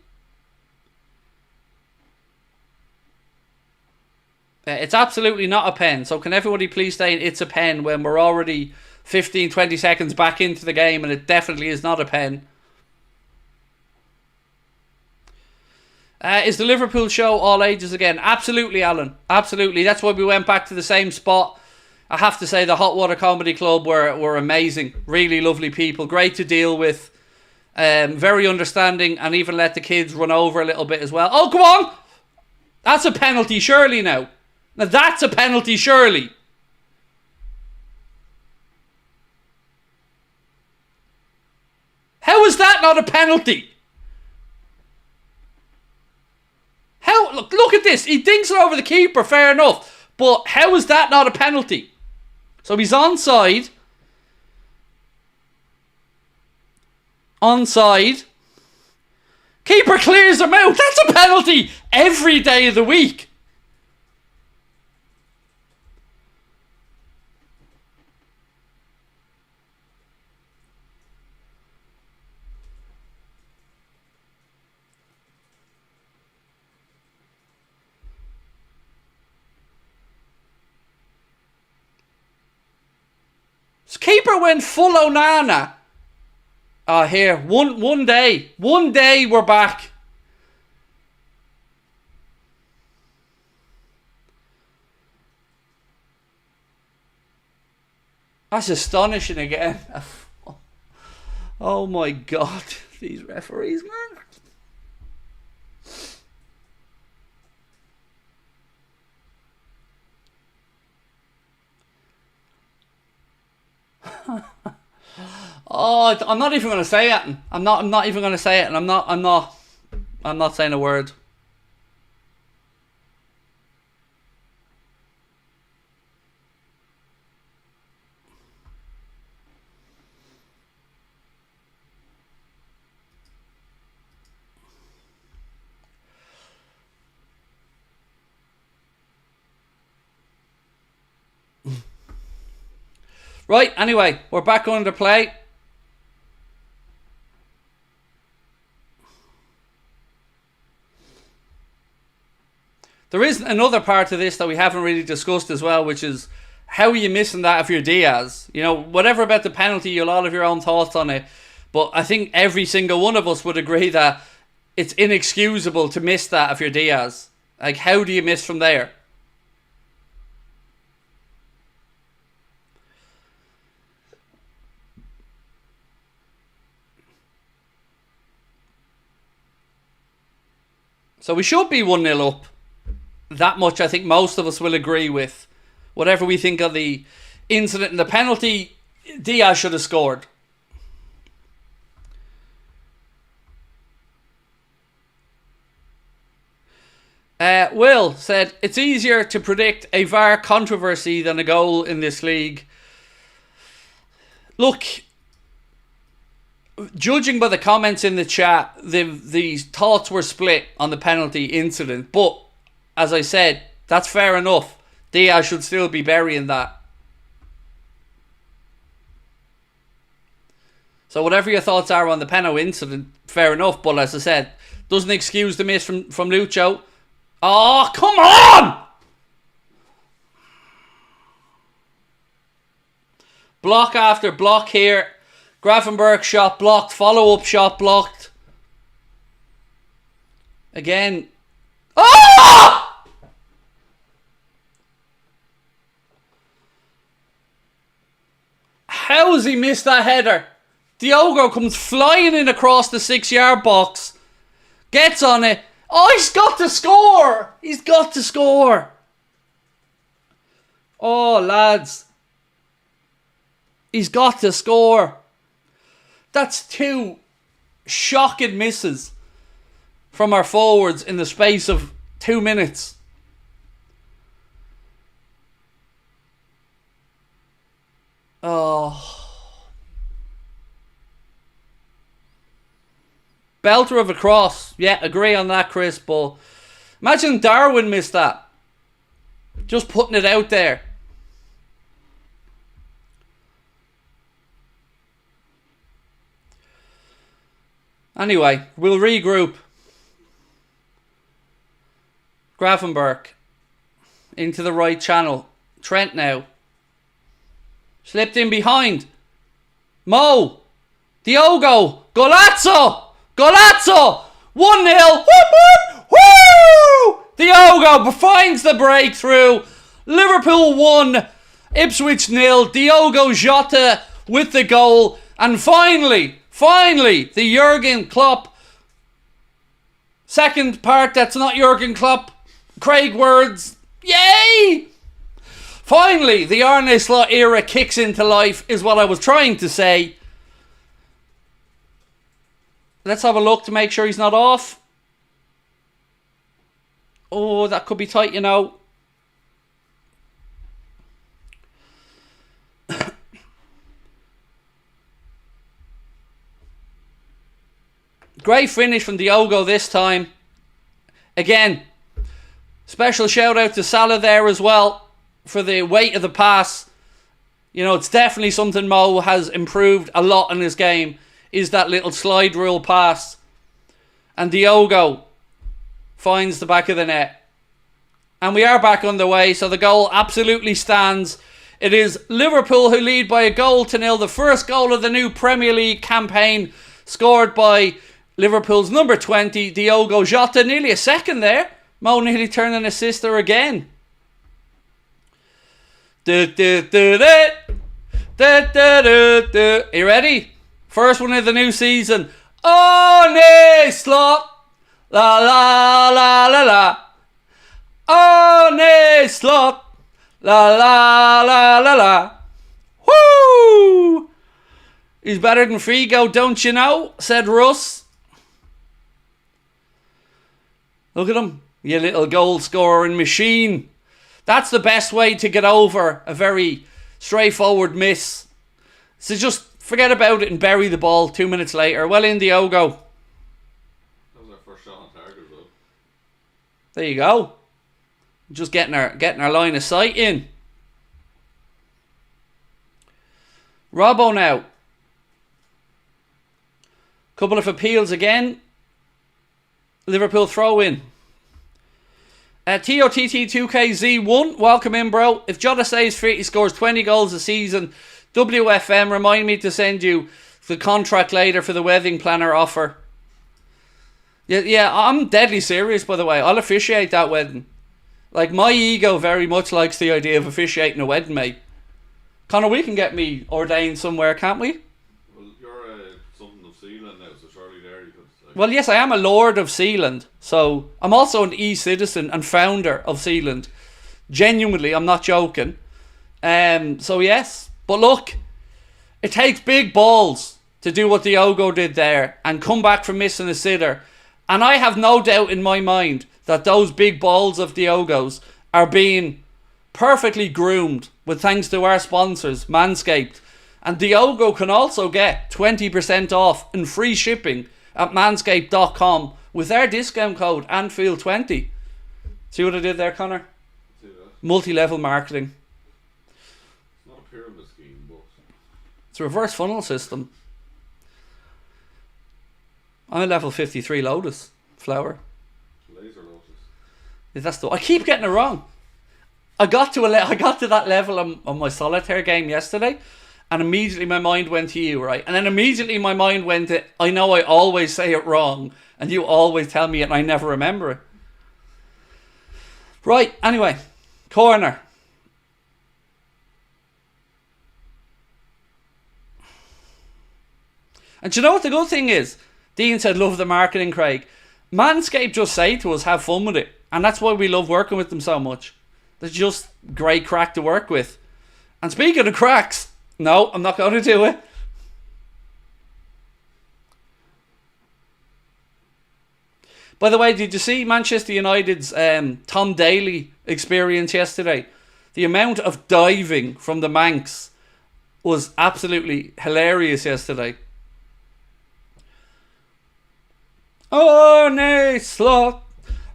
It's absolutely not a pen. So can everybody please say it's a pen when we're already 15, 20 seconds back into the game and it definitely is not a pen? Is the Liverpool show all ages again? Absolutely, Alan. Absolutely. That's why we went back to the same spot. I have to say the Hot Water Comedy Club were amazing. Really lovely people. Great to deal with. Very understanding and even let the kids run over a little bit as well. Oh, come on! That's a penalty surely now. Now that's a penalty surely. How is that not a penalty? How? Look at this. He dinks it over the keeper, fair enough. But how is that not a penalty? So he's onside. Onside. Keeper clears him out. That's a penalty every day of the week. Keeper went full Onana. Here. One day. One day we're back. That's astonishing again. Oh my God. These referees, man. Oh, I'm not even going to say it. I'm not even going to say it, and I'm not saying a word. Right, anyway, we're back under play. There is another part to this that we haven't really discussed as well, which is how are you missing that if you're Diaz? You know, whatever about the penalty, you'll all have your own thoughts on it. But I think every single one of us would agree that it's inexcusable to miss that if you're Diaz. Like, how do you miss from there? So we should be 1-0 up. That much I think most of us will agree with. Whatever we think of the incident and the penalty, Diaz should have scored. Will said, it's easier to predict a VAR controversy than a goal in this league. Look, judging by the comments in the chat, the thoughts were split on the penalty incident. But, as I said, that's fair enough. Diaz should still be burying that. So whatever your thoughts are on the penalty incident, fair enough. But as I said, doesn't excuse the miss from Lucho. Oh, come on! Block after block here. Gravenberch shot blocked. Follow-up shot blocked. Again. Oh! How has he missed that header? Diogo comes flying in across the 6-yard box. Gets on it. Oh, he's got to score! He's got to score! Oh, lads. He's got to score. That's 2 shocking misses from our forwards in the space of 2 minutes. Oh. Belter of a cross. Yeah, agree on that, Chris. But imagine Darwin missed that. Just putting it out there. Anyway, we'll regroup. Gravenberch into the right channel. Trent now. Slipped in behind. Mo. Diogo. Golazzo. Golazzo. 1-0. Whoop, whoop, woo! Diogo finds the breakthrough. Liverpool 1. Ipswich 0. Diogo Jota with the goal. And finally, the Jurgen Klopp. Second part that's not Jurgen Klopp. Craig words. Yay! Finally, the Arne Slot era kicks into life, is what I was trying to say. Let's have a look to make sure he's not off. Oh, that could be tight, you know. Great finish from Diogo this time. Again, special shout out to Salah there as well for the weight of the pass. You know, it's definitely something Mo has improved a lot in his game, is that little slide rule pass. And Diogo finds the back of the net. And we are back underway, so the goal absolutely stands. It is Liverpool who lead by 1-0. The first goal of the new Premier League campaign scored by Liverpool's number 20, Diogo Jota. Nearly a second there. Mo nearly turned an assister again. Are you ready? First one of the new season. Arne slot. La la la la la. Arne slot. La la la la la. Woo! He's better than Figo, don't you know? Said Russ. Look at him. You little goal scoring machine. That's the best way to get over a very straightforward miss. So just forget about it and bury the ball 2 minutes later. Well in, Diogo. That was our first shot on target, though. There you go. Just getting our line of sight in. Robbo now. Couple of appeals again. Liverpool throw in. TOTT2KZ1, welcome in, bro. If Jota stays fit, he scores 20 goals a season. WFM, remind me to send you the contract later for the wedding planner offer. Yeah, I'm deadly serious, by the way. I'll officiate that wedding. Like, my ego very much likes the idea of officiating a wedding, mate. Connor, we can get me ordained somewhere, can't we? Well, you're something of Sealand now, so surely there you could. Well, yes, I am a Lord of Sealand. So, I'm also an e-citizen and founder of Sealand. Genuinely, I'm not joking. So, yes. But look, it takes big balls to do what Diogo did there and come back from missing a sitter. And I have no doubt in my mind that those big balls of Diogo's are being perfectly groomed with thanks to our sponsors, Manscaped. And Diogo can also get 20% off and free shipping at manscaped.com with their discount code Anfield20. See what I did there, Connor? See that? Multi-level marketing. It's not a pyramid scheme, but It's a reverse funnel system. I'm at level 53 Lotus Flower. laser lotus. That's I keep getting it wrong. I got to that level on my solitaire game yesterday, and immediately my mind went to you, right? And then immediately my mind went to, I know I always say it wrong, and you always tell me it, and I never remember it. Right, anyway, corner. And do you know what the good thing is? Dean said, love the marketing, Craig. Manscaped just say to us, have fun with it. And that's why we love working with them so much. They're just great crack to work with. And speaking of cracks, no, I'm not going to do it. By the way, did you see Manchester United's Tom Daly experience yesterday? The amount of diving from the Manx was absolutely hilarious yesterday. Arne slot,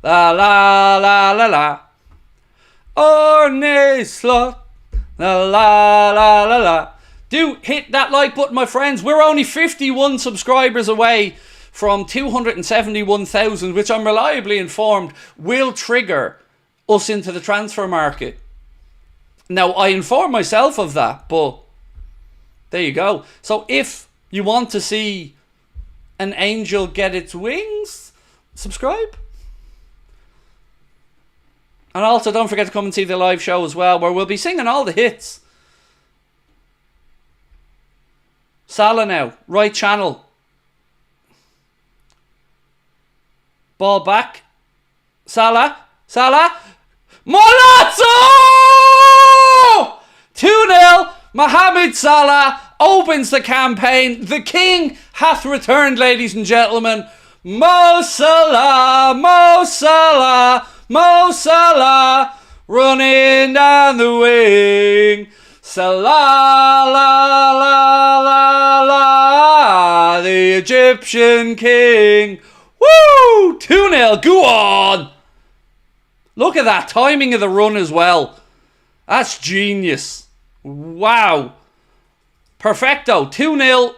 la la la la la. Arne slot, la la la la la. Do hit that like button, my friends. We're only 51 subscribers away from 271,000, which I'm reliably informed will trigger us into the transfer market. Now, I inform myself of that, but there you go. So if you want to see an angel get its wings, subscribe. And also don't forget to come and see the live show as well, where we'll be singing all the hits. Salah now, right channel. Ball back. Salah. Molazzo! 2-0. Mohamed Salah opens the campaign. The king hath returned, ladies and gentlemen. Mo Salah, Mo Salah, Mo Salah, running down the wing. Salah, la, la, la, la, the Egyptian king. Woo! 2-0, go on! Look at that timing of the run as well. That's genius. Wow. Perfecto. 2-0.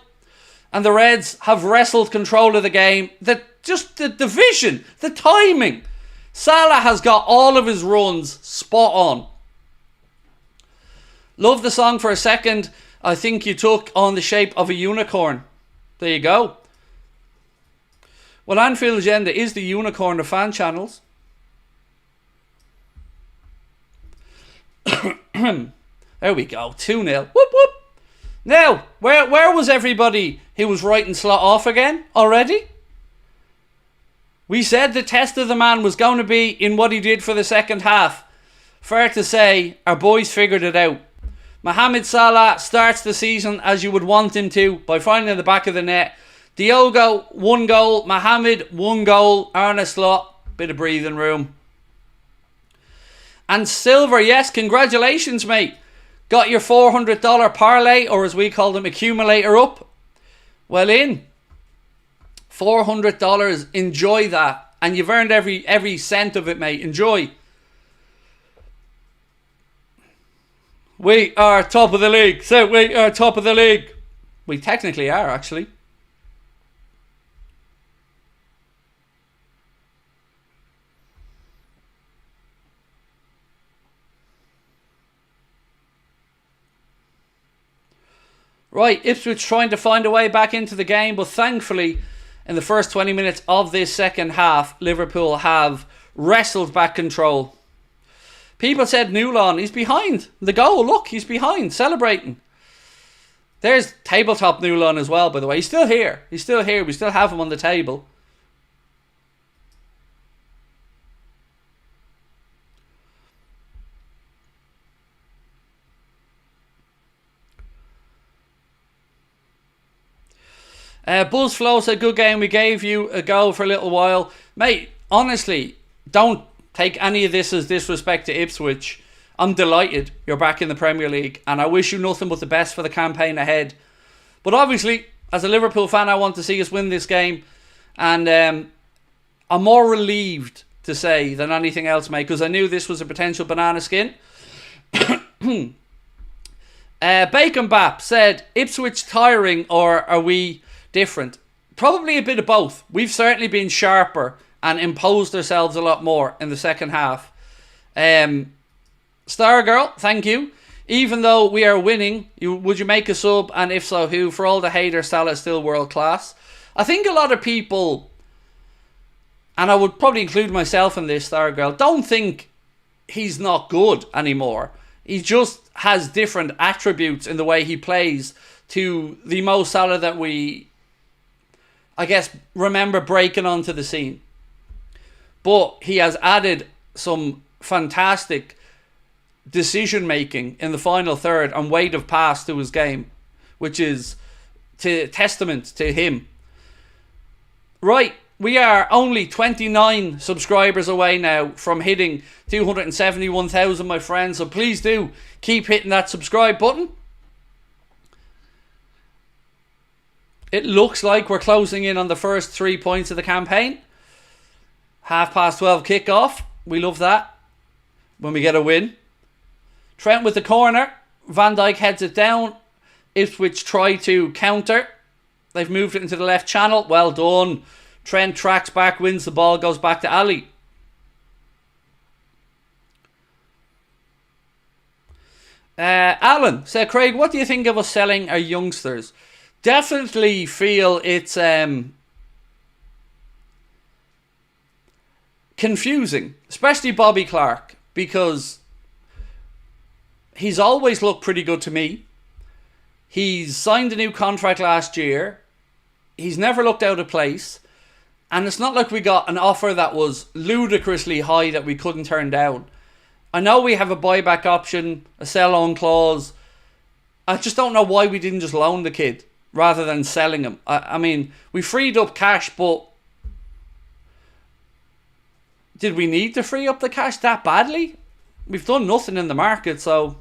And the Reds have wrestled control of the game. The vision, the timing. Salah has got all of his runs spot on. Love the song for a second. I think you took on the shape of a unicorn. There you go. Well, Anfield Agenda is the unicorn of fan channels. There we go. 2-0. Whoop whoop. Now, where was everybody who was writing Slot off again already? We said the test of the man was going to be in what he did for the second half. Fair to say, our boys figured it out. Mohamed Salah starts the season as you would want him to, by finding the back of the net. Diogo, 1 goal. Mohamed, 1 goal. Arne Slot, bit of breathing room. And Silver, yes, congratulations, mate. Got your $400 parlay, or as we call them, accumulator up. Well in. $400. Enjoy that. And you've earned every cent of it, mate. Enjoy. We are top of the league. So we are top of the league. We technically are, actually. Right, Ipswich trying to find a way back into the game, but thankfully, in the first 20 minutes of this second half, Liverpool have wrestled back control. People said Newlon, he's behind the goal. Look, he's behind, celebrating. There's tabletop Newlon as well, by the way. He's still here. He's still here. We still have him on the table. Buzzflow said, good game, we gave you a go for a little while. Mate, honestly, don't take any of this as disrespect to Ipswich. I'm delighted you're back in the Premier League, and I wish you nothing but the best for the campaign ahead. But obviously, as a Liverpool fan, I want to see us win this game, and I'm more relieved to say than anything else, mate, because I knew this was a potential banana skin. Bacon Bap said, Ipswich tiring, or are we different? Probably a bit of both. We've certainly been sharper and imposed ourselves a lot more in the second half. Stargirl, thank you. Even though we are winning, would you make a sub? And if so, who? For all the haters, Salah is still world class. I think a lot of people, and I would probably include myself in this, Stargirl, don't think he's not good anymore. He just has different attributes in the way he plays to the Mo Salah that we, I guess, remember breaking onto the scene. But he has added some fantastic decision making in the final third and weight of pass to his game, which is testament to him. Right, we are only 29 subscribers away now from hitting 271,000, my friends. So please do keep hitting that subscribe button. It looks like we're closing in on the first 3 points of the campaign. 12:30 kickoff. We love that when we get a win. Trent with the corner. Van Dijk heads it down. Ipswich try to counter. They've moved it into the left channel. Well done. Trent tracks back, wins the ball, goes back to Ali. Alan said, Craig, what do you think of us selling our youngsters? Definitely feel it's confusing, especially Bobby Clark, because he's always looked pretty good to me. He's signed a new contract last year. He's never looked out of place. And it's not like we got an offer that was ludicrously high that we couldn't turn down. I know we have a buyback option, a sell-on clause. I just don't know why we didn't just loan the kid rather than selling him. I mean, we freed up cash, but did we need to free up the cash that badly? We've done nothing in the market, so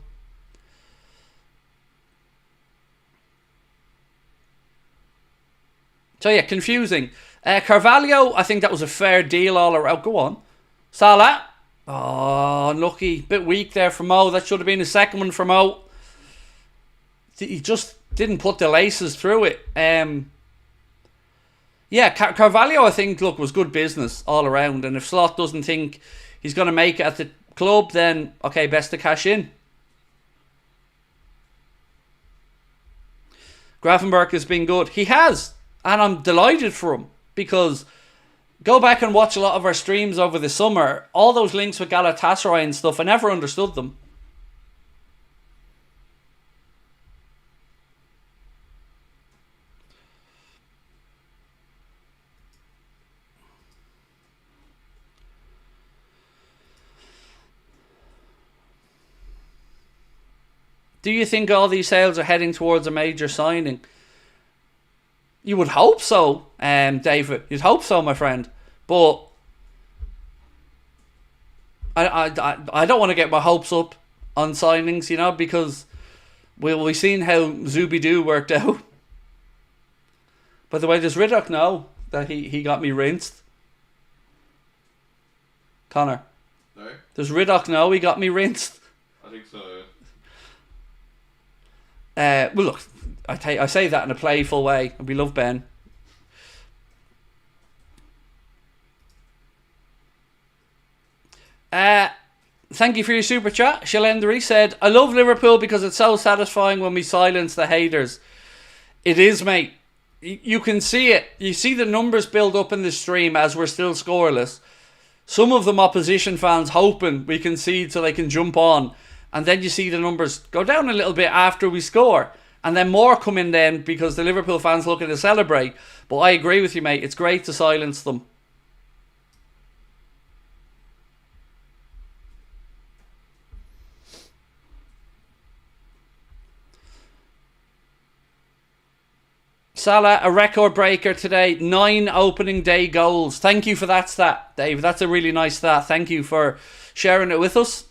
yeah, confusing. Carvalho, I think that was a fair deal all around. Go on. Salah. Oh, unlucky. Bit weak there for Mo. That should have been the second one for Mo. He just didn't put the laces through it. Yeah, Carvalho, I think, look, was good business all around. And if Slot doesn't think he's going to make it at the club, then, okay, best to cash in. Gravenberch has been good. He has. And I'm delighted for him. Because go back and watch a lot of our streams over the summer. All those links with Galatasaray and stuff, I never understood them. Do you think all these sales are heading towards a major signing? You would hope so, David. You'd hope so, my friend. But I don't want to get my hopes up on signings, you know, because we've seen how Zubidoo worked out. By the way, does Riddock know that he got me rinsed? Connor? No? Does Riddock know he got me rinsed? I think so, well, look, I say that in a playful way, and we love Ben. Thank you for your super chat. Shalendry said, I love Liverpool because it's so satisfying when we silence the haters. It is, mate. You can see it. You see the numbers build up in the stream as we're still scoreless. Some of them opposition fans hoping we concede so they can jump on. And then you see the numbers go down a little bit after we score. And then more come in then because the Liverpool fans looking to celebrate. But I agree with you, mate. It's great to silence them. Salah, a record breaker today. 9 opening day goals. Thank you for that stat, Dave. That's a really nice stat. Thank you for sharing it with us.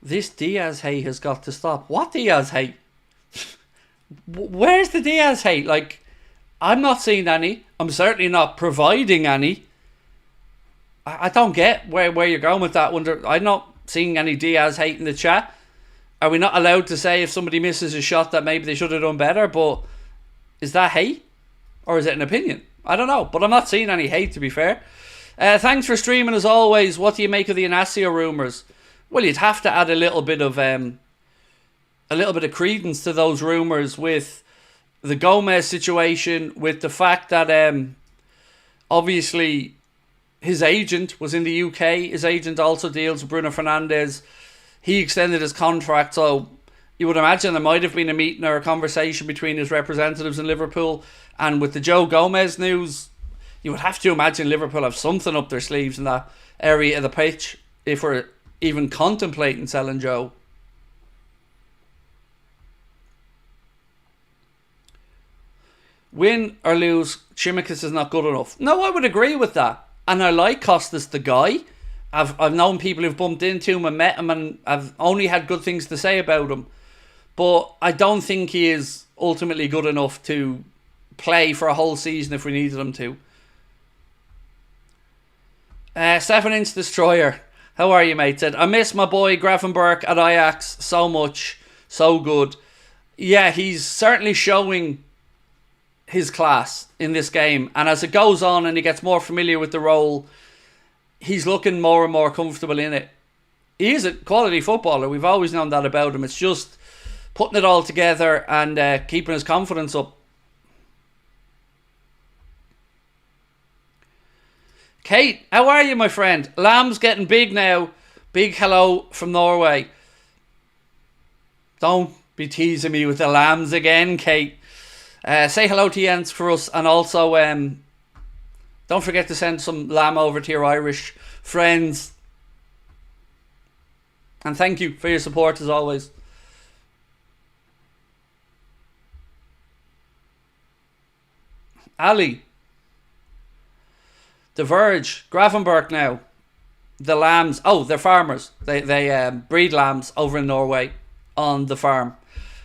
This Diaz hate has got to stop. What Diaz hate? Where's the Diaz hate? Like, I'm not seeing any. I'm certainly not providing any. I don't get where you're going with that. I'm not seeing any Diaz hate in the chat. Are we not allowed to say if somebody misses a shot that maybe they should have done better? But is that hate? Or is it an opinion? I don't know. But I'm not seeing any hate, to be fair. Thanks for streaming as always. What do you make of the Inacio rumours? Well, you'd have to add a little bit of credence to those rumours with the Gomez situation, with the fact that obviously his agent was in the UK. His agent also deals with Bruno Fernandes. He extended his contract, so you would imagine there might have been a meeting or a conversation between his representatives in Liverpool. And with the Joe Gomez news, you would have to imagine Liverpool have something up their sleeves in that area of the pitch if we're even contemplating selling Joe. Win or lose, Tsimikas is not good enough. No, I would agree with that. And I like Costas the guy. I've known people who've bumped into him and met him, and I've only had good things to say about him. But I don't think he is ultimately good enough to play for a whole season if we needed him to. 7-inch Destroyer. How are you, mate? Said, I miss my boy Gravenberch at Ajax so much. So good. Yeah, he's certainly showing his class in this game. And as it goes on and he gets more familiar with the role, he's looking more and more comfortable in it. He is a quality footballer. We've always known that about him. It's just putting it all together and keeping his confidence up. Kate, how are you, my friend? Lamb's getting big now. Big hello from Norway. Don't be teasing me with the lambs again, Kate. Say hello to Jens for us. And also, don't forget to send some lamb over to your Irish friends. And thank you for your support as always. Ali. The Verge, Gravenberch now. The lambs. Oh, they're farmers. They breed lambs over in Norway on the farm.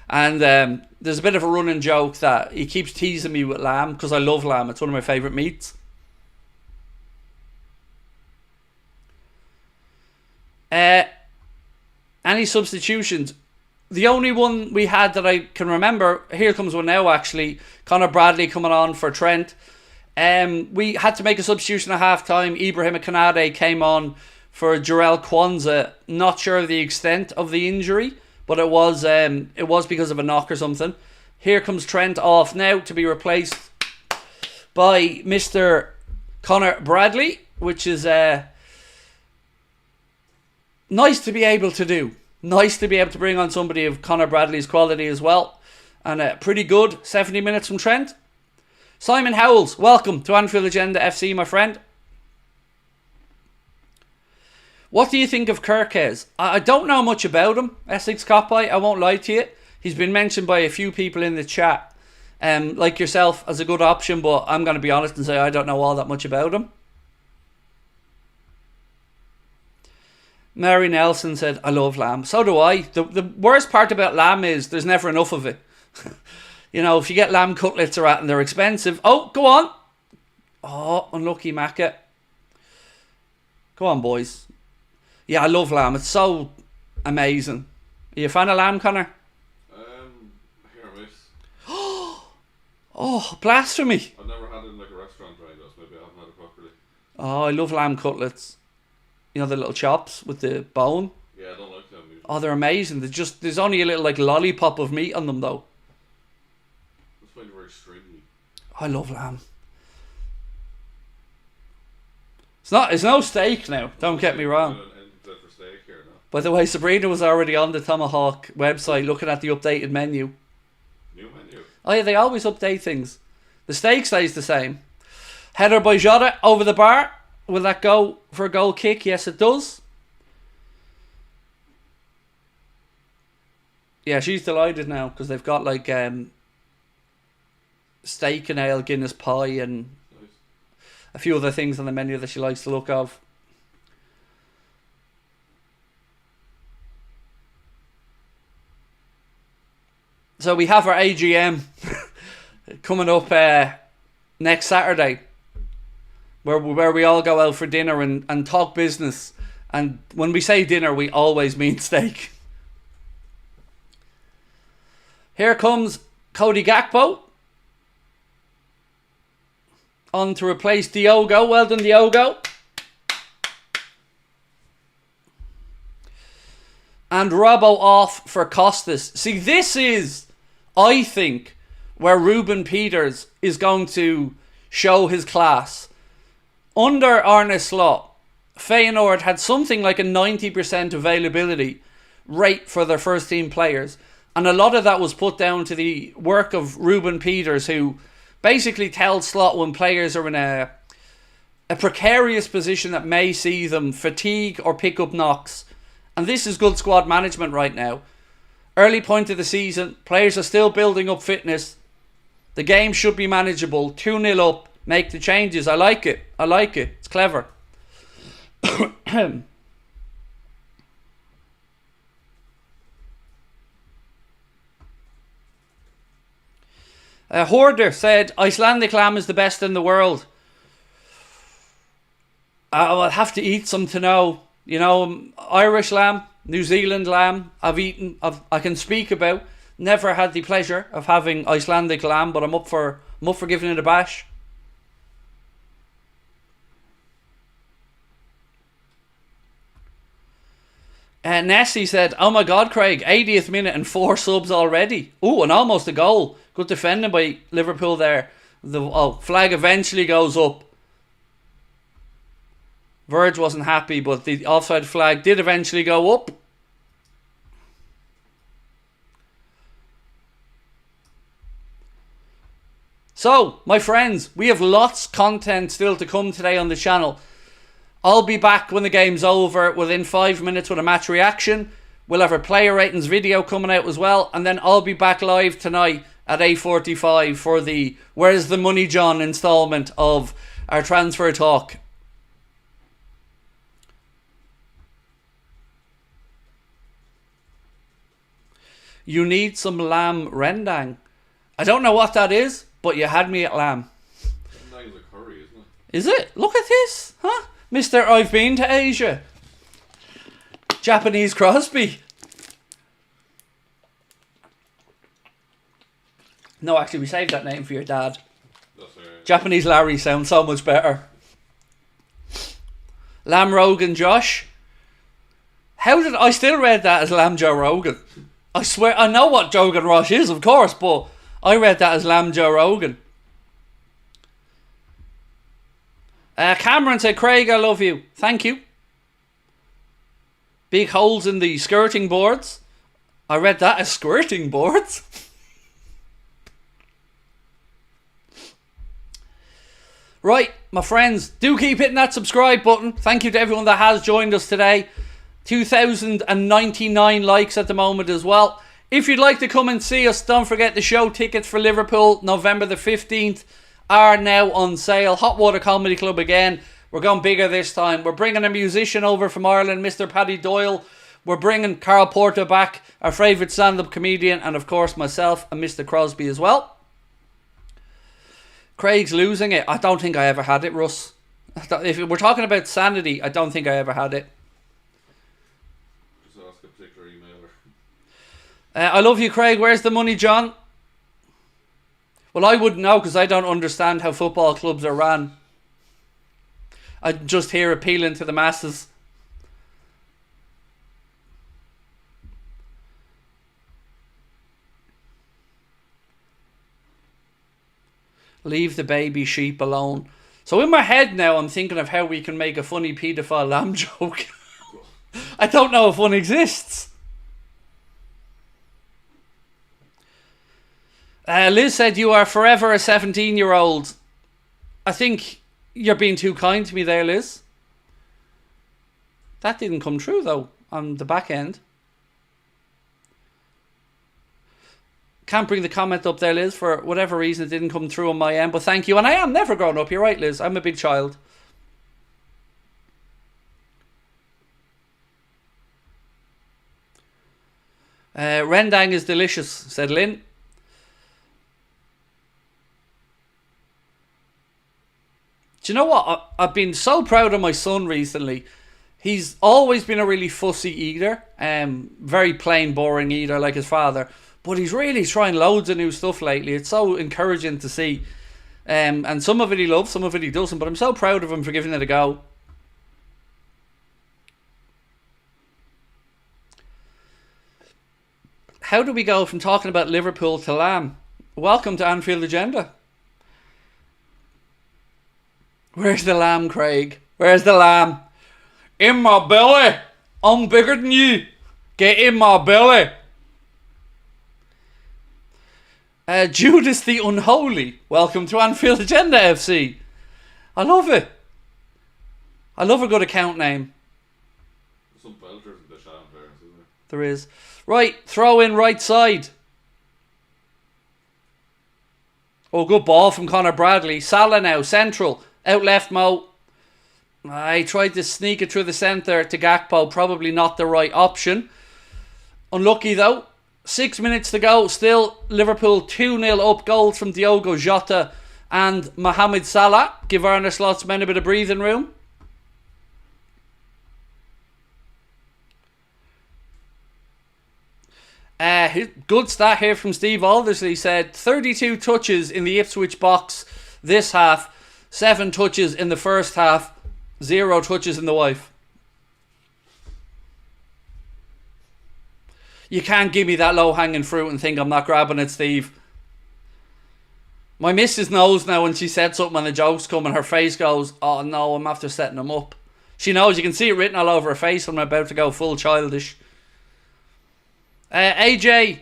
And there's a bit of a running joke that he keeps teasing me with lamb because I love lamb. It's one of my favourite meats. Any substitutions? The only one we had that I can remember, here comes one now actually, Conor Bradley coming on for Trent. We had to make a substitution at half-time. Ibrahim Konate came on for Jarrell Kwanzaa. Not sure of the extent of the injury, but it was because of a knock or something. Here comes Trent off now to be replaced by Mr. Conor Bradley, which is nice to be able to do. Nice to be able to bring on somebody of Conor Bradley's quality as well. And pretty good 70 minutes from Trent. Simon Howells, welcome to Anfield Agenda FC, my friend. What do you think of Kirkes? I don't know much about him, Essex Coppeye, I won't lie to you. He's been mentioned by a few people in the chat, like yourself, as a good option, but I'm going to be honest and say I don't know all that much about him. Mary Nelson said, I love lamb. So do I. The worst part about lamb is there's never enough of it. You know, if you get lamb cutlets or and they're expensive. Oh, go on. Oh, unlucky Macca. Go on, boys. Yeah, I love lamb. It's so amazing. Are you a fan of lamb, Connor? Here or miss. Oh, blasphemy. I've never had it in like a restaurant, right? Maybe I haven't had it properly. Oh, I love lamb cutlets. You know, the little chops with the bone? Yeah, I don't like them usually. Oh, they're amazing. There's only a little like lollipop of meat on them though. I just find it very stringy. I love lamb. It's no steak now, don't get me wrong. For steak here now. By the way, Sabrina was already on the Tomahawk website looking at the updated menu. New menu? Oh yeah, they always update things. The steak stays the same. Header by Jota over the bar. Will that go for a goal kick? Yes, it does. Yeah, she's delighted now because they've got like steak and ale, Guinness pie and Nice. a few other things on the menu that she likes the look of. So we have our AGM coming up next Saturday. Where we all go out for dinner and talk business. And when we say dinner, we always mean steak. Here comes Cody Gakpo. On to replace Diogo. Well done, Diogo. And Robbo off for Costas. See, this is, I think, where Ruben Peters is going to show his class. Under Arne Slot, Feyenoord had something like a 90% availability rate for their first team players. And a lot of that was put down to the work of Ruben Peters, who basically tells Slot when players are in a precarious position that may see them fatigue or pick up knocks. And this is good squad management right now. Early point of the season, players are still building up fitness. The game should be manageable. 2-0 up. Make the changes. I like it. I like it. It's clever. Hoarder said, Icelandic lamb is the best in the world. I'll have to eat some to know. You know, Irish lamb, New Zealand lamb, I can speak about. Never had the pleasure of having Icelandic lamb, but I'm up for giving it a bash. Nessie said, oh my God, Craig, 80th minute and 4 subs already. Ooh, and almost a goal. Good defending by Liverpool there. The flag eventually goes up. Verge wasn't happy, but the offside flag did eventually go up. So, my friends, we have lots of content still to come today on the channel. I'll be back when the game's over within 5 minutes with a match reaction. We'll have our player ratings video coming out as well. And then I'll be back live tonight at 8:45 for the Where's the Money John installment of our transfer talk. You need some lamb rendang. I don't know what that is, but you had me at lamb. Rendang's a curry, isn't it? Is it? Look at this, huh? Mister, I've been to Asia. Japanese Crosby. No, actually, we saved that name for your dad. That's right. Japanese Larry sounds so much better. Lamb Rogan Josh. How did I still read that as Lamb Joe Rogan? I swear I know what Jogan Rosh is, of course, but I read that as Lamb Joe Rogan. Cameron said, Craig, I love you. Thank you. Big holes in the skirting boards. I read that as squirting boards. Right, my friends, do keep hitting that subscribe button. Thank you to everyone that has joined us today. 2,099 likes at the moment as well. If you'd like to come and see us, don't forget the show tickets for Liverpool, November the 15th, are now on sale. Hot Water Comedy Club again. We're going bigger this time. We're bringing a musician over from Ireland, Mr. Paddy Doyle. We're bringing Carl Porter back, our favourite stand-up comedian, and of course myself and Mr. Crosby as well. Craig's losing it. I don't think I ever had it, Russ. If we're talking about sanity, I don't think I ever had it. Just ask a particular emailer. I love you, Craig. Where's the money, John? Well, I wouldn't know because I don't understand how football clubs are ran. I'm just here appealing to the masses. Leave the baby sheep alone. So in my head now, I'm thinking of how we can make a funny paedophile lamb joke. I don't know if one exists. Liz said, you are forever a 17-year-old. I think you're being too kind to me there, Liz. That didn't come true, though, on the back end. Can't bring the comment up there, Liz. For whatever reason, it didn't come through on my end. But thank you. And I am never grown up. You're right, Liz. I'm a big child. Rendang is delicious, said Lynn. Do you know what? I've been so proud of my son recently. He's always been a really fussy eater. Very plain, boring eater like his father. But he's really trying loads of new stuff lately. It's so encouraging to see. And some of it he loves, some of it he doesn't. But I'm so proud of him for giving it a go. How do we go from talking about Liverpool to Lamb? Welcome to Anfield Agenda. Where's the lamb, Craig? Where's the lamb? In my belly. I'm bigger than you. Get in my belly. Judas the Unholy. Welcome to Anfield Agenda FC. I love it. I love a good account name. Some belters in the Shan players, isn't there? There is. Right, throw in right side. Oh, good ball from Conor Bradley. Salah now, central. Out left, Mo. I tried to sneak it through the centre to Gakpo. Probably not the right option. Unlucky though. 6 minutes to go. Still Liverpool 2-0 up. Goals from Diogo Jota and Mohamed Salah. Give Arne Slot's men a bit of breathing room. Good stat here from Steve Aldersley. Said 32 touches in the Ipswich box this half. 7 touches in the first half. 0 touches in the wife. You can't give me that low-hanging fruit and think I'm not grabbing it, Steve. My missus knows now when she said something and the joke's coming, her face goes, oh no, I'm after setting them up. She knows, you can see it written all over her face when I'm about to go full childish. AJ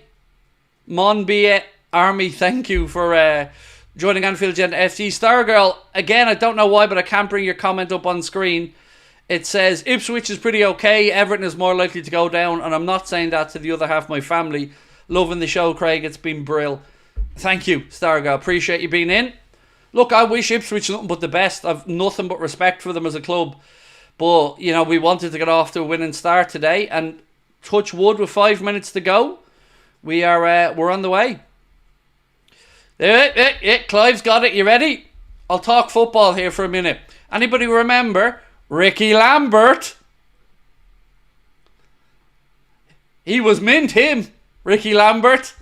Monbiet Army, thank you for joining Anfield Agenda FC. Stargirl, again, I don't know why, but I can't bring your comment up on screen. It says, Ipswich is pretty okay, Everton is more likely to go down, and I'm not saying that to the other half of my family. Loving the show, Craig, it's been brill. Thank you, Stargirl, appreciate you being in. Look, I wish Ipswich nothing but the best. I've nothing but respect for them as a club. But, you know, we wanted to get off to a winning start today, and touch wood with 5 minutes to go. We're on the way. Clive's got it. You ready? I'll talk football here for a minute. Anybody remember Ricky Lambert? He was mint, him. Ricky Lambert.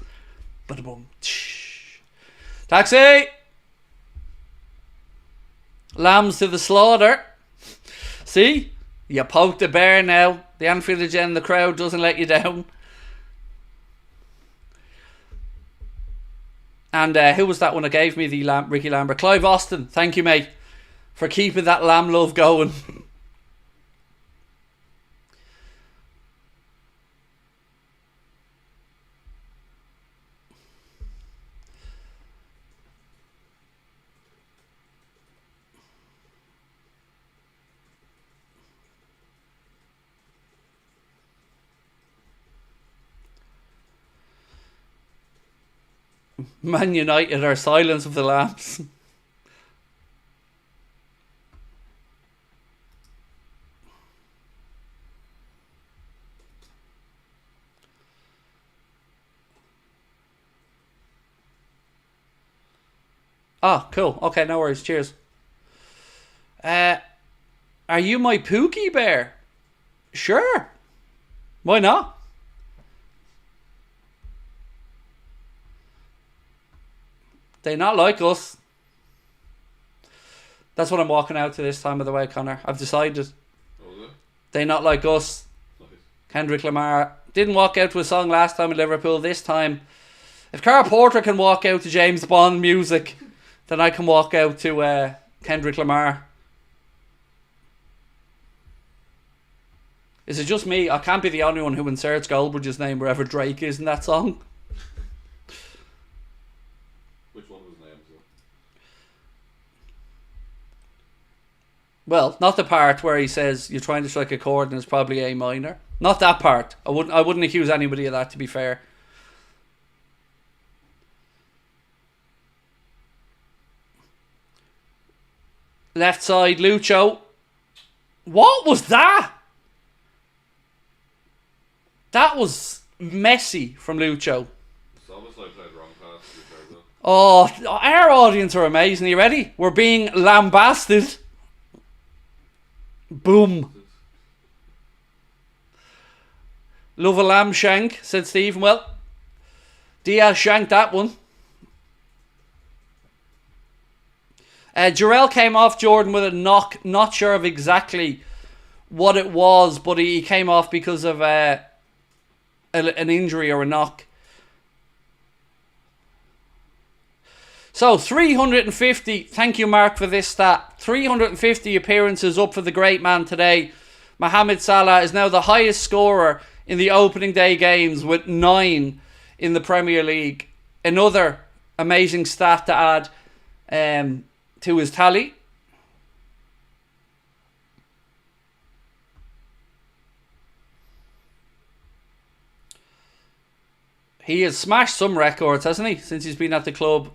Ba-da-boom. Taxi. Lambs to the slaughter. See? You poked the bear now. The Anfield Agenda crowd doesn't let you down. And who was that one that gave me the Ricky Lambert? Clive Austin. Thank you, mate, for keeping that lamb love going. Man United are Silence of the Lambs. Oh, cool. Okay, no worries. Cheers. Are you my Pookie Bear? Sure. Why not? They not like us. That's what I'm walking out to this time of the way, Connor. I've decided. They not like us. Nice. Kendrick Lamar didn't walk out to a song last time in Liverpool. This time, if Carl Porter can walk out to James Bond music, then I can walk out to Kendrick Lamar. Is it just me? I can't be the only one who inserts Goldbridge's name wherever Drake is in that song. Which one was named? Well, not the part where he says you're trying to strike a chord and it's probably A minor. Not that part. I wouldn't accuse anybody of that, to be fair. Left side, Lucho. What was that? That was messy from Lucho. It's almost like played wrong pass. Oh, our audience are amazing. Are you ready? We're being lambasted. Boom. Love a lamb shank, said Stephen. Well, Diaz shanked that one. Jarrell came off Jordan with a knock. Not sure of exactly what it was, but he came off because of an injury or a knock. So 350, thank you Mark for this stat, 350 appearances up for the great man today. Mohamed Salah is now the highest scorer in the opening day games with 9 in the Premier League. Another amazing stat to add to his tally. He has smashed some records, hasn't he, since he's been at the club.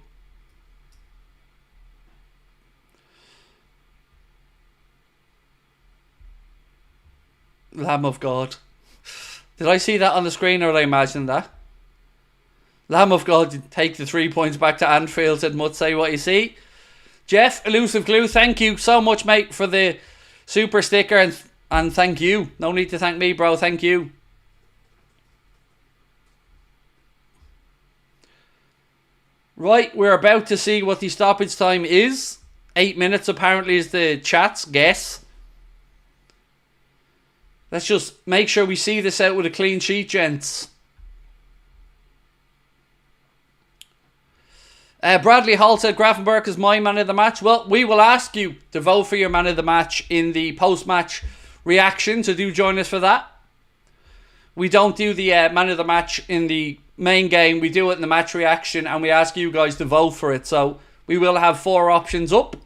Lamb of God. Did I see that on the screen or did I imagine that? Lamb of God, take the 3 points back to Anfield, said Mutt. Say what you see. Jeff, Elusive Glue, thank you so much, mate, for the super sticker. And thank you. No need to thank me, bro. Thank you. Right, we're about to see what the stoppage time is. 8 minutes apparently is the chat's guess. Let's just make sure we see this out with a clean sheet, gents. Bradley Hall said Grafenberg is my man of the match. Well, we will ask you to vote for your man of the match in the post-match reaction, so do join us for that. We don't do the man of the match in the main game. We do it in the match reaction, and we ask you guys to vote for it. So we will have 4 options up.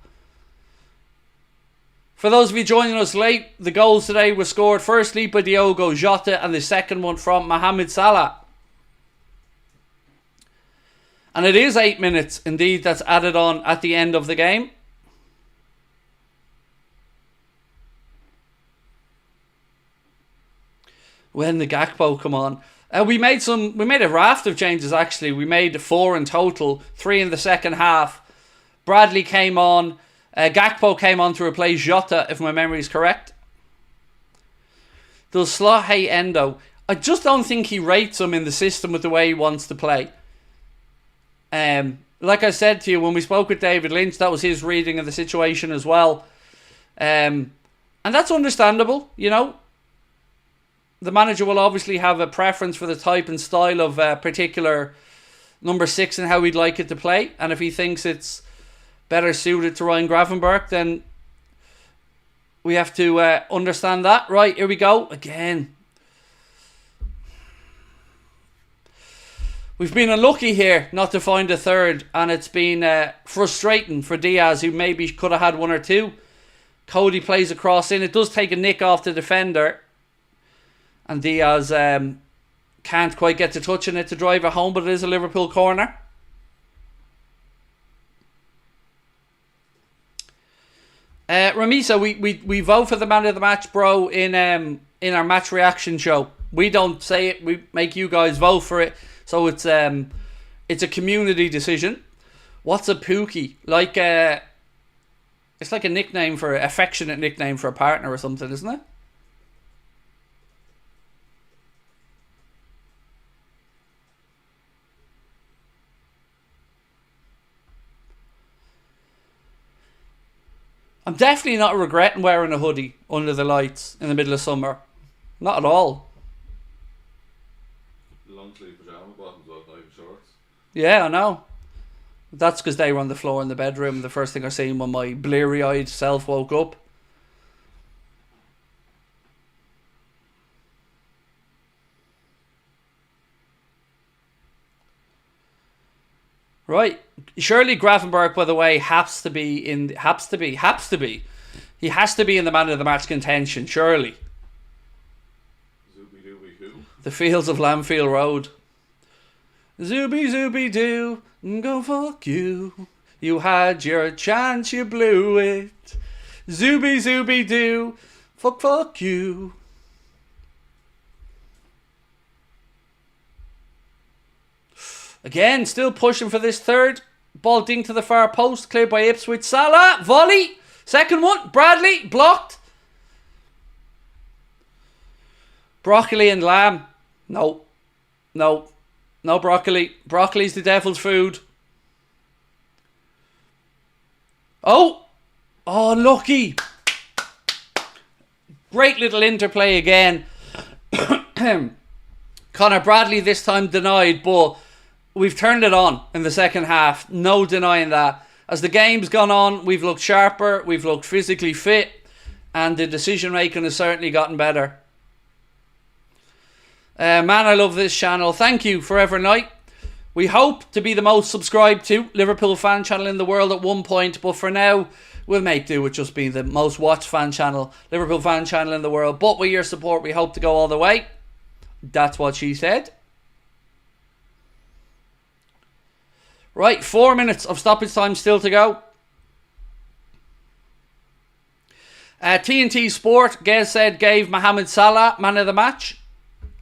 For those of you joining us late, the goals today were scored firstly by Diogo Jota and the second one from Mohamed Salah. And it is 8 minutes, indeed, that's added on at the end of the game. When the Gakpo come on. We made a raft of changes, actually. We made 4 in total, 3 in the second half. Bradley came on. Gakpo came on to replace Jota, if my memory is correct. Does Slot hate Endo? I just don't think he rates him in the system with the way he wants to play. Like I said to you, when we spoke with David Lynch, that was his reading of the situation as well. And that's understandable, you know. The manager will obviously have a preference for the type and style of particular number 6 and how he'd like it to play. And if he thinks it's better suited to Ryan Gravenberch, then we have to understand that. Right, here we go. Again. We've been unlucky here not to find a third, and it's been frustrating for Diaz, who maybe could have had one or two. Cody plays a cross in. It does take a nick off the defender, and Diaz can't quite get to touching it to drive it home, but it is a Liverpool corner. Ramisa, we vote for the man of the match, bro, in our match reaction show. We don't say it, we make you guys vote for it. So it's a community decision. What's a Pookie? Like it's like a nickname for affectionate nickname for a partner or something, isn't it? I'm definitely not regretting wearing a hoodie under the lights in the middle of summer. Not at all. Long sleeve pyjama bottoms, not even shorts. Yeah, I know. That's because they were on the floor in the bedroom. The first thing I seen when my bleary-eyed self woke up. Right. Surely Gravenberch, by the way, has to be. He has to be in the man of the match contention, surely. Zooby dooby who? The fields of Lamfield Road. Zooby zooby doo, go fuck you. You had your chance, you blew it. Zooby zooby doo, fuck you. Again, still pushing for this third. Ball dinged to the far post, cleared by Ipswich. Salah, volley. Second one, Bradley, blocked. Broccoli and lamb. No broccoli. Broccoli's the devil's food. Oh, lucky. Great little interplay again. Connor Bradley this time denied, but we've turned it on in the second half. No denying that. As the game's gone on, we've looked sharper, we've looked physically fit, and the decision making has certainly gotten better. Man, I love this channel. Thank you, Forever Night. We hope to be the most subscribed to Liverpool fan channel in the world at one point, but for now, we'll make do with just being the most watched fan channel, Liverpool fan channel in the world. But with your support, we hope to go all the way. That's what she said. Right, 4 minutes of stoppage time still to go. TNT Sport, Gez said, gave Mohamed Salah man of the match.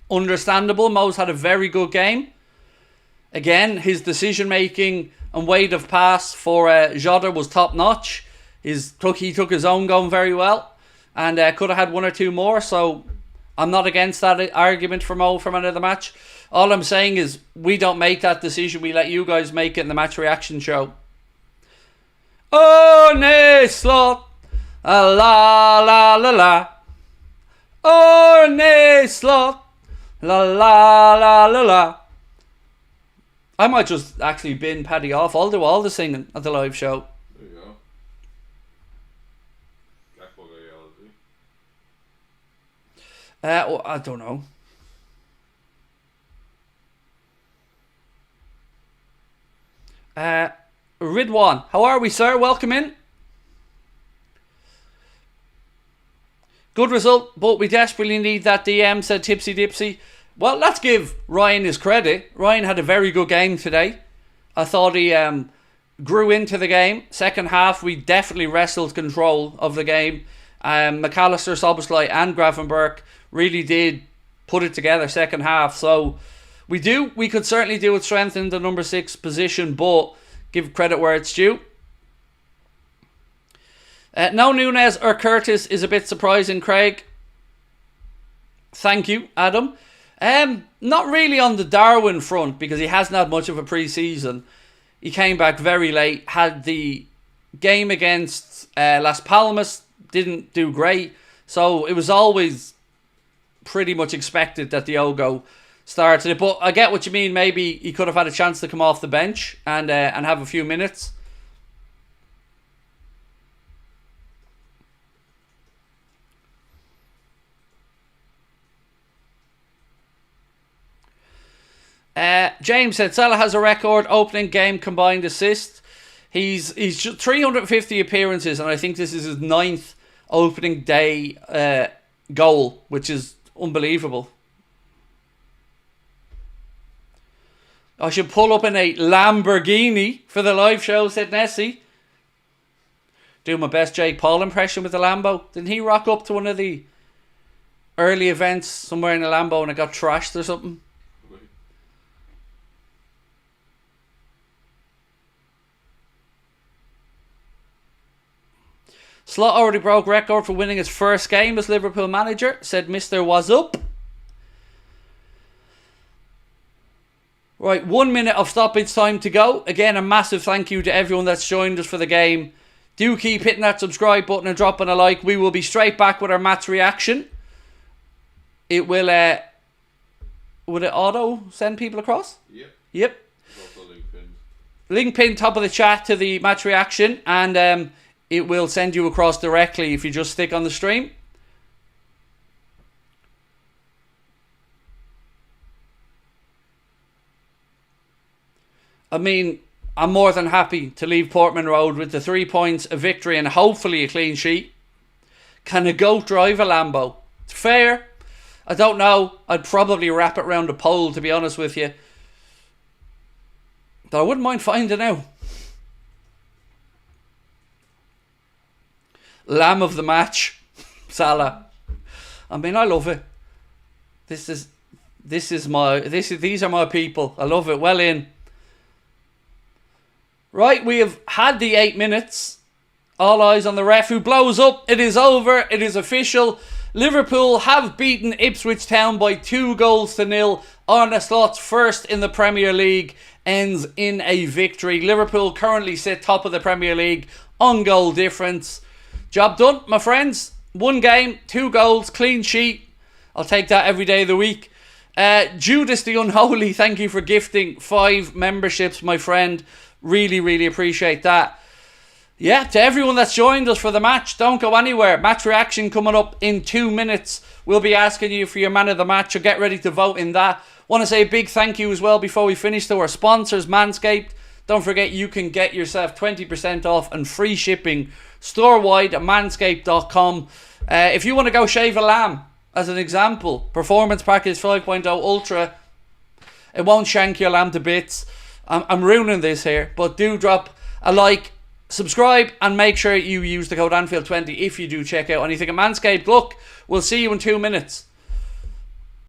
Understandable. Mo's had a very good game. Again, his decision making and weight of pass for Jota was top notch. He took his own going very well, and could have had one or two more. So I'm not against that argument for Mo for man of the match. All I'm saying is we don't make that decision. We let you guys make it in the match reaction show. Arne slot, la la la la. Arne slot. La la la la la. I might just actually bin Paddy off. I'll do all the singing at the live show. There you go. Blackball ideology. I don't know. Ridwan, how are we, sir? Welcome in. Good result, but we desperately need that DM, said Tipsy Dipsy. Well, let's give Ryan his credit. Ryan had a very good game today. I thought he grew into the game. Second half, we definitely wrestled control of the game. McAllister, Szoboszlai and Gravenberch really did put it together second half. So we could certainly do with strengthening the number 6 position, but give credit where it's due. No Nunes or Curtis is a bit surprising, Craig. Thank you, Adam. Not really on the Darwin front because he hasn't had much of a pre-season. He came back very late, had the game against Las Palmas, didn't do great. So it was always pretty much expected that Diogo started it. But I get what you mean. Maybe he could have had a chance to come off the bench and have a few minutes. James said Salah has a record opening game combined assist. He's 350 appearances, and I think this is his 9th opening day goal, which is unbelievable. I should pull up in a Lamborghini for the live show, said Nessie. Do my best Jake Paul impression with the Lambo. Didn't he rock up to one of the early events somewhere in a Lambo and it got trashed or something? Slot already broke record for winning his first game as Liverpool manager, said Mr. Was Up. Right, 1 minute of stoppage time to go. Again, a massive thank you to everyone that's joined us for the game. Do keep hitting that subscribe button and dropping a like. We will be straight back with our match reaction. It will, would it auto send people across? Yep. Link pin top of the chat to the match reaction, and it will send you across directly if you just stick on the stream. I mean, I'm more than happy to leave Portman Road with the 3 points, a victory and hopefully a clean sheet. Can a goat drive a Lambo? It's fair. I don't know. I'd probably wrap it around a pole, to be honest with you. But I wouldn't mind finding out. Lamb of the match, Salah. I mean, I love it. These are my people. I love it. Well in. Right, we have had the 8 minutes. All eyes on the ref who blows up. It is over. It is official. Liverpool have beaten Ipswich Town by 2-0. Arne Slot's first in the Premier League ends in a victory. Liverpool currently sit top of the Premier League on goal difference. Job done, my friends. 1 game, 2 goals, clean sheet. I'll take that every day of the week. Judas the Unholy, thank you for gifting 5 memberships, my friend. Really, really appreciate that. Yeah, to everyone that's joined us for the match, don't go anywhere. Match reaction coming up in 2 minutes. We'll be asking you for your man of the match, so get ready to vote in that. Want to say a big thank you as well before we finish to our sponsors, Manscaped. Don't forget you can get yourself 20% off and free shipping store-wide at manscaped.com. If you want to go shave a lamb, as an example, Performance Package 5.0 Ultra, it won't shank your lamb to bits. I'm ruining this here, but do drop a like, subscribe, and make sure you use the code Anfield20 if you do check out anything at Manscaped. Look, we'll see you in 2 minutes.